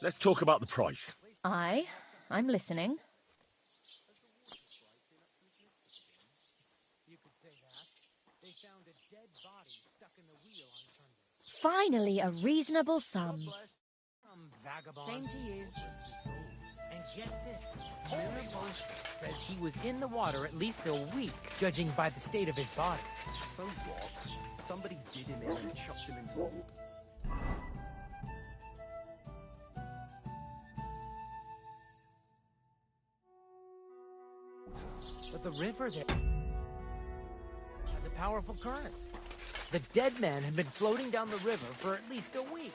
Let's talk about the price. Aye. I'm listening. You could say that. They found a dead body stuck in the wheel on Sunday. Finally, a reasonable sum. Some vagabond. Same to you. And get this. Miller Post says he was in the water at least a week, judging by the state of his body. So what? Somebody did him in and chucked him into the... But the river there has a powerful current. The dead man had been floating down the river for at least a week.